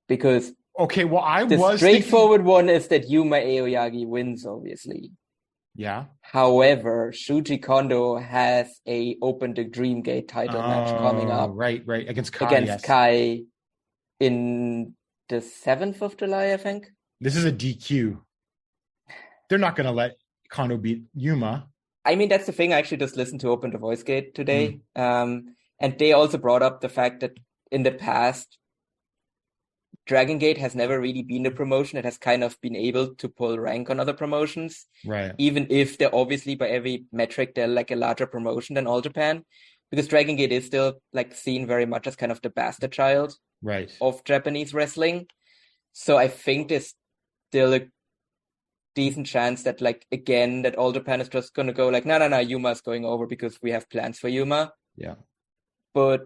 Because the straightforward one is that Yuma Aoyagi wins, obviously. Yeah. However, Shuji Kondo has a Open the Dream Gate title match coming up. Right. Against Kai. Kai in the 7th of July, I think. This is a DQ. They're not going to let Kondo beat Yuma. I mean, that's the thing. I actually just listened to Open the Voice Gate today. And they also brought up the fact that in the past, Dragon Gate has never really been a promotion that has kind of been able to pull rank on other promotions. Right. Even if they're obviously by every metric, they're like a larger promotion than All Japan. Because Dragon Gate is still like seen very much as kind of the bastard child of Japanese wrestling. So I think there's still a decent chance that like, again, that All Japan is just going to go like, no, Yuma's going over because we have plans for Yuma. Yeah. But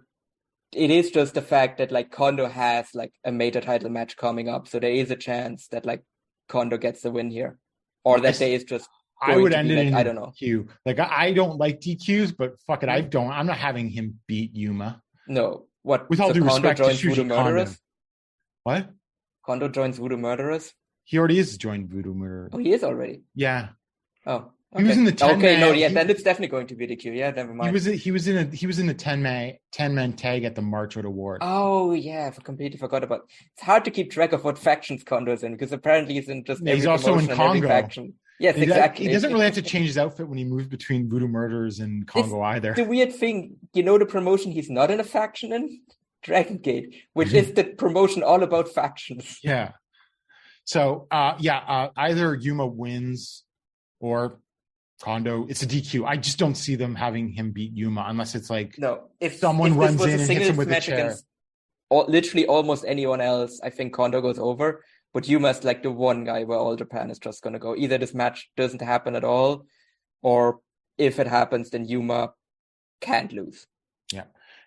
it is just the fact that like Kondo has like a major title match coming up, so there is a chance that like Kondo gets the win here, or that there is just. I would end it like, in I don't know. DQ. Like I don't like DQs, but fuck it, I'm not having him beat Yuma. No, what? With all due Kondo respect to joins Shuji Voodoo Murderers. What? Kondo joins Voodoo Murderers. He already is joined Voodoo Murderers. Oh, he is already. Yeah. Oh. Okay. He was in the 10-man. Then it's definitely going to be DQ. Yeah, never mind. He was in the 10-man tag at the March Out Award. Oh yeah, I completely forgot about. It's hard to keep track of what factions Kondo's in, because apparently he's in just. He's also in Congo. Faction. Yes, exactly. He doesn't really have to change his outfit when he moves between Voodoo Murderers and Congo either. The weird thing, the promotion he's not in a faction in? Dragon Gate, which is the promotion all about factions. Yeah. So either Yuma wins or Kondo. It's a DQ. I just don't see them having him beat Yuma unless it's like if someone runs in and hits him with a chair. Literally almost anyone else, I think Kondo goes over. But Yuma's like the one guy where All Japan is just going to go. Either this match doesn't happen at all, or if it happens, then Yuma can't lose. Yeah.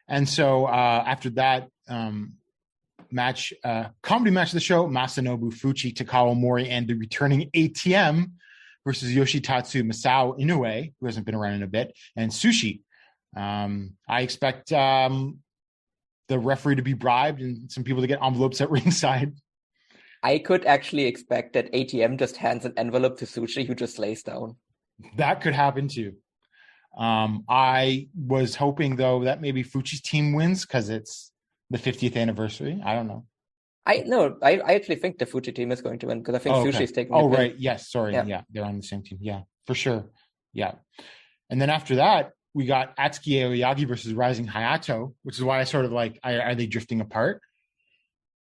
And so after that match, comedy match of the show, Masanobu Fuchi, Takao Mori, and the returning ATM versus Yoshitatsu Masao Inoue, who hasn't been around in a bit, and Sushi. I expect the referee to be bribed and some people to get envelopes at ringside. I could actually expect that ATM just hands an envelope to Sushi, who just lays down. That could happen too. I was hoping though that maybe Fuchi's team wins because it's the 50th anniversary. I don't know. I actually think the Fuji team is going to win because I think Sushi's taking the Oh, win. right. Yes. Sorry. Yeah. They're on the same team. Yeah, for sure. Yeah. And then after that, we got Atsuki Aoyagi versus Rising Hayato, which is why I sort of like, are they drifting apart?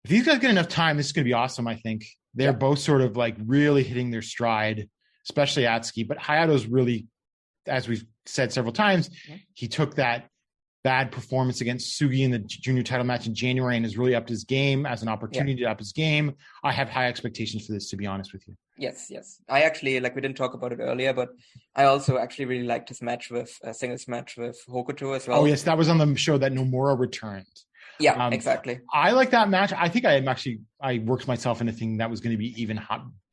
If these guys get enough time, this is going to be awesome, I think. They're both sort of like really hitting their stride, especially Atsuki. But Hayato's really, as we've said several times, he took that bad performance against Sugi in the junior title match in January and has really upped his game as an opportunity to up his game. I have high expectations for this, to be honest with you. Yes. I actually, we didn't talk about it earlier, but I also actually really liked his match with singles match with Hokuto as well. Oh, yes. That was on the show that Nomura returned. Yeah, exactly. I like that match. I think I worked myself into thinking that was going to be even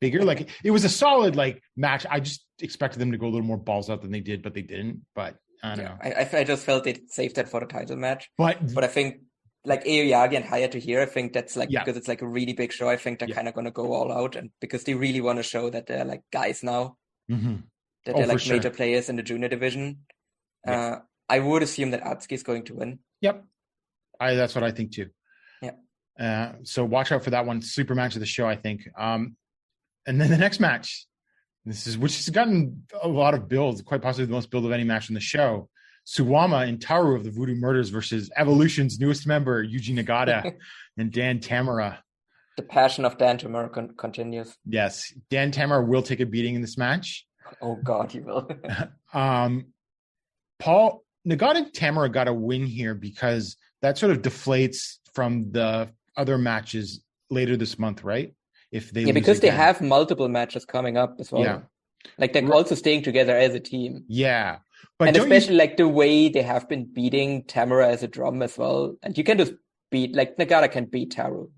bigger. Like it was a solid match. I just expected them to go a little more balls out than they did, but they didn't. But I don't know. I just felt they saved that for the title match. But I think Aoyagi and Hayato here, I think that's because it's a really big show. I think they're kind of going to go all out, and because they really want to show that they're guys now, that they're major players in the junior division. I would assume that Atsuki is going to win. Yep. That's what I think too. Yeah. So watch out for that one. Super match of the show, I think. And then the next match, which has gotten a lot of builds, quite possibly the most build of any match in the show. Suwama and Taru of the Voodoo Murders versus Evolution's newest member, Yuji Nagata and Dan Tamura. The passion of Dan Tamura continues. Yes. Dan Tamura will take a beating in this match. Oh God, he will. Paul, Nagata and Tamura got a win here because that sort of deflates from the other matches later this month, right? If they because they have multiple matches coming up as well. Yeah. They're also staying together as a team. Yeah. But and especially the way they have been beating Tamura as a drum as well. And you can just beat, Nagata can beat Taru.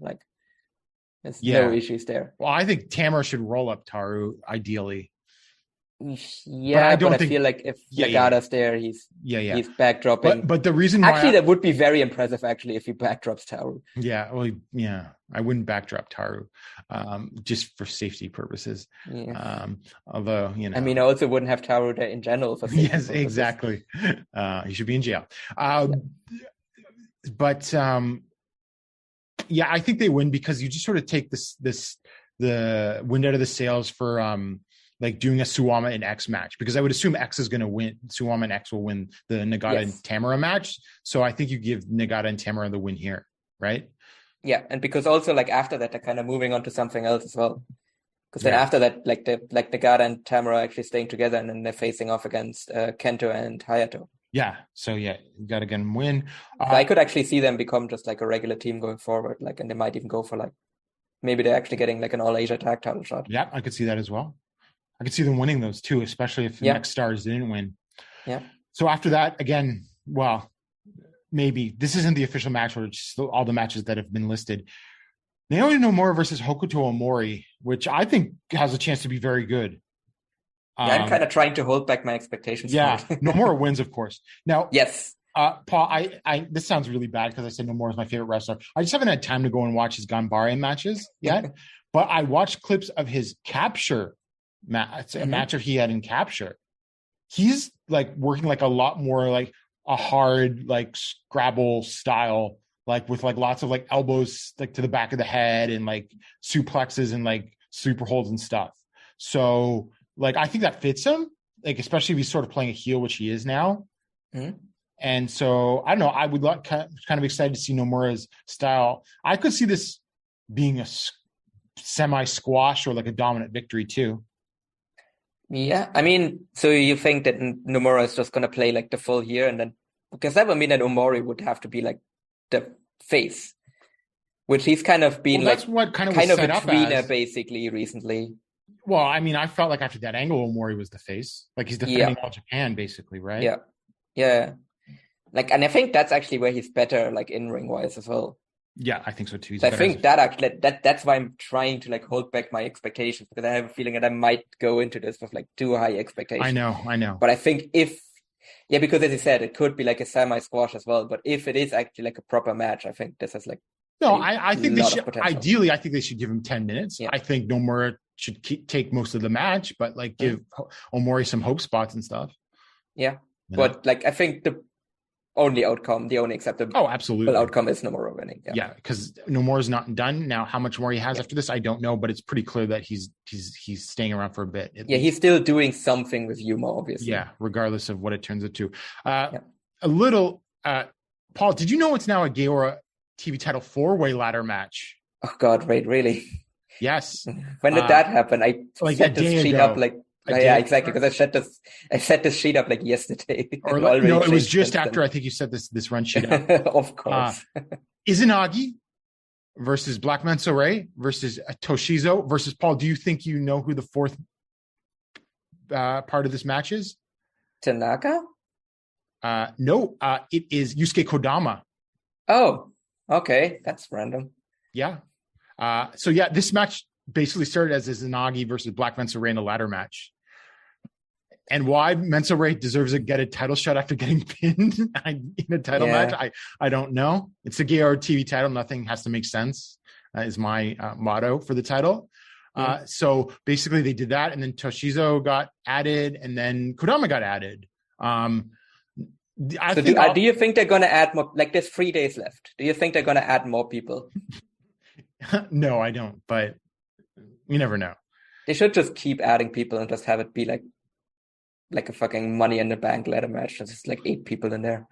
There's no issues there. Well, I think Tamura should roll up Taru, ideally. Yeah, but I feel like if Nagata's there, he's backdropping. But the reason why that would be very impressive, actually, if he backdrops Taru. Yeah, well, I wouldn't backdrop Taru, just for safety purposes. Yeah. Although, I also wouldn't have Taru there in general for safety purposes. Exactly. He should be in jail. But I think they win because you just sort of take the wind out of the sails for doing a Suwama and X match, because I would assume X is going to win. Suwama and X will win the Nagata and Tamura match. So I think you give Nagata and Tamura the win here, right? Yeah, and because also after that they're kind of moving on to something else as well. Because then after that, Nagata and Tamura actually staying together, and then they're facing off against Kento and Hayato. Yeah, so you got to get them win. I could actually see them become just a regular team going forward, and they might even go for maybe they're actually getting an All Asia tag title shot. Yeah, I could see that as well. I could see them winning those too, especially if the next stars didn't win. Yeah. So after that, again, maybe this isn't the official match order, just all the matches that have been listed. Naoya Nomura versus Hokuto Omori, which I think has a chance to be very good. I'm kind of trying to hold back my expectations. Yeah, Nomura wins, of course. Now, yes. Paul, I this sounds really bad because I said Nomura is my favorite wrestler. I just haven't had time to go and watch his Ganbare matches yet, but I watched clips of his Capture match, a match he had in Capture. He's working a lot more a hard Scrabble style, with lots of elbows to the back of the head and suplexes and super holds and stuff. So I think that fits him, especially if he's sort of playing a heel, which he is now. Mm-hmm. And so I don't know. I would kind of excited to see Nomura's style. I could see this being a semi squash or a dominant victory too. Yeah, so you think that Nomura is just going to play the full here, and then because that would mean that Omori would have to be the face, which he's kind of been that's what kind of a tweener basically recently. Well, I felt after that angle, Omori was the face, he's defending all Japan basically, right? Yeah. And I think that's actually where he's better, in ring wise as well. Yeah, I think so too. So I think that's why I'm trying to hold back my expectations, because I have a feeling that I might go into this with too high expectations. I know. But I think if Yeah, because as you said, it could be like a semi-squash as well. But if it is actually like a proper match, I think this is like I think they should. potential. Ideally, I think they should give him 10 minutes. Yeah. I think Nomura should take most of the match, but like give Omori some hope spots and stuff. Yeah, You know? but like I think the only acceptable absolutely outcome is Nomura winning. Yeah, because Nomura's not done now. How much more he has after this, I don't know, but it's pretty clear that he's staying around for a bit. He's still doing something with Yuma, obviously. Yeah, regardless of what it turns into. A little, Paul, did you know it's now a Gaora TV title 4-way ladder match? Oh God, wait, really? Yes. When did that happen? I like set a day this sheet ago. up like. Yeah, exactly. Because I set this sheet up like yesterday. Or like, no, it was just after I think you set this run sheet up. Of course. Izanagi versus Black Menso Ray versus Toshizo versus Paul. Do you think you know who the fourth part of this match is? Tanaka? No, it is Yusuke Kodama. Oh, okay. That's random. Yeah. So yeah, this match basically started as Izanagi versus Black Menso Ray in a ladder match. And why Menso Ray deserves to get a title shot after getting pinned in a title match, I don't know. It's a Gaora TV title. Nothing has to make sense, is my motto for the title. So basically they did that, and then Toshizo got added, and then Kodama got added. Do you think they're going to add more? Like there's 3 days left. Do you think they're going to add more people? No, I don't, but you never know. They should just keep adding people and just have it be like a fucking Money in the Bank ladder match. There's just like 8 people in there.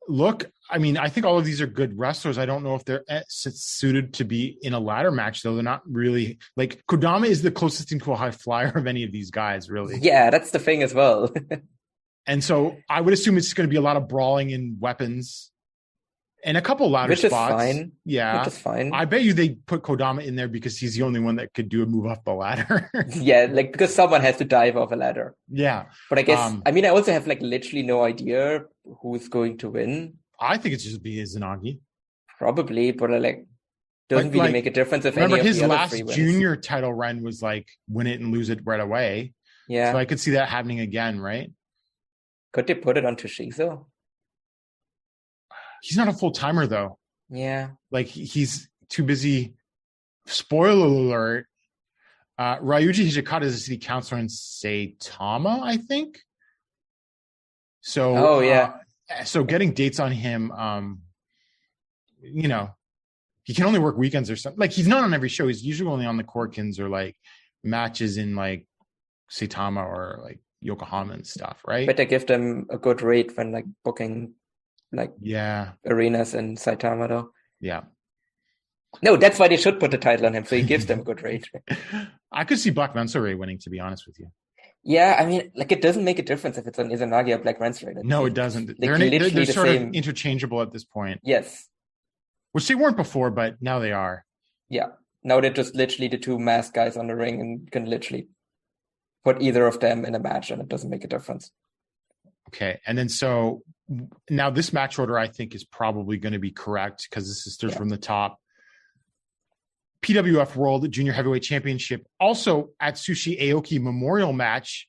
Look, I mean, I think all of these are good wrestlers. I don't know if they're suited to be in a ladder match, though. They're not really like Kodama is the closest thing to a high flyer of any of these guys, really. Yeah, that's the thing as well. And so I would assume it's going to be a lot of brawling and weapons and a couple ladder spots. Which is fine. Yeah. Which is fine. I bet you they put Kodama in there because he's the only one that could do a move off the ladder. Yeah, like because someone has to dive off a ladder. Yeah. But I guess, I mean, I also have like literally no idea who's going to win. I think it's just be Izanagi. Probably, but doesn't really make a difference if remember any of his the other last 3 wins. junior title run was like win it and lose it right away. Yeah. So I could see that happening again, right? Could they put it on Toshizo? He's not a full timer though. Yeah. Like he's too busy. Spoiler alert. Ryuji Hijikata is a city councilor in Saitama, I think. So so getting dates on him, he can only work weekends or something. Like he's not on every show. He's usually only on the Korkins or like matches in like Saitama or like Yokohama and stuff, right? Better give them a good rate when like booking like arenas in Saitama though. Yeah. No, that's why they should put the title on him, so he gives them a good rate. I could see Black Menso Ray winning, to be honest with you. Yeah, I mean, like it doesn't make a difference if it's an Izanagi or Black Menso Ray. No, it doesn't. Like, they're sort of interchangeable at this point. Yes. Which they weren't before, but now they are. Yeah. Now they're just literally the 2 masked guys on the ring and can literally put either of them in a match and it doesn't make a difference. Okay. And then so now this match order, I think, is probably going to be correct because this is from the top. PWF World Junior Heavyweight Championship. Also at Sushi Aoki Memorial match.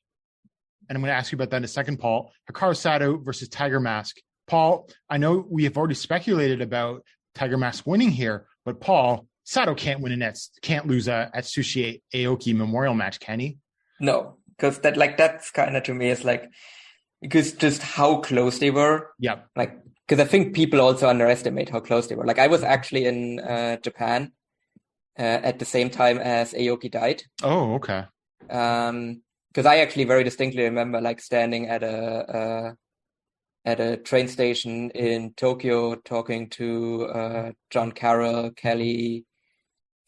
And I'm going to ask you about that in a second, Paul. Hikaru Sato versus Tiger Mask. Paul, I know we have already speculated about Tiger Mask winning here, but Paul, Sato can't lose at Sushi Aoki Memorial match, can he? No, because that's kind of to me is like, because just how close they were. Yeah. Like, because I think people also underestimate how close they were. Like I was actually in Japan at the same time as Aoki died. Oh, okay. Because I actually very distinctly remember like standing at a train station in Tokyo talking to John Carroll, Kelly.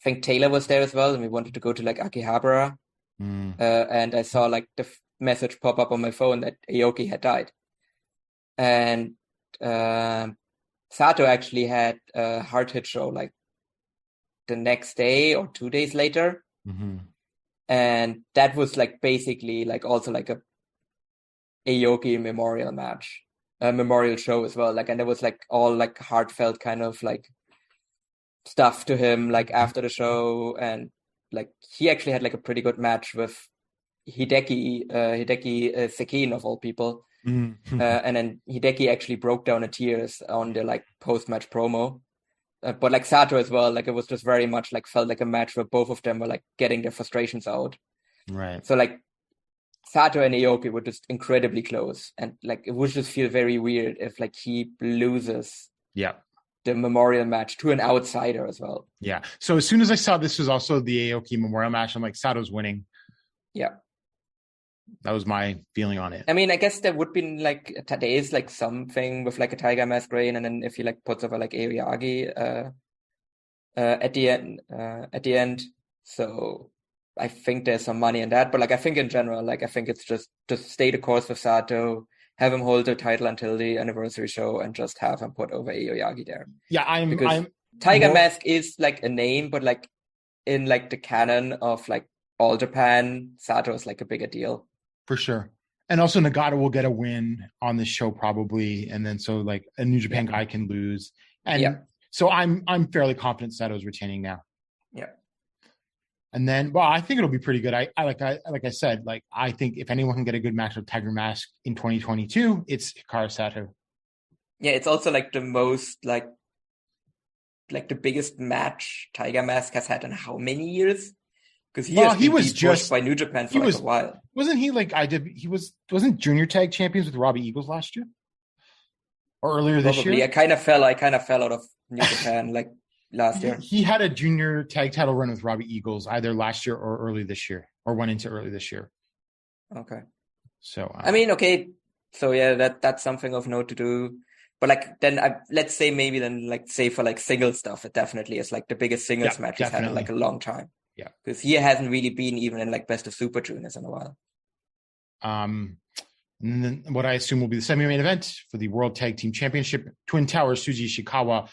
I think Taylor was there as well, and we wanted to go to like Akihabara. And I saw like the message pop up on my phone that Aoki had died. And Sato actually had a hard hit show like the next day or 2 days later. Mm-hmm. And that was like basically like also like a Aoki memorial match, a memorial show as well. Like, and there was like all like heartfelt kind of like stuff to him like after the show. And like he actually had like a pretty good match with Hideki Sekine of all people. Mhm. And then Hideki actually broke down in tears on the like post-match promo. But like Sato as well, like it was just very much like felt like a match where both of them were like getting their frustrations out. Right. So like Sato and Aoki were just incredibly close, and like it would just feel very weird if like he loses Yeah. the memorial match to an outsider as well. Yeah. So as soon as I saw this was also the Aoki Memorial match, I'm like, Sato's winning. Yeah. That was my feeling on it. I mean, I guess there would be like there is like something with like a Tiger Mask reign, and then if he like puts over like Aoyagi at the end. So I think there's some money in that, but like I think in general, like I think it's just stay the course with Sato, have him hold the title until the anniversary show, and just have him put over Aoyagi there. Yeah, I'm Tiger Mask is like a name, but like in like the canon of like all Japan, Sato is like a bigger deal. For sure. And also Nagata will get a win on this show probably. And then so like a New Japan guy can lose. And so I'm fairly confident Sato's retaining now. Yeah. And then, well, I think it'll be pretty good. I like I said, like I think if anyone can get a good match with Tiger Mask in 2022, it's Hikaru Sato. Yeah, it's also like the most like the biggest match Tiger Mask has had in how many years? Because he was just by New Japan for a while. Wasn't he like wasn't junior tag champions with Robbie Eagles last year? Or earlier this year? I kind of fell out of New Japan like last year. He had a junior tag title run with Robbie Eagles either last year or early this year, or went into early this year. Okay. So I mean, okay. So yeah, that's something of note to do. But like then let's say maybe then like say for like single stuff, it definitely is like the biggest singles match he's had in like a long time. Yeah. Because he hasn't really been even in like Best of Super Juniors in a while. And then what I assume will be the semi-main event for the World Tag Team Championship, Twin Towers, Suji Ishikawa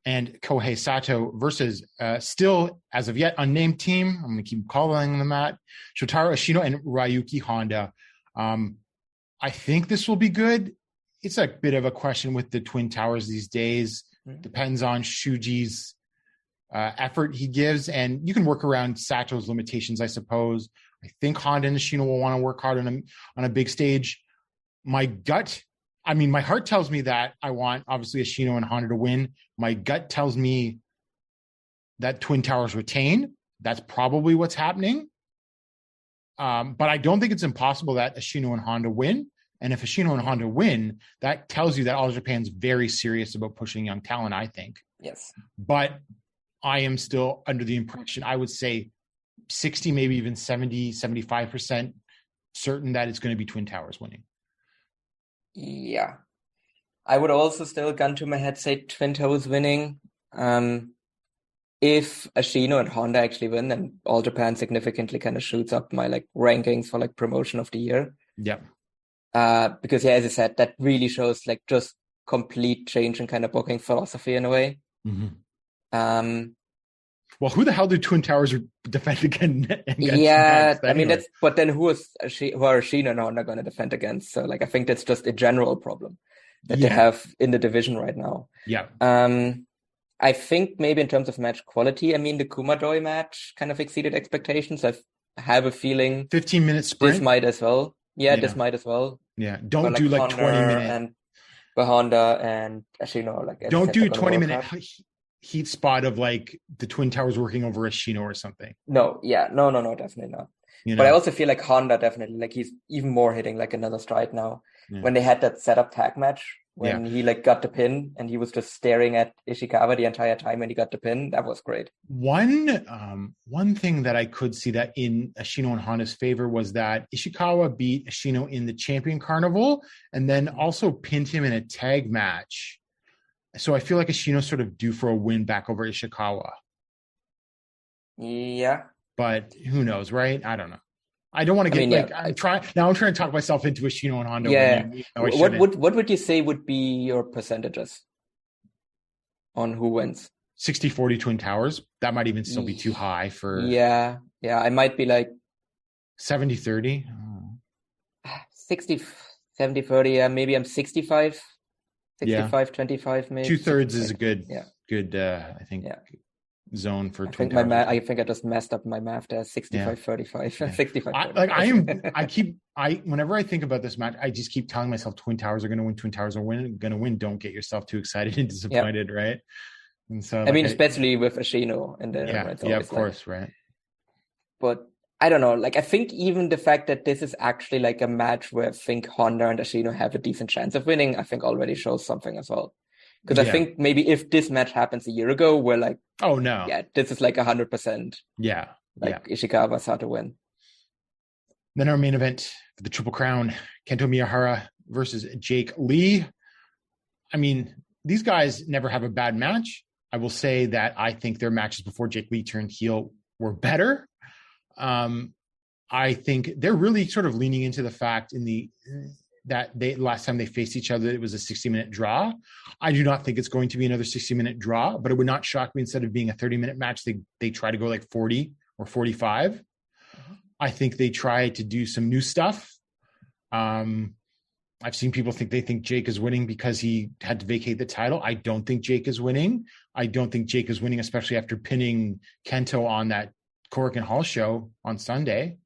and Kohei Sato versus still, as of yet, unnamed team. I'm going to keep calling them that. Shotaro Ashino and Ryuki Honda. I think this will be good. It's a bit of a question with the Twin Towers these days. Depends on Shuji's effort he gives, and you can work around Sato's limitations, I suppose. I think Honda and Ashino will want to work hard on a big stage. My heart tells me that I want, obviously, Ashino and Honda to win. My gut tells me that Twin Towers retain. That's probably what's happening. But I don't think it's impossible that Ashino and Honda win. And if Ashino and Honda win, that tells you that All Japan's very serious about pushing young talent, I think. Yes. But I am still under the impression, I would say 60, maybe even 70, 75% certain that it's going to be Twin Towers winning. Yeah. I would also still, gun to my head, say Twin Towers winning. If Ashino and Honda actually win, then All Japan significantly kind of shoots up my like rankings for like promotion of the year. Yeah. Because yeah, as I said, that really shows like just complete change in kind of booking philosophy in a way. Mm-hmm. Well, who the hell do Twin Towers defend against? Yeah, I mean but then who are Ashino and Honda going to defend against? So like I think that's just a general problem that they have in the division right now. Yeah. I think maybe in terms of match quality, I mean the Kumadoy match kind of exceeded expectations. I have a feeling 15-minute sprint. This might as well. Yeah, this might as well. Yeah, don't do like 20-minute. But Honda and Ashino, like don't do 20-minute heat spot of like the Twin Towers working over Ashino or something. No, definitely not. But I also feel like Honda definitely, like he's even more hitting like another stride now. Yeah. When they had that setup tag match, when he like got the pin and he was just staring at Ishikawa the entire time when he got the pin, that was great. One thing that I could see that in Ashino and Honda's favor was that Ishikawa beat Ashino in the Champion Carnival and then also pinned him in a tag match. So I feel like Ashino's sort of due for a win back over Ishikawa. Yeah. But who knows, right? I don't know. I don't want to get I'm trying to talk myself into Ashino and Honda. Yeah. What would you say would be your percentages on who wins? 60-40 Twin Towers. That might even still be too high for. Yeah. I might be like 70-30. 60-70-30. Yeah, maybe I'm 65. 65-25 maybe. 2/3 is a good I think zone for I Twin think my Towers. I think I just messed up my math there. 65-35. Yeah. 65-35. Whenever I think about this match, I just keep telling myself Twin Towers are going to win. Twin Towers are going to win. Don't get yourself too excited and disappointed, right? And so, I mean, especially with Ashino and then it's always of course, right? But I don't know. Like, I think even the fact that this is actually like a match where I think Honda and Ashino have a decent chance of winning, I think already shows something as well. Because I think maybe if this match happens a year ago, we're like, oh no, yeah, this is like 100%. Ishikawa's how to win. Then our main event for the Triple Crown: Kento Miyahara versus Jake Lee. I mean, these guys never have a bad match. I will say that I think their matches before Jake Lee turned heel were better. I think they're really sort of leaning into the fact that last time they faced each other, it was a 60-minute draw. I do not think it's going to be another 60-minute draw, but it would not shock me instead of being a 30-minute match, they try to go like 40 or 45. Mm-hmm. I think they try to do some new stuff. I've seen people think Jake is winning because he had to vacate the title. I don't think Jake is winning. I don't think Jake is winning, especially after pinning Kento on that Korakuen Hall show on Sunday.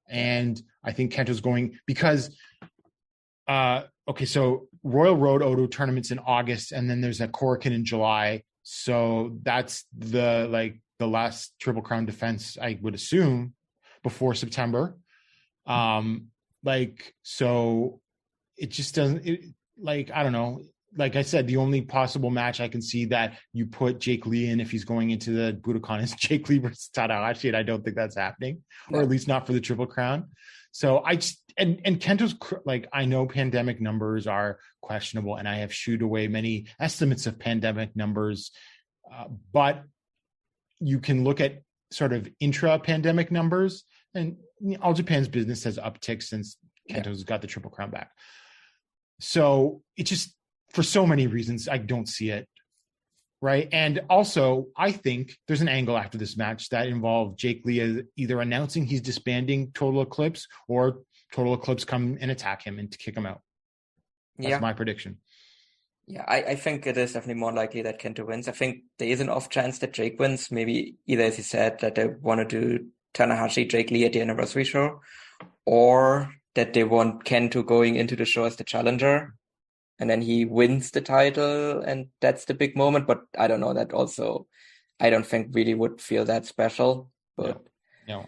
And I think Kento's going because so Royal Road Odo tournaments in August, and then there's a Korakuen in July. So that's the last Triple Crown defense, I would assume, before September. So it just doesn't, I don't know. Like I said, the only possible match I can see that you put Jake Lee in if he's going into the Budokan is Jake Lee versus Tanahashi, and I don't think that's happening, or at least not for the Triple Crown. So and Kento's, I know pandemic numbers are questionable, and I have shooed away many estimates of pandemic numbers, but you can look at sort of intra-pandemic numbers, and All Japan's business has upticked since Kento's got the Triple Crown back. So it just, for so many reasons, I don't see it, right? And also, I think there's an angle after this match that involved Jake Lee either announcing he's disbanding Total Eclipse, or Total Eclipse come and attack him and to kick him out. That's my prediction. Yeah, I think it is definitely more likely that Kento wins. I think there is an off chance that Jake wins. Maybe either, as you said, that they want to do Tanahashi, Jake Lee at the anniversary show, or that they want Kento going into the show as the challenger, and then he wins the title, and that's the big moment. But I don't know, that also, I don't think really would feel that special. But no.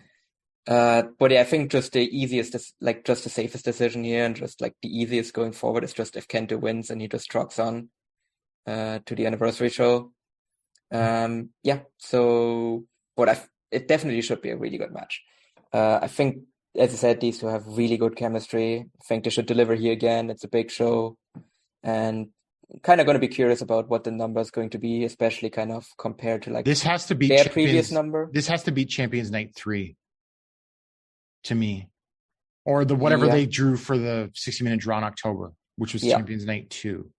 But yeah, I think just the easiest, just the safest decision here, and just the easiest going forward is just if Kento wins and he just trucks on to the anniversary show. So, but it definitely should be a really good match. I think, as I said, these two have really good chemistry. I think they should deliver here again. It's a big show, and kind of going to be curious about what the number is going to be, especially kind of compared to this has to be their previous number. This has to be Champions Night 3 to me, or the whatever they drew for the 60-minute draw in October, which was Champions Night 2.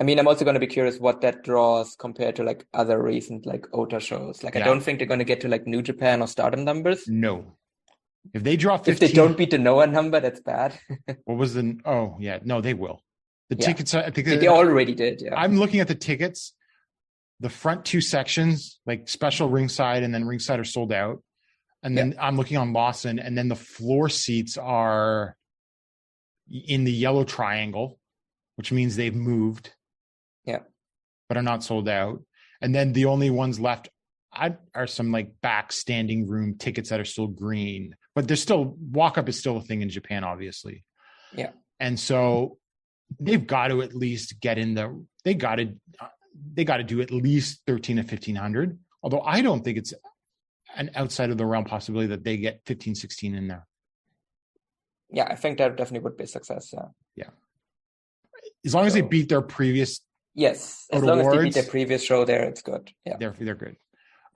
I mean, I'm also going to be curious what that draws compared to other recent Ota shows. I don't think they're going to get to New Japan or Stardom numbers. No. If they draw 15, if they don't beat the Noah number, that's bad. What was the? Oh yeah, no, they will. The tickets, I think they already did. Yeah, I'm looking at the tickets. The front two sections, special ringside and then ringside, are sold out. And then I'm looking on Lawson, and then the floor seats are in the yellow triangle, which means they've moved. Yeah, but are not sold out. And then the only ones left are some back standing room tickets that are still green, but there's still, walk up is still a thing in Japan, obviously. Yeah. And so they've got to at least get in they got to do at least 13 to 1,500. Although I don't think it's an outside of the realm possibility that they get 15, 16 in there. Yeah, I think that definitely would be a success. Yeah. As long as they beat their previous. Yes, as long as they beat their previous show there, it's good. Yeah, they're good.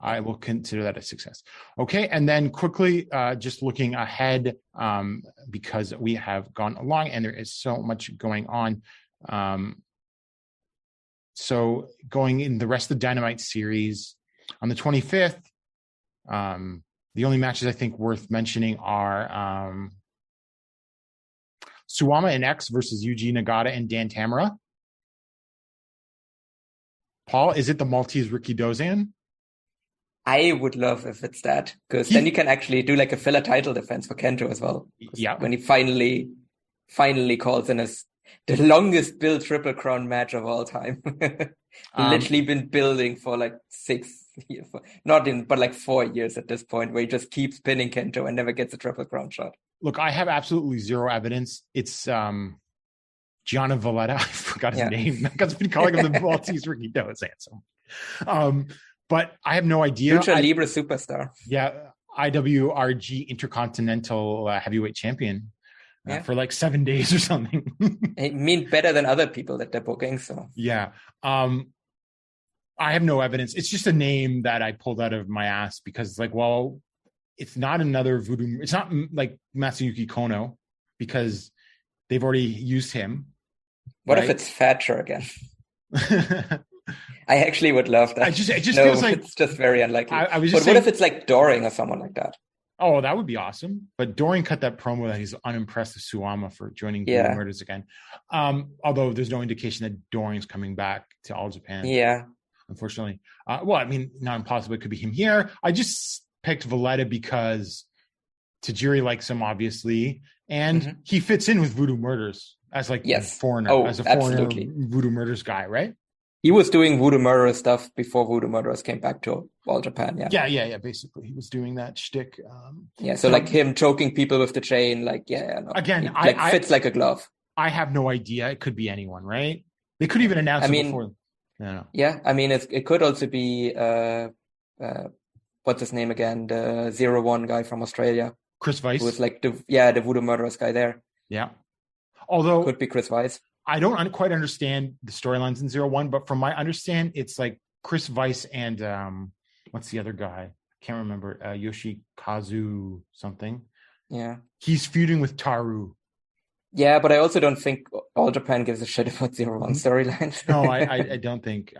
I will consider that a success. Okay, and then quickly, just looking ahead, because we have gone along and there is so much going on. So going in the rest of the Dynamite series on the 25th, the only matches I think worth mentioning are Suwama and X versus Yuji Nagata and Dan Tamura. Paul, is it the Maltese Ricky Dozan? I would love if it's that, because then you can actually do like a filler title defense for Kento as well. Yeah. When he finally calls in the longest build Triple Crown match of all time. Literally been building for like 6 years, but like 4 years at this point, where he just keeps pinning Kento and never gets a Triple Crown shot. Look, I have absolutely zero evidence. It's Gianna Valletta. I forgot his name. I've been calling him the Maltese Ricky Dozan. But I have no idea. Lucha Libre superstar. Yeah, IWRG Intercontinental Heavyweight Champion for like 7 days or something. I mean, better than other people that they're booking. So yeah, I have no evidence. It's just a name that I pulled out of my ass because, like, well, it's not another Voodoo. It's not like Masayuki Kono because they've already used him. What if it's Thatcher again? I actually would love that. It just feels like it's just very unlikely. But what if it's like Doring or someone like that? Oh, that would be awesome. But Doring cut that promo that he's unimpressed with Suwama for joining Voodoo Murders again. Although there's no indication that Doring's coming back to All Japan. Yeah. Unfortunately. Well, I mean, not impossible. It could be him here. I just picked Valletta because Tajiri likes him, obviously. And he fits in with Voodoo Murders as like a foreigner. As a foreigner Voodoo Murders guy, right? He was doing Voodoo Murderers stuff before Voodoo Murderers came back to All Japan, Yeah, basically. He was doing that shtick. So like him choking people with the chain, like, Again, it fits like a glove. I have no idea. It could be anyone, right? They could even announce it before. Yeah, I mean, it could also be, what's his name again? The 01 guy from Australia. Chris Weiss. Who was like the Voodoo Murderers guy there. Yeah. Although. Could be Chris Weiss. I don't quite understand the storylines in 01, but from my understand, it's like Chris Weiss and what's the other guy? I can't remember. Yoshikazu something. Yeah. He's feuding with Taru. Yeah, but I also don't think All Japan gives a shit about 01 storylines. No, I don't think.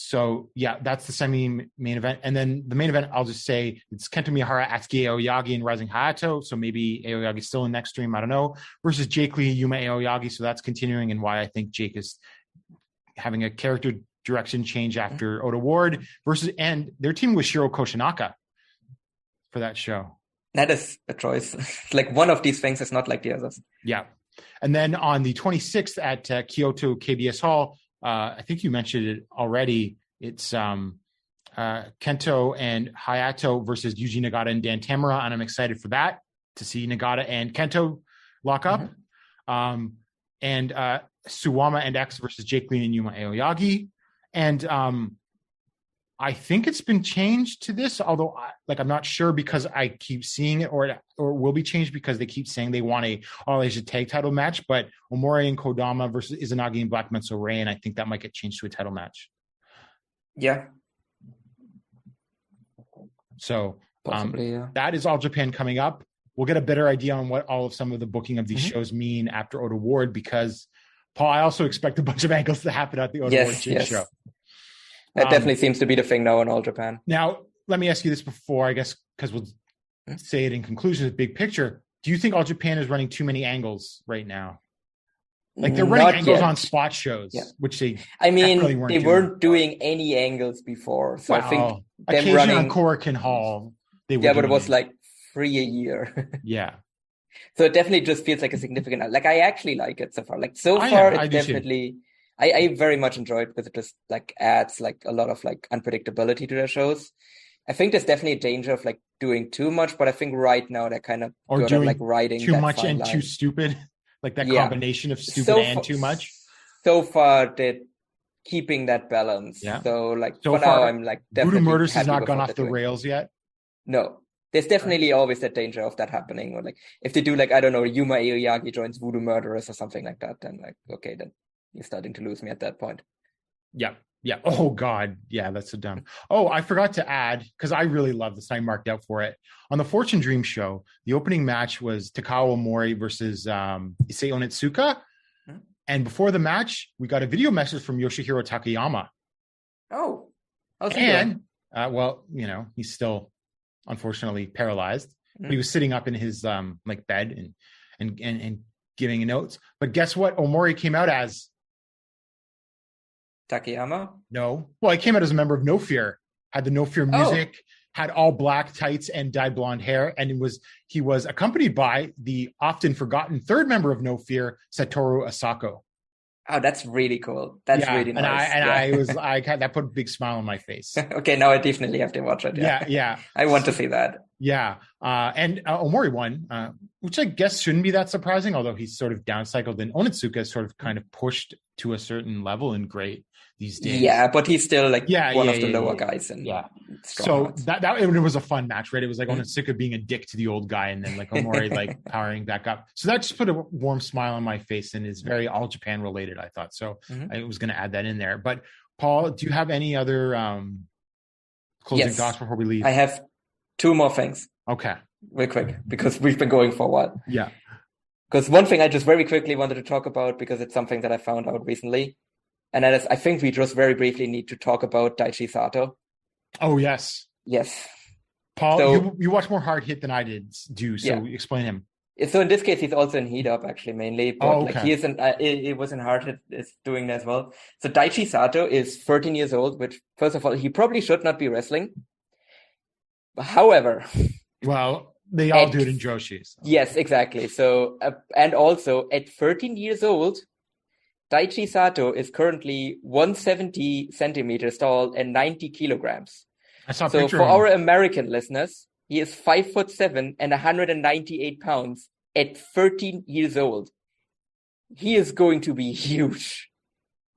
So, that's the semi-main event. And then the main event, I'll just say, it's Kento Miyahara, Atsuki Aoyagi, and Rising Hayato. So maybe Aoyagi's still in next stream, I don't know. Versus Jake Lee, Yuma Aoyagi. So that's continuing, and why I think Jake is having a character direction change after Oda Ward. And their team was Shiro Koshinaka for that show. That is a choice. Like one of these things is not like the others. Yeah. And then on the 26th at Kyoto KBS Hall, I think you mentioned it already. It's Kento and Hayato versus Yuji Nagata and Dan Tamura, and I'm excited for that, to see Nagata and Kento lock up. And Suwama and X versus Jake Lee and Yuma Aoyagi. And I think it's been changed to this, although I'm not sure because I keep seeing it, or will be changed because they keep saying they want a All Asia tag title match. But Omori and Kodama versus Izanagi and Black Menso Ray, and I think that might get changed to a title match. Yeah. So possibly, that is All Japan coming up. We'll get a better idea on what all of some of the booking of these shows mean after Oda Ward, because Paul, I also expect a bunch of angles to happen at the Oda Ward show. That definitely seems to be the thing now in All Japan. Now, let me ask you this before, I guess, because we'll say it in conclusion, big picture. Do you think All Japan is running too many angles right now? Like they're running angles on spot shows, which they weren't doing any angles before. So I think them running on Korakuen Hall. But it was like 3 a year. Yeah. So it definitely just feels like a significant. Like I actually like it so far. Like so far, it's definitely. I very much enjoy it because it just like adds like a lot of like unpredictability to their shows. I think there's definitely a danger of like doing too much, but I think right now they're kind of good at like writing too much and line. Too stupid, like that combination of stupid and too much. So far, they're keeping that balance. Yeah. So like for now, I'm like definitely Voodoo Murders has not gone off the rails yet. No. There's definitely always that danger of that happening, or like if they do like I don't know, Yuma Aoyagi joins Voodoo Murderers or something like that, then like okay, then you're starting to lose me at that point. Yeah. Oh God, yeah, that's so dumb. Oh, I forgot to add, because I really love this. I marked out for it on the Fortune Dream show. The opening match was Takao Omori versus Issei Onitsuka, and before the match, we got a video message from Yoshihiro Takayama. Oh, how's he doing? Well, he's still unfortunately paralyzed, but he was sitting up in his like bed and giving notes. But guess what? Omori came out as Takayama? No. Well, he came out as a member of No Fear, had the No Fear music, had all black tights and dyed blonde hair. And he was accompanied by the often forgotten third member of No Fear, Satoru Asako. Oh, that's really cool. That's really nice. I had that put a big smile on my face. Okay, now I definitely have to watch it. Yeah. I want to see that. Yeah. And Omori won, which I guess shouldn't be that surprising, although he's sort of downcycled, and Onitsuka is sort of kind of pushed to a certain level in great these days. Yeah, but he's still like one of the lower guys. And so that it was a fun match, right? It was like Onitsuka being a dick to the old guy, and then like Omori like powering back up. So that just put a warm smile on my face and is very All Japan related, I thought. So I was going to add that in there. But Paul, do you have any other closing thoughts before we leave? I have 2 more things. Okay. Real quick, because we've been going for a while. Yeah. Because one thing I just very quickly wanted to talk about, because it's something that I found out recently, and that is, I think we just very briefly need to talk about Daichi Sato. Oh, yes. Yes. Paul, so, you watch more Hard Hit than I do, so explain him. So in this case, he's also in Heat Up, actually, mainly. But like he is it was in Hard Hit, is doing that as well. So Daichi Sato is 13 years old, which, first of all, he probably should not be wrestling. However... Well, they all do it in Joshi. So. Yes, exactly. So, and also at 13 years old, Daichi Sato is currently 170 centimeters tall and 90 kilograms. I saw a so picture for of him. our American listeners, he is 5'7" and 198 pounds at 13 years old. He is going to be huge.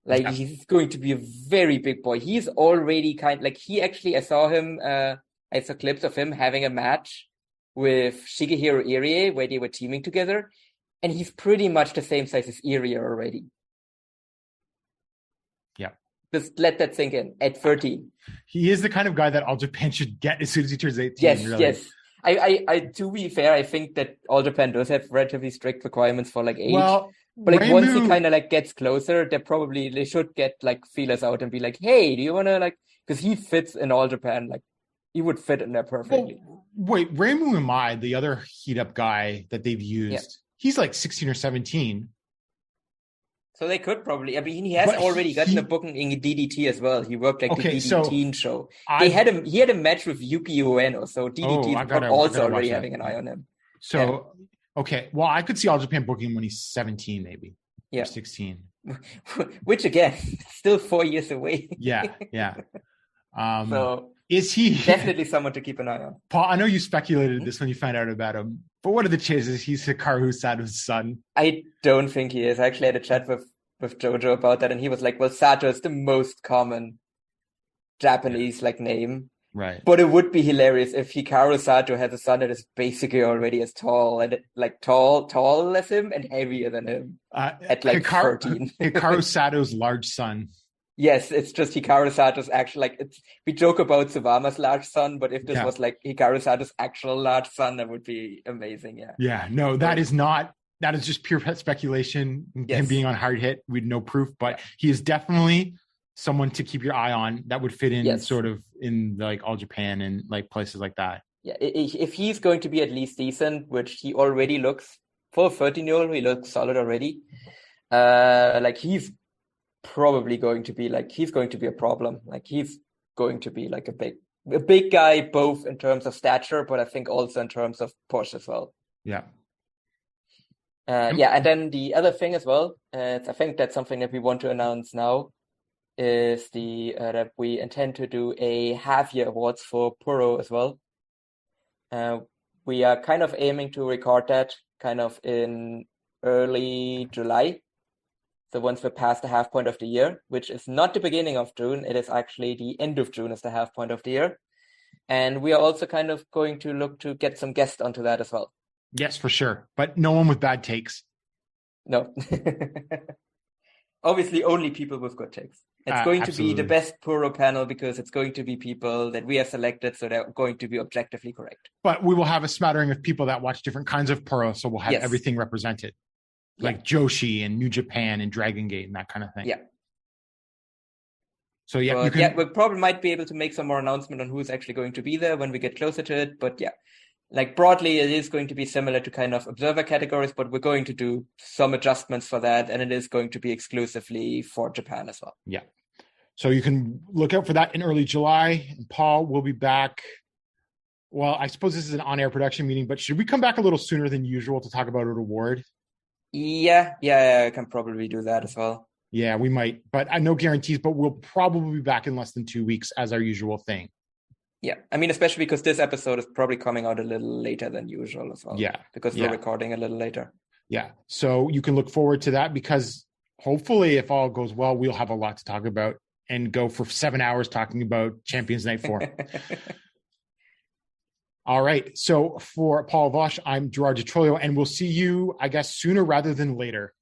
Like he's going to be a very big boy. He's already I saw him, I saw clips of him having a match with Shigehiro Irie where they were teaming together, and he's pretty much the same size as Irie already. Yeah. Just let that sink in at 13. He is the kind of guy that All Japan should get as soon as he turns 18. Yes, really. yes. I to be fair, I think that All Japan does have relatively strict requirements for like age. Well, but like once he kind of like gets closer, they should get like feelers out and be like, hey, do you want to like, because he fits in All Japan, like he would fit in there perfectly. Well, wait, Reimu Imai, the other heat up guy that they've used, he's like 16 or 17. So they could probably. I mean, he has already gotten a booking in DDT as well. He worked like the DDT show. He had a match with Yuki Ueno, so DDT is also already having an eye on him. So okay, well, I could see All Japan booking him when he's 17, maybe. Or 16. Which again, still 4 years away. Yeah. So is he definitely someone to keep an eye on? Paul, I know you speculated this when you found out about him, but what are the chances he's Hikaru Sato's son? I don't think he is. I actually had a chat with Jojo about that, and he was like, well, Sato is the most common Japanese like name. Right. But it would be hilarious if Hikaru Sato has a son that is basically already as tall and like tall as him and heavier than him at like 13. Hikaru Sato's large son. Yes, it's just Hikaru Sato's actual, like, we joke about Tsubama's large son, but if this was like Hikaru Sato's actual large son, that would be amazing. Yeah. Yeah. No, that is just pure speculation. Him being on Hard Hit, we had no proof, but he is definitely someone to keep your eye on that would fit in sort of in like All Japan and like places like that. Yeah. If he's going to be at least decent, which he already looks, for a 13-year-old, he looks solid already. Like he's probably going to be like, he's going to be a problem. Like he's going to be like a big guy, both in terms of stature, but I think also in terms of push as well. Yeah. And then the other thing as well, I think that's something that we want to announce now, is that we intend to do a half-year awards for Puro as well. We are kind of aiming to record that kind of in early July. So once we're past the half point of the year, which is not the beginning of June, it is actually the end of June is the half point of the year. And we are also kind of going to look to get some guests onto that as well. Yes, for sure. But no one with bad takes. No. Obviously, only people with good takes. It's going to be the best Puro panel because it's going to be people that we have selected, so they're going to be objectively correct. But we will have a smattering of people that watch different kinds of Puro, so we'll have everything represented. Like Joshi and New Japan and Dragon Gate and that kind of thing. Yeah. So we probably might be able to make some more announcement on who's actually going to be there when we get closer to it. But like broadly, it is going to be similar to kind of observer categories, but we're going to do some adjustments for that, and it is going to be exclusively for Japan as well. Yeah. So you can look out for that in early July. And Paul will be back. Well, I suppose this is an on-air production meeting, but should we come back a little sooner than usual to talk about an award? Yeah, I can probably do that as well. Yeah, we might, but no guarantees, but we'll probably be back in less than 2 weeks as our usual thing. Yeah, I mean, especially because this episode is probably coming out a little later than usual as well. Yeah. Because we're recording a little later. Yeah, so you can look forward to that because hopefully, if all goes well, we'll have a lot to talk about and go for 7 hours talking about Champions Night 4. All right, so for Paul Vosh, I'm Gerard DiTrolio, and we'll see you, I guess, sooner rather than later.